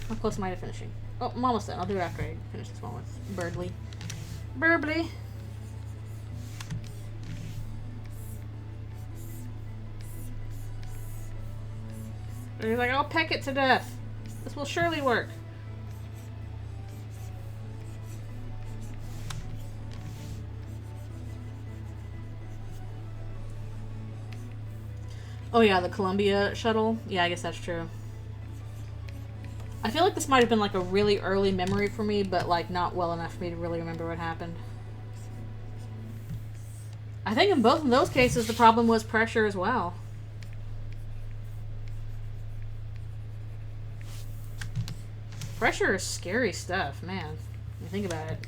How close am I to finishing? Oh, I'm almost done. I'll do it after I finish this one with Birdly. Burbly. He's like, I'll peck it to death. This will surely work. Oh yeah, the Columbia shuttle. Yeah, I guess that's true. I feel like this might have been like a really early memory for me, but like not well enough for me to really remember what happened. I think in both of those cases the problem was pressure as well. Pressure is scary stuff, man. When you think about it.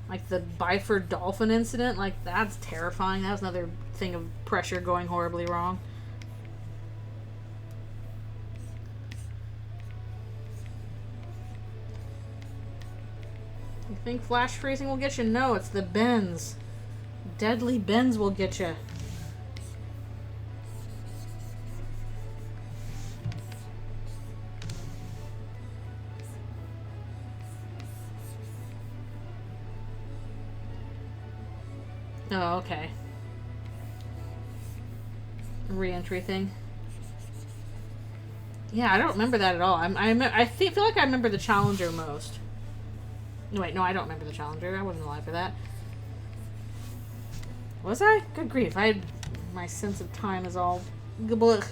Like the Byford Dolphin incident, like that's terrifying. That was another thing of pressure going horribly wrong. You think flash freezing will get you? No, it's the bends. Deadly bends will get you. Oh, okay. Re-entry thing. Yeah, I don't remember that at all. I feel like I remember the Challenger most. No, wait, no, I don't remember the Challenger. I wasn't alive for that. Was I? Good grief. My sense of time is all gablech.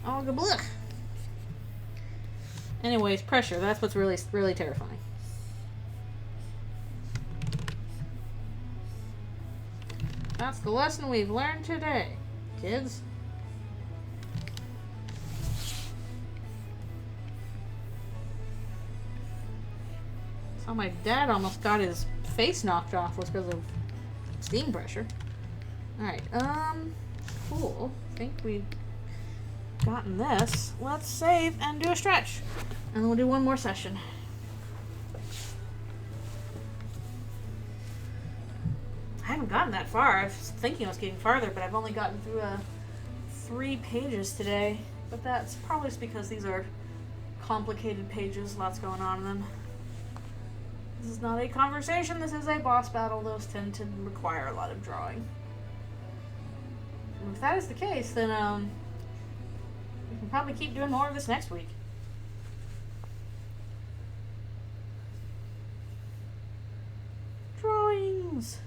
All gablech. Anyways, pressure. That's what's really, really terrifying. That's the lesson we've learned today, kids. So my dad almost got his face knocked off was because of steam pressure. Alright, cool. I think we've gotten this. Let's save and do a stretch. And then we'll do one more session. I haven't gotten that far. I was thinking I was getting farther, but I've only gotten through 3 pages today. But that's probably just because these are complicated pages, lots going on in them. This is not a conversation, this is a boss battle. Those tend to require a lot of drawing. And if that is the case, then we can probably keep doing more of this next week. Drawings.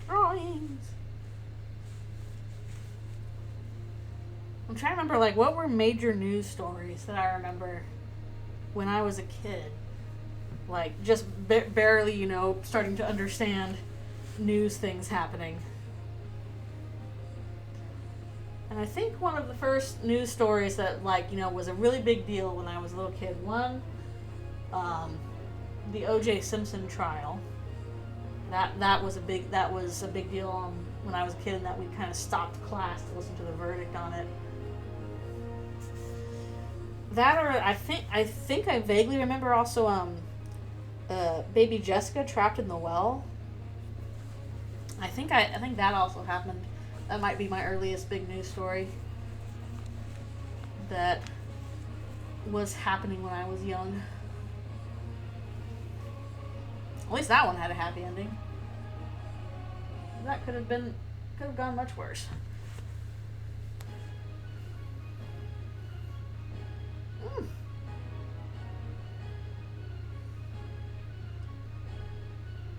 Drawings. I'm trying to remember, like, what were major news stories that I remember when I was a kid? Like, just barely, you know, starting to understand news things happening. And I think one of the first news stories that, like, you know, was a really big deal when I was a little kid. One, the O.J. Simpson trial. That was a big deal when I was a kid, and that we kind of stopped class to listen to the verdict on it. That, or I think I vaguely remember also baby Jessica trapped in the well. I think that also happened. That might be my earliest big news story that was happening when I was young. At least that one had a happy ending. That could have gone much worse.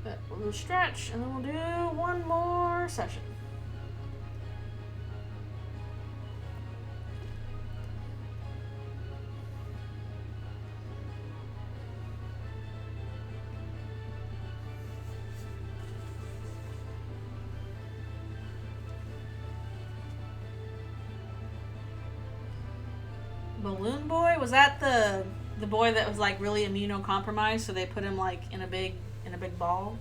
But we'll stretch, and then we'll do one more session. Balloon Boy? Was that the boy that was like really immunocompromised, so they put him like in a big ball?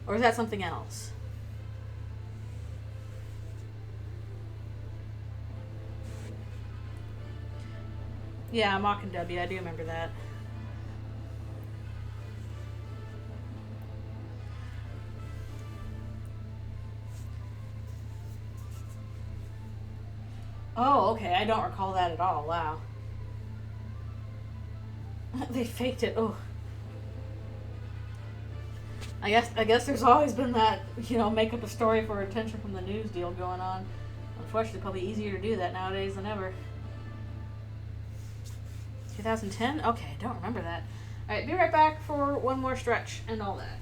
Or is that something else? Yeah, Mock and W, I do remember that. Oh, okay, I don't recall that at all. Wow. They faked it. Oh. I guess there's always been that, you know, make up a story for attention from the news deal going on. Unfortunately, probably easier to do that nowadays than ever. 2010? Okay, I don't remember that. Alright, be right back for one more stretch and all that.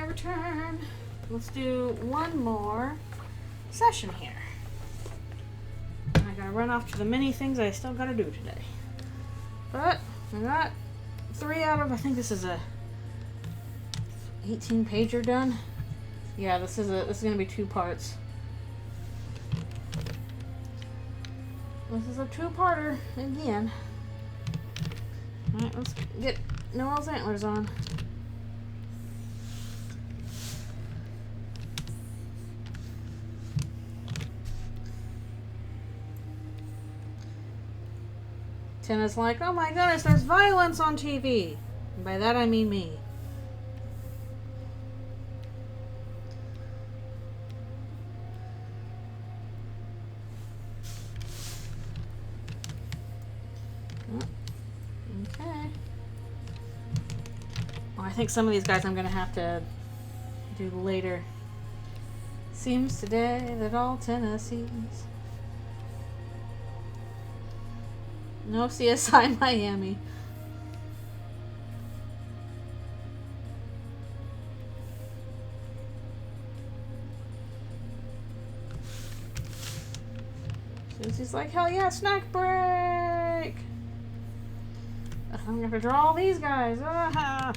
Return. Let's do one more session here. I gotta run off to the many things I still gotta do today. But I got 3 out of, I think this is a 18 pager done. Yeah, this is gonna be 2 parts. This is a 2-parter again. Alright, let's get Noel's antlers on. Tenna's like, oh my goodness, there's violence on TV. And by that I mean me. Okay. Well, I think some of these guys I'm going to have to do later. Seems today that all Tenna sees. No CSI Miami. Susie's like, hell yeah, snack break! I'm gonna have to draw all these guys. Ah.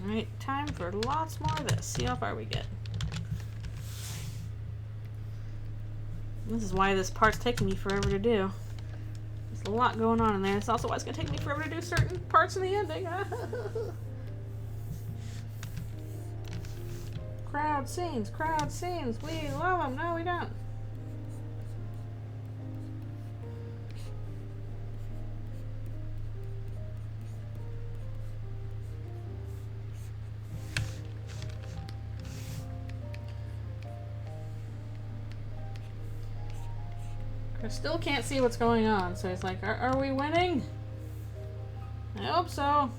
Alright, time for lots more of this. See how far we get. This is why this part's taking me forever to do. There's a lot going on in there. It's also why it's going to take me forever to do certain parts in the ending. Crowd scenes, crowd scenes. We love them. No, we don't. I still can't see what's going on, so it's like, are we winning? I hope so.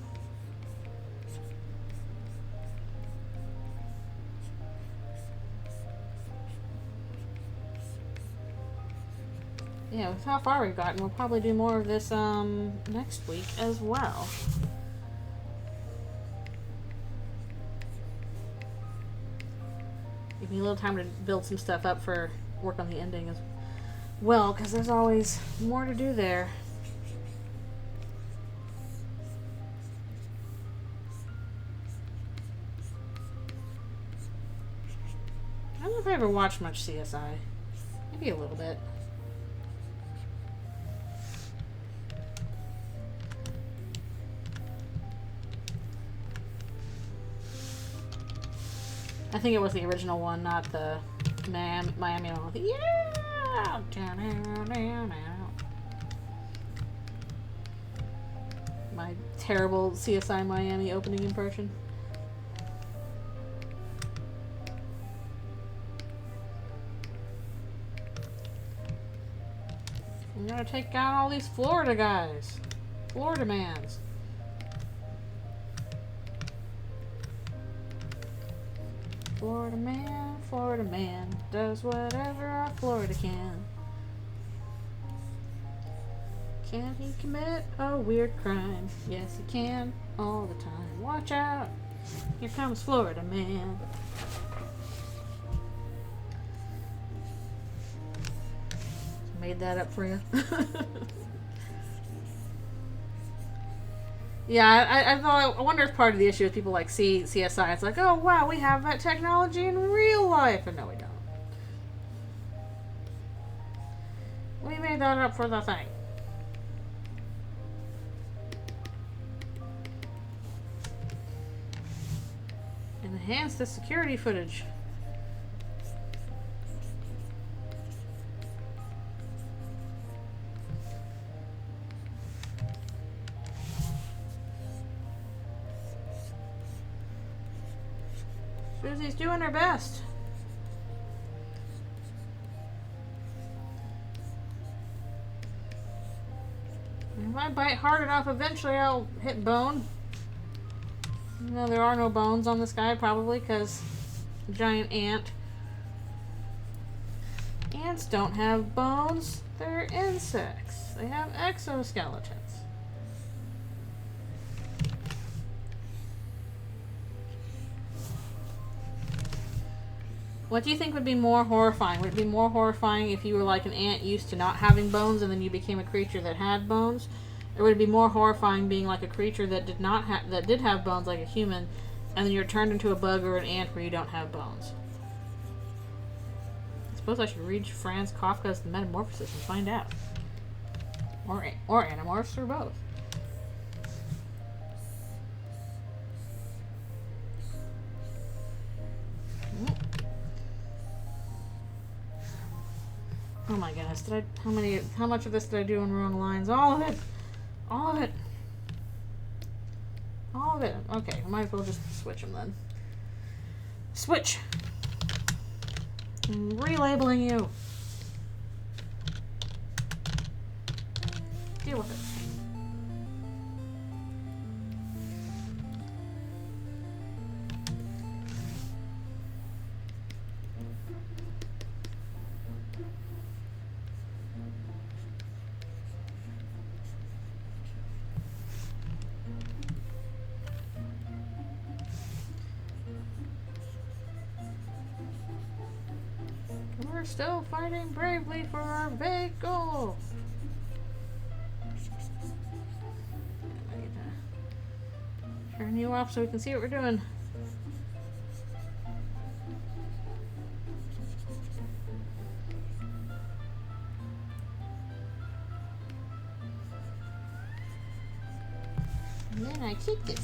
Yeah, with how far we've gotten, we'll probably do more of this next week as well. Give me a little time to build some stuff up for work on the ending as well, because there's always more to do there. I don't know if I ever watched much CSI. Maybe a little bit. I think it was the original one, not the Miami one. Yeah! My terrible CSI Miami opening impression. I'm gonna take out all these Florida guys. Florida mans. Florida man, does whatever our Florida can. Can he commit a weird crime? Yes, he can, all the time. Watch out, here comes Florida man. Made that up for you. Yeah, I wonder if part of the issue is people like see CSI. It's like, oh wow, we have that technology in real life, and no, we don't. We made that up for the thing. Enhance the security footage. Susie's doing her best. If I bite hard enough, eventually I'll hit bone. No, there are no bones on this guy, probably because giant ant. Ants don't have bones. They're insects. They have exoskeletons. What do you think would be more horrifying? Would it be more horrifying if you were like an ant used to not having bones and then you became a creature that had bones? Or would it be more horrifying being like a creature that did have bones like a human and then you're turned into a bug or an ant where you don't have bones? I suppose I should read Franz Kafka's Metamorphosis and find out. Or Animorphs, or both. Oh my goodness, how much of this did I do in wrong lines? All of it! All of it! All of it! Okay, I might as well just switch them then. Switch! I'm relabeling you! deal with it. We're still fighting bravely for our big goal. I need to turn you off so we can see what we're doing. And then I keep this.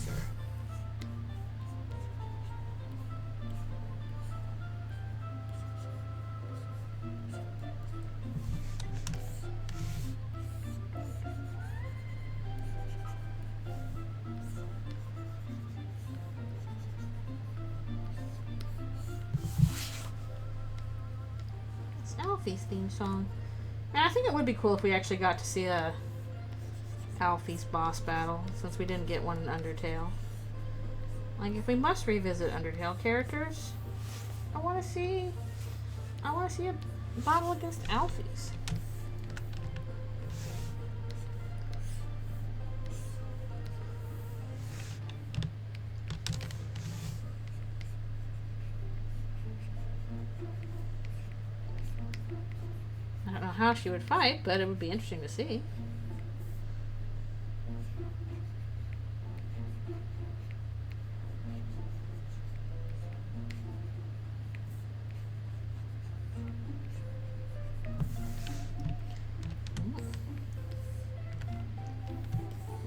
Alfie's theme song. And I think it would be cool if we actually got to see a Alfie's boss battle, since we didn't get one in Undertale. Like, if we must revisit Undertale characters, I want to see a battle against Alfie's. I don't know how she would fight, but it would be interesting to see.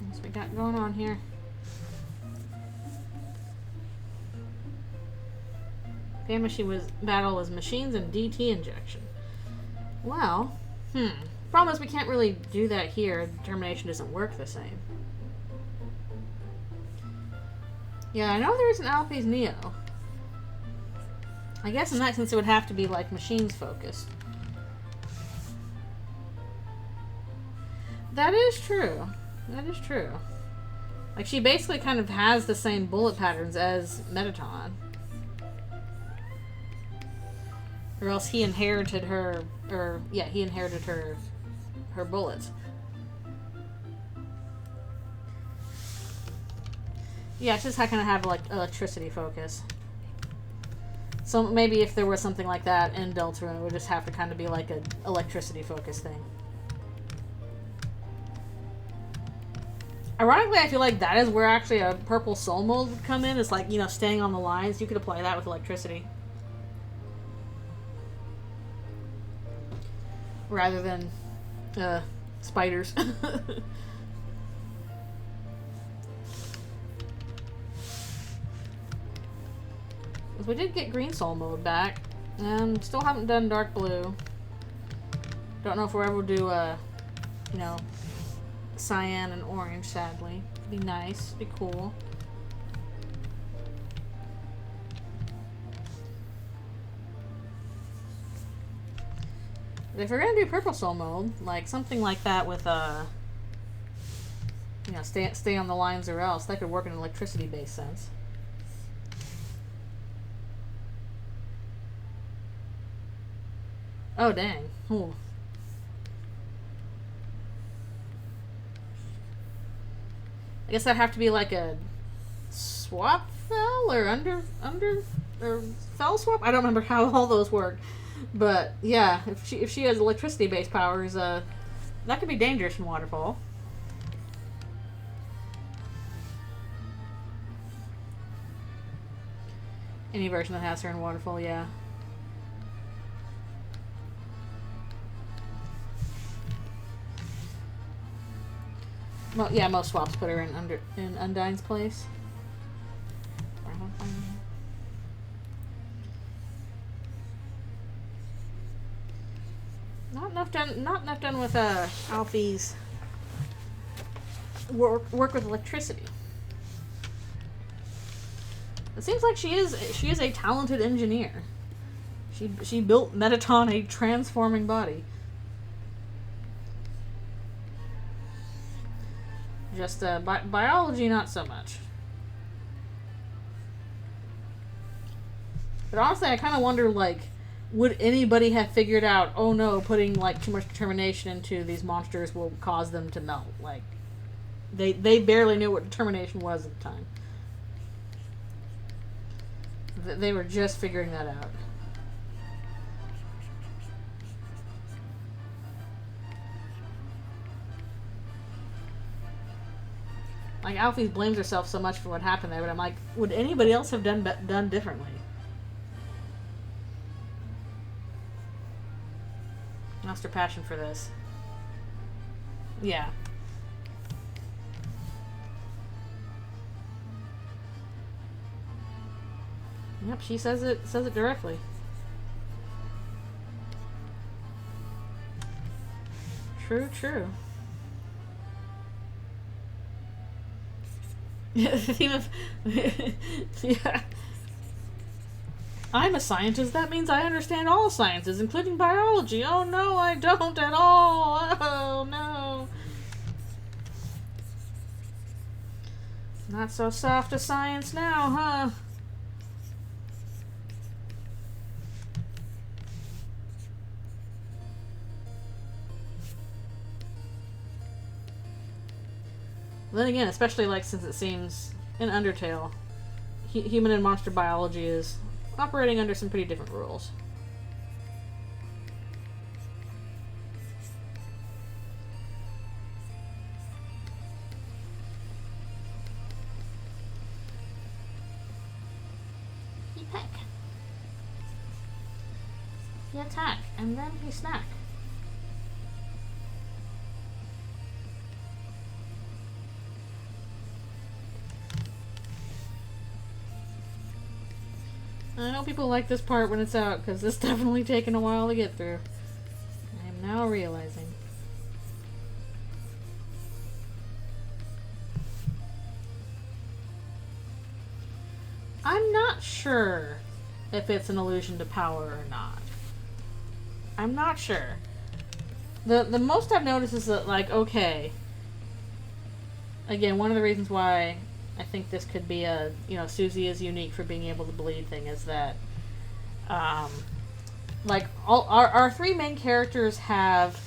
What's we got going on here? Battle was machines and DT injection. Well, problem is we can't really do that here. Determination doesn't work the same. Yeah, I know there's an Alfie's Neo. I guess in that sense it would have to be like machines focused. That is true. That is true. Like, she basically kind of has the same bullet patterns as Mettaton. Or else he inherited her, he inherited her bullets. Yeah, it's just kind of have like electricity focus. So maybe if there was something like that in Deltarune, it would just have to kind of be like an electricity focus thing. Ironically, I feel like that is where actually a purple soul mold would come in. It's like, you know, staying on the lines. You could apply that with electricity. Rather than spiders. We did get green soul mode back, and still haven't done dark blue. Don't know if we'll ever do you know, cyan and orange. Sadly, be nice, be cool. But if we're gonna do purple soul mode, like something like that with you know, stay on the lines or else, that could work in an electricity based sense. Oh dang. Ooh. I guess that'd have to be like a swap fell or under or fell swap? I don't remember how all those work. But yeah, if she has electricity based powers, that could be dangerous in Waterfall. Any version that has her in Waterfall, yeah. Well, yeah, most swaps put her in Undyne's place. Not enough done with Alfie's work with electricity. It seems like she is a talented engineer. She built Mettaton a transforming body. Just biology, not so much. But honestly, I kind of wonder, like, would anybody have figured out, oh no, putting, like, too much determination into these monsters will cause them to melt? Like, they barely knew what determination was at the time. They were just figuring that out. Like, Alfie blames herself so much for what happened there, but I'm like, would anybody else have done differently? Lost her passion for this. Yeah. Yep, she says it directly. True, true. The theme of yeah. I'm a scientist. That means I understand all sciences, including biology. Oh no, I don't at all. Oh no. Not so soft a science now, huh? Then again, especially like since it seems in Undertale, human and monster biology is operating under some pretty different rules. He peck. He attack, and then he snack. I know people like this part when it's out, because it's definitely taken a while to get through. I am now realizing. I'm not sure if it's an allusion to power or not. I'm not sure. The most I've noticed is that, like, okay. Again, one of the reasons why I think this could be a, Susie is unique for being able to bleed thing is that, like, all our three main characters have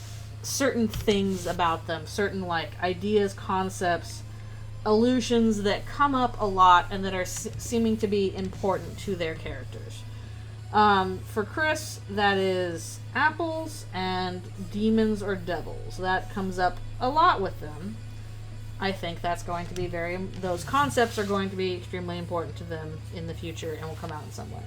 certain things about them, certain, like, ideas, concepts, illusions that come up a lot and that are seeming to be important to their characters. For Chris, that is apples and demons or devils. That comes up a lot with them. I think that's going to be those concepts are going to be extremely important to them in the future and will come out in some way.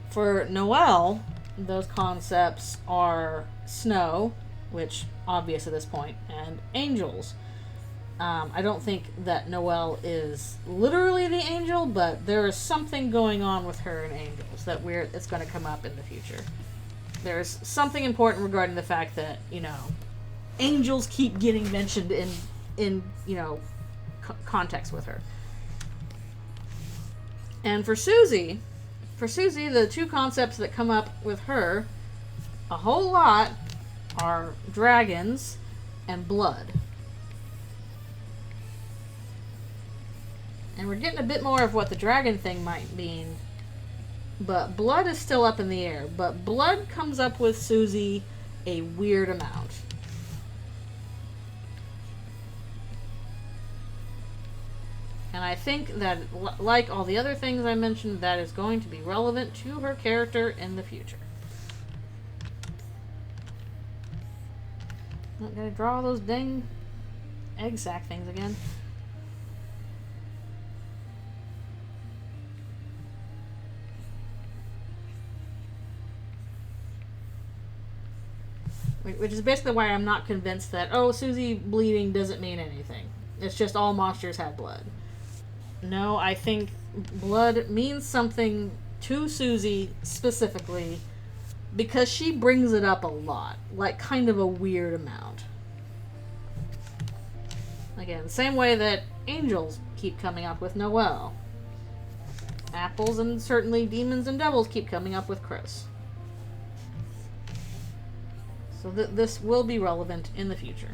For Noelle, those concepts are snow, which obvious at this point, and angels. I don't think that Noelle is literally the angel, but there is something going on with her and angels that it's going to come up in the future. There's something important regarding the fact that, angels keep getting mentioned in context with her. And for Susie, the two concepts that come up with her a whole lot are dragons and blood. And we're getting a bit more of what the dragon thing might mean, but blood is still up in the air. But blood comes up with Susie a weird amount. And I think that, like all the other things I mentioned, that is going to be relevant to her character in the future. Not gonna draw those dang egg sac things again. Which is basically why I'm not convinced that, Susie bleeding doesn't mean anything. It's just all monsters have blood. No, I think blood means something to Susie specifically because she brings it up a lot, like kind of a weird amount. Again, same way that angels keep coming up with Noelle. Apples and certainly demons and devils keep coming up with Chris. So this will be relevant in the future.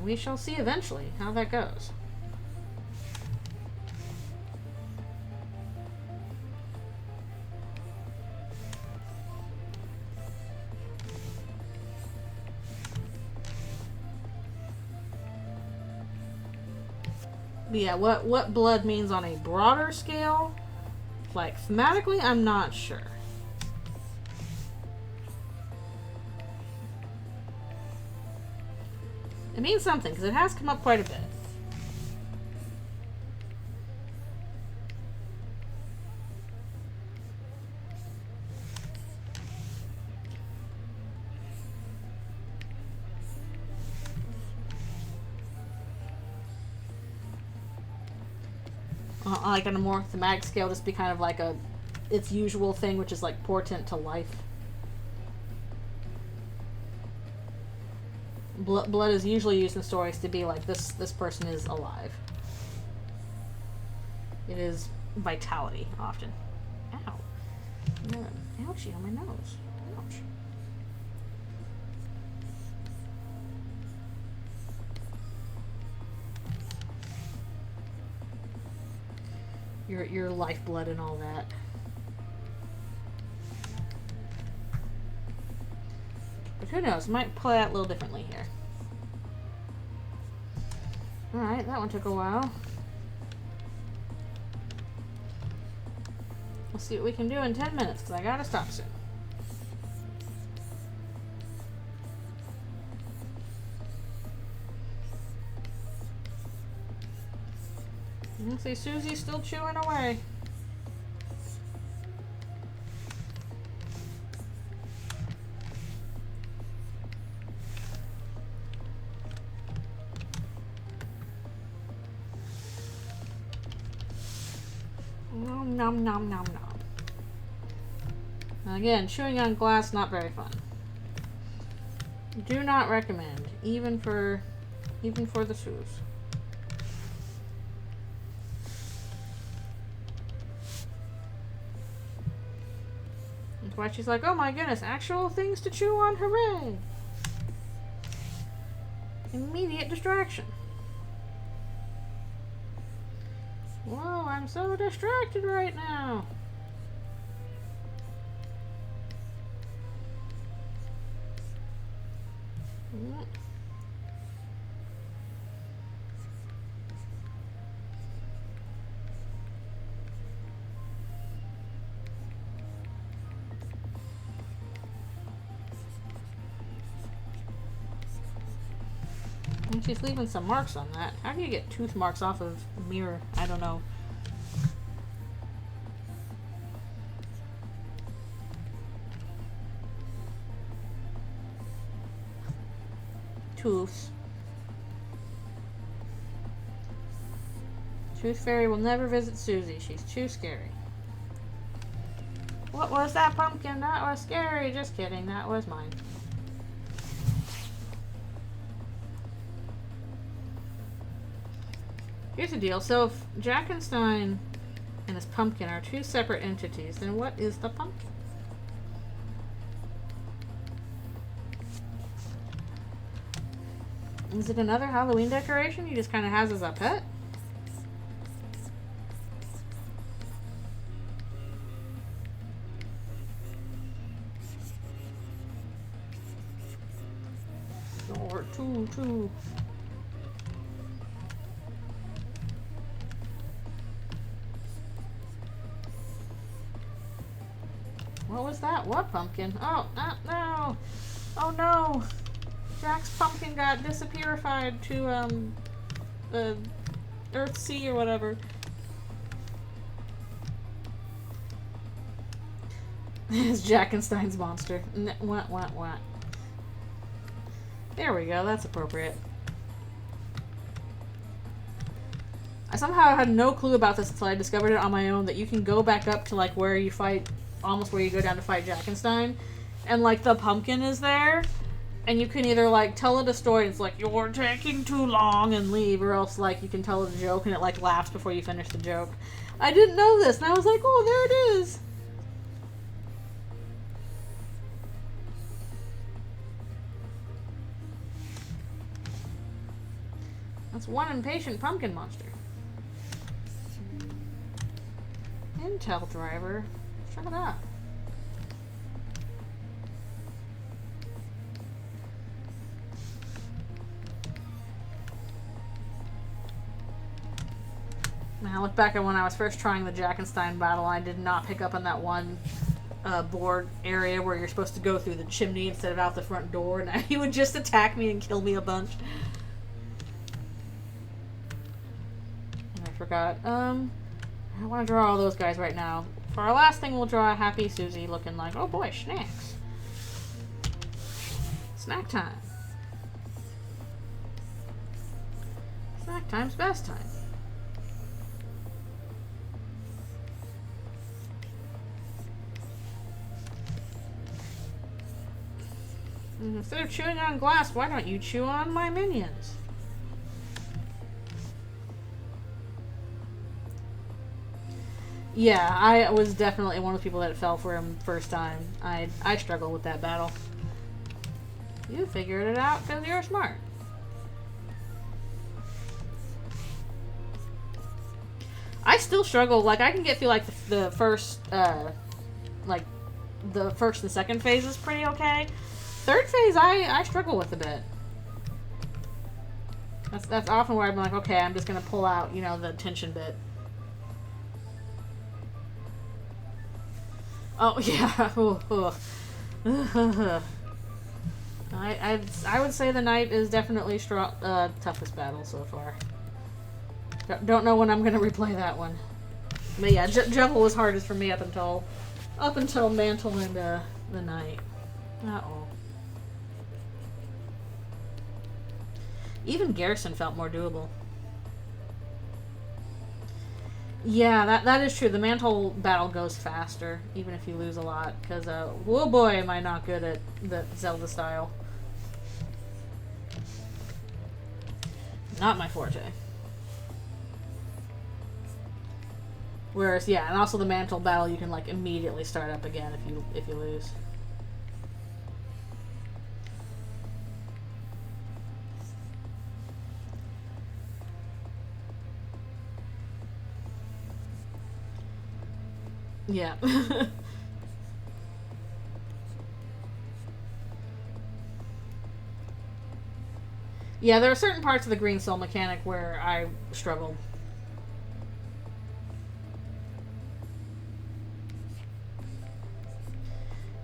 And we shall see eventually how that goes. But yeah, what blood means on a broader scale, like thematically, I'm not sure. It means something, because it has come up quite a bit. Like on a more thematic scale, just be kind of like its usual thing, which is like portent to life. Blood is usually used in stories to be like, this person is alive. It is vitality, often. Ow. Ouchie on my nose. Ouch. Your lifeblood and all that. But who knows? Might play out a little differently here. Alright, that one took a while. We'll see what we can do in 10 minutes, because I gotta stop soon. You see Susie's still chewing away. Nom nom nom nom nom. Now again, chewing on glass, not very fun. Do not recommend, even for the shoes. That's why she's like, oh my goodness, actual things to chew on, hooray! Immediate distraction. Whoa, I'm so distracted right now. And she's leaving some marks on that. How do you get tooth marks off of a mirror? I don't know. Tooths. Tooth Fairy will never visit Susie. She's too scary. What was that pumpkin? That was scary. Just kidding. That was mine. Here's the deal. So if Jackenstein and his pumpkin are two separate entities, then what is the pumpkin? Is it another Halloween decoration he just kind of has as a pet? Or two. What was that? What pumpkin? Oh, no. Oh no. Jack's pumpkin got disappearified to, the Earth Sea or whatever. It's Jackenstein's monster. What? There we go, that's appropriate. I somehow had no clue about this until I discovered it on my own, that you can go back up to, like, where you fight, almost where you go down to fight Jackenstein, and, like, the pumpkin is there, and you can either, like, tell it a story, and it's like, you're taking too long, and leave, or else, like, you can tell it a joke, and it, like, laughs before you finish the joke. I didn't know this, and I was like, oh, there it is! That's one impatient pumpkin monster. Intel driver. Shut up. Now, I look back at when I was first trying the Jackenstein battle, I did not pick up on that one board area where you're supposed to go through the chimney instead of out the front door, and he would just attack me and kill me a bunch. And I forgot. I want to draw all those guys right now. For our last thing, we'll draw a Happy Susie looking like, oh boy, snacks. Snack time. Snack time's best time. Instead of chewing on glass, why don't you chew on my minions? Yeah, I was definitely one of the people that fell for him first time. I struggled with that battle. You figured it out because you're smart. I still struggle. Like, I can get through, like, the first, like, the first and second phase is pretty okay. Third phase, I struggle with a bit. That's often where I'm like, okay, I'm just gonna pull out, you know, the tension bit. Oh yeah. I would say the knight is definitely toughest battle so far. Don't know when I'm gonna replay that one. But yeah, Juggle was hardest for me up until Mantle and the knight. Uh-oh. Even Garrison felt more doable. Yeah, that is true. The Mantle battle goes faster, even if you lose a lot. Because, whoa boy, am I not good at the Zelda style. Not my forte. Whereas, yeah, and also the Mantle battle, you can, like, immediately start up again if you lose. Yeah. Yeah, there are certain parts of the green soul mechanic where I struggled.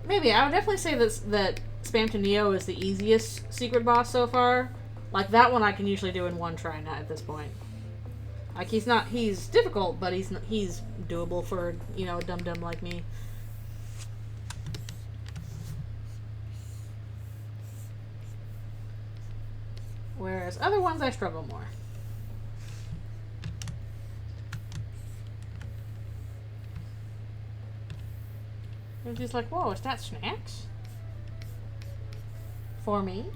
Maybe. I would definitely say that Spam to Neo is the easiest secret boss so far. Like, that one I can usually do in one try now at this point. Like, he's difficult, but he's doable for, you know, a dum-dum like me. Whereas other ones I struggle more. It was just like, whoa, is that snacks? For me?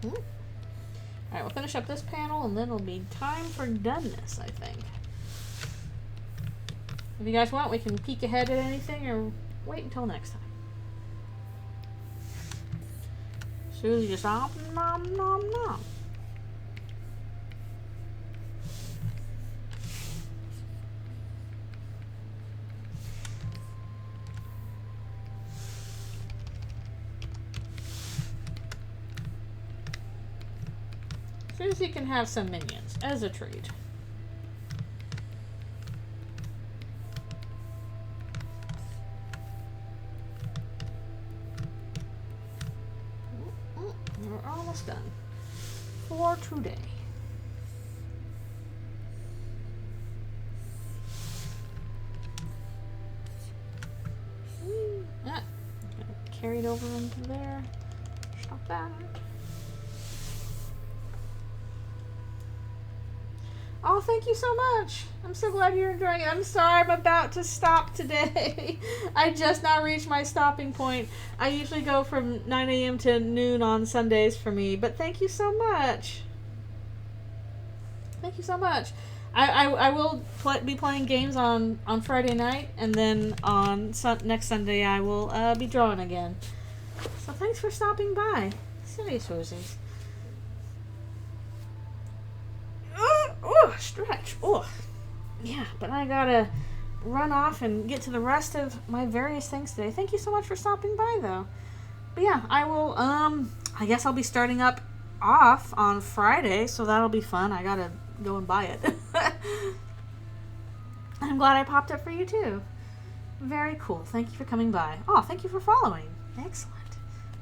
Alright, we'll finish up this panel and then it'll be time for doneness, I think. If you guys want, we can peek ahead at anything or wait until next time. Susie just nom nom nom nom. Susie can have some minions as a treat. We're almost done for today. Yeah, carry it over into there. Stop that. Oh, thank you so much. I'm so glad you're enjoying it. I'm sorry I'm about to stop today. I just now reached my stopping point. I usually go from 9 a.m. to noon on Sundays for me, but thank you so much. Thank you so much. I will be playing games on Friday night, and then on next Sunday I will be drawing again. So thanks for stopping by. Silly Susies. Oh, stretch. Oh, yeah, but I gotta run off and get to the rest of my various things today. Thank you so much for stopping by, though. But yeah, I will, I guess I'll be starting up off on Friday, so that'll be fun. I gotta go and buy it. I'm glad I popped up for you, too. Very cool. Thank you for coming by. Oh, thank you for following. Excellent.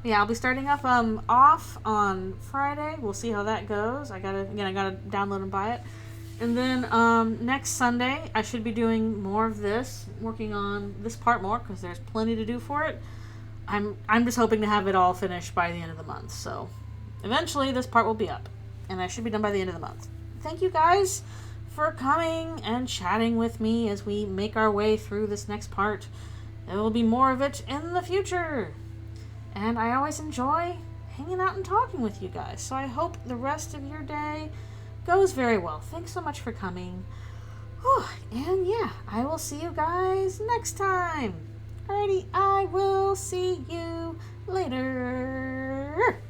Yeah, I'll be starting up off on Friday. We'll see how that goes. I gotta download and buy it. And then next Sunday, I should be doing more of this, working on this part more, because there's plenty to do for it. I'm just hoping to have it all finished by the end of the month. So eventually this part will be up, and I should be done by the end of the month. Thank you guys for coming and chatting with me as we make our way through this next part. There will be more of it in the future. And I always enjoy hanging out and talking with you guys. So I hope the rest of your day goes very well. Thanks so much for coming. And yeah, I will see you guys next time. Alrighty, I will see you later.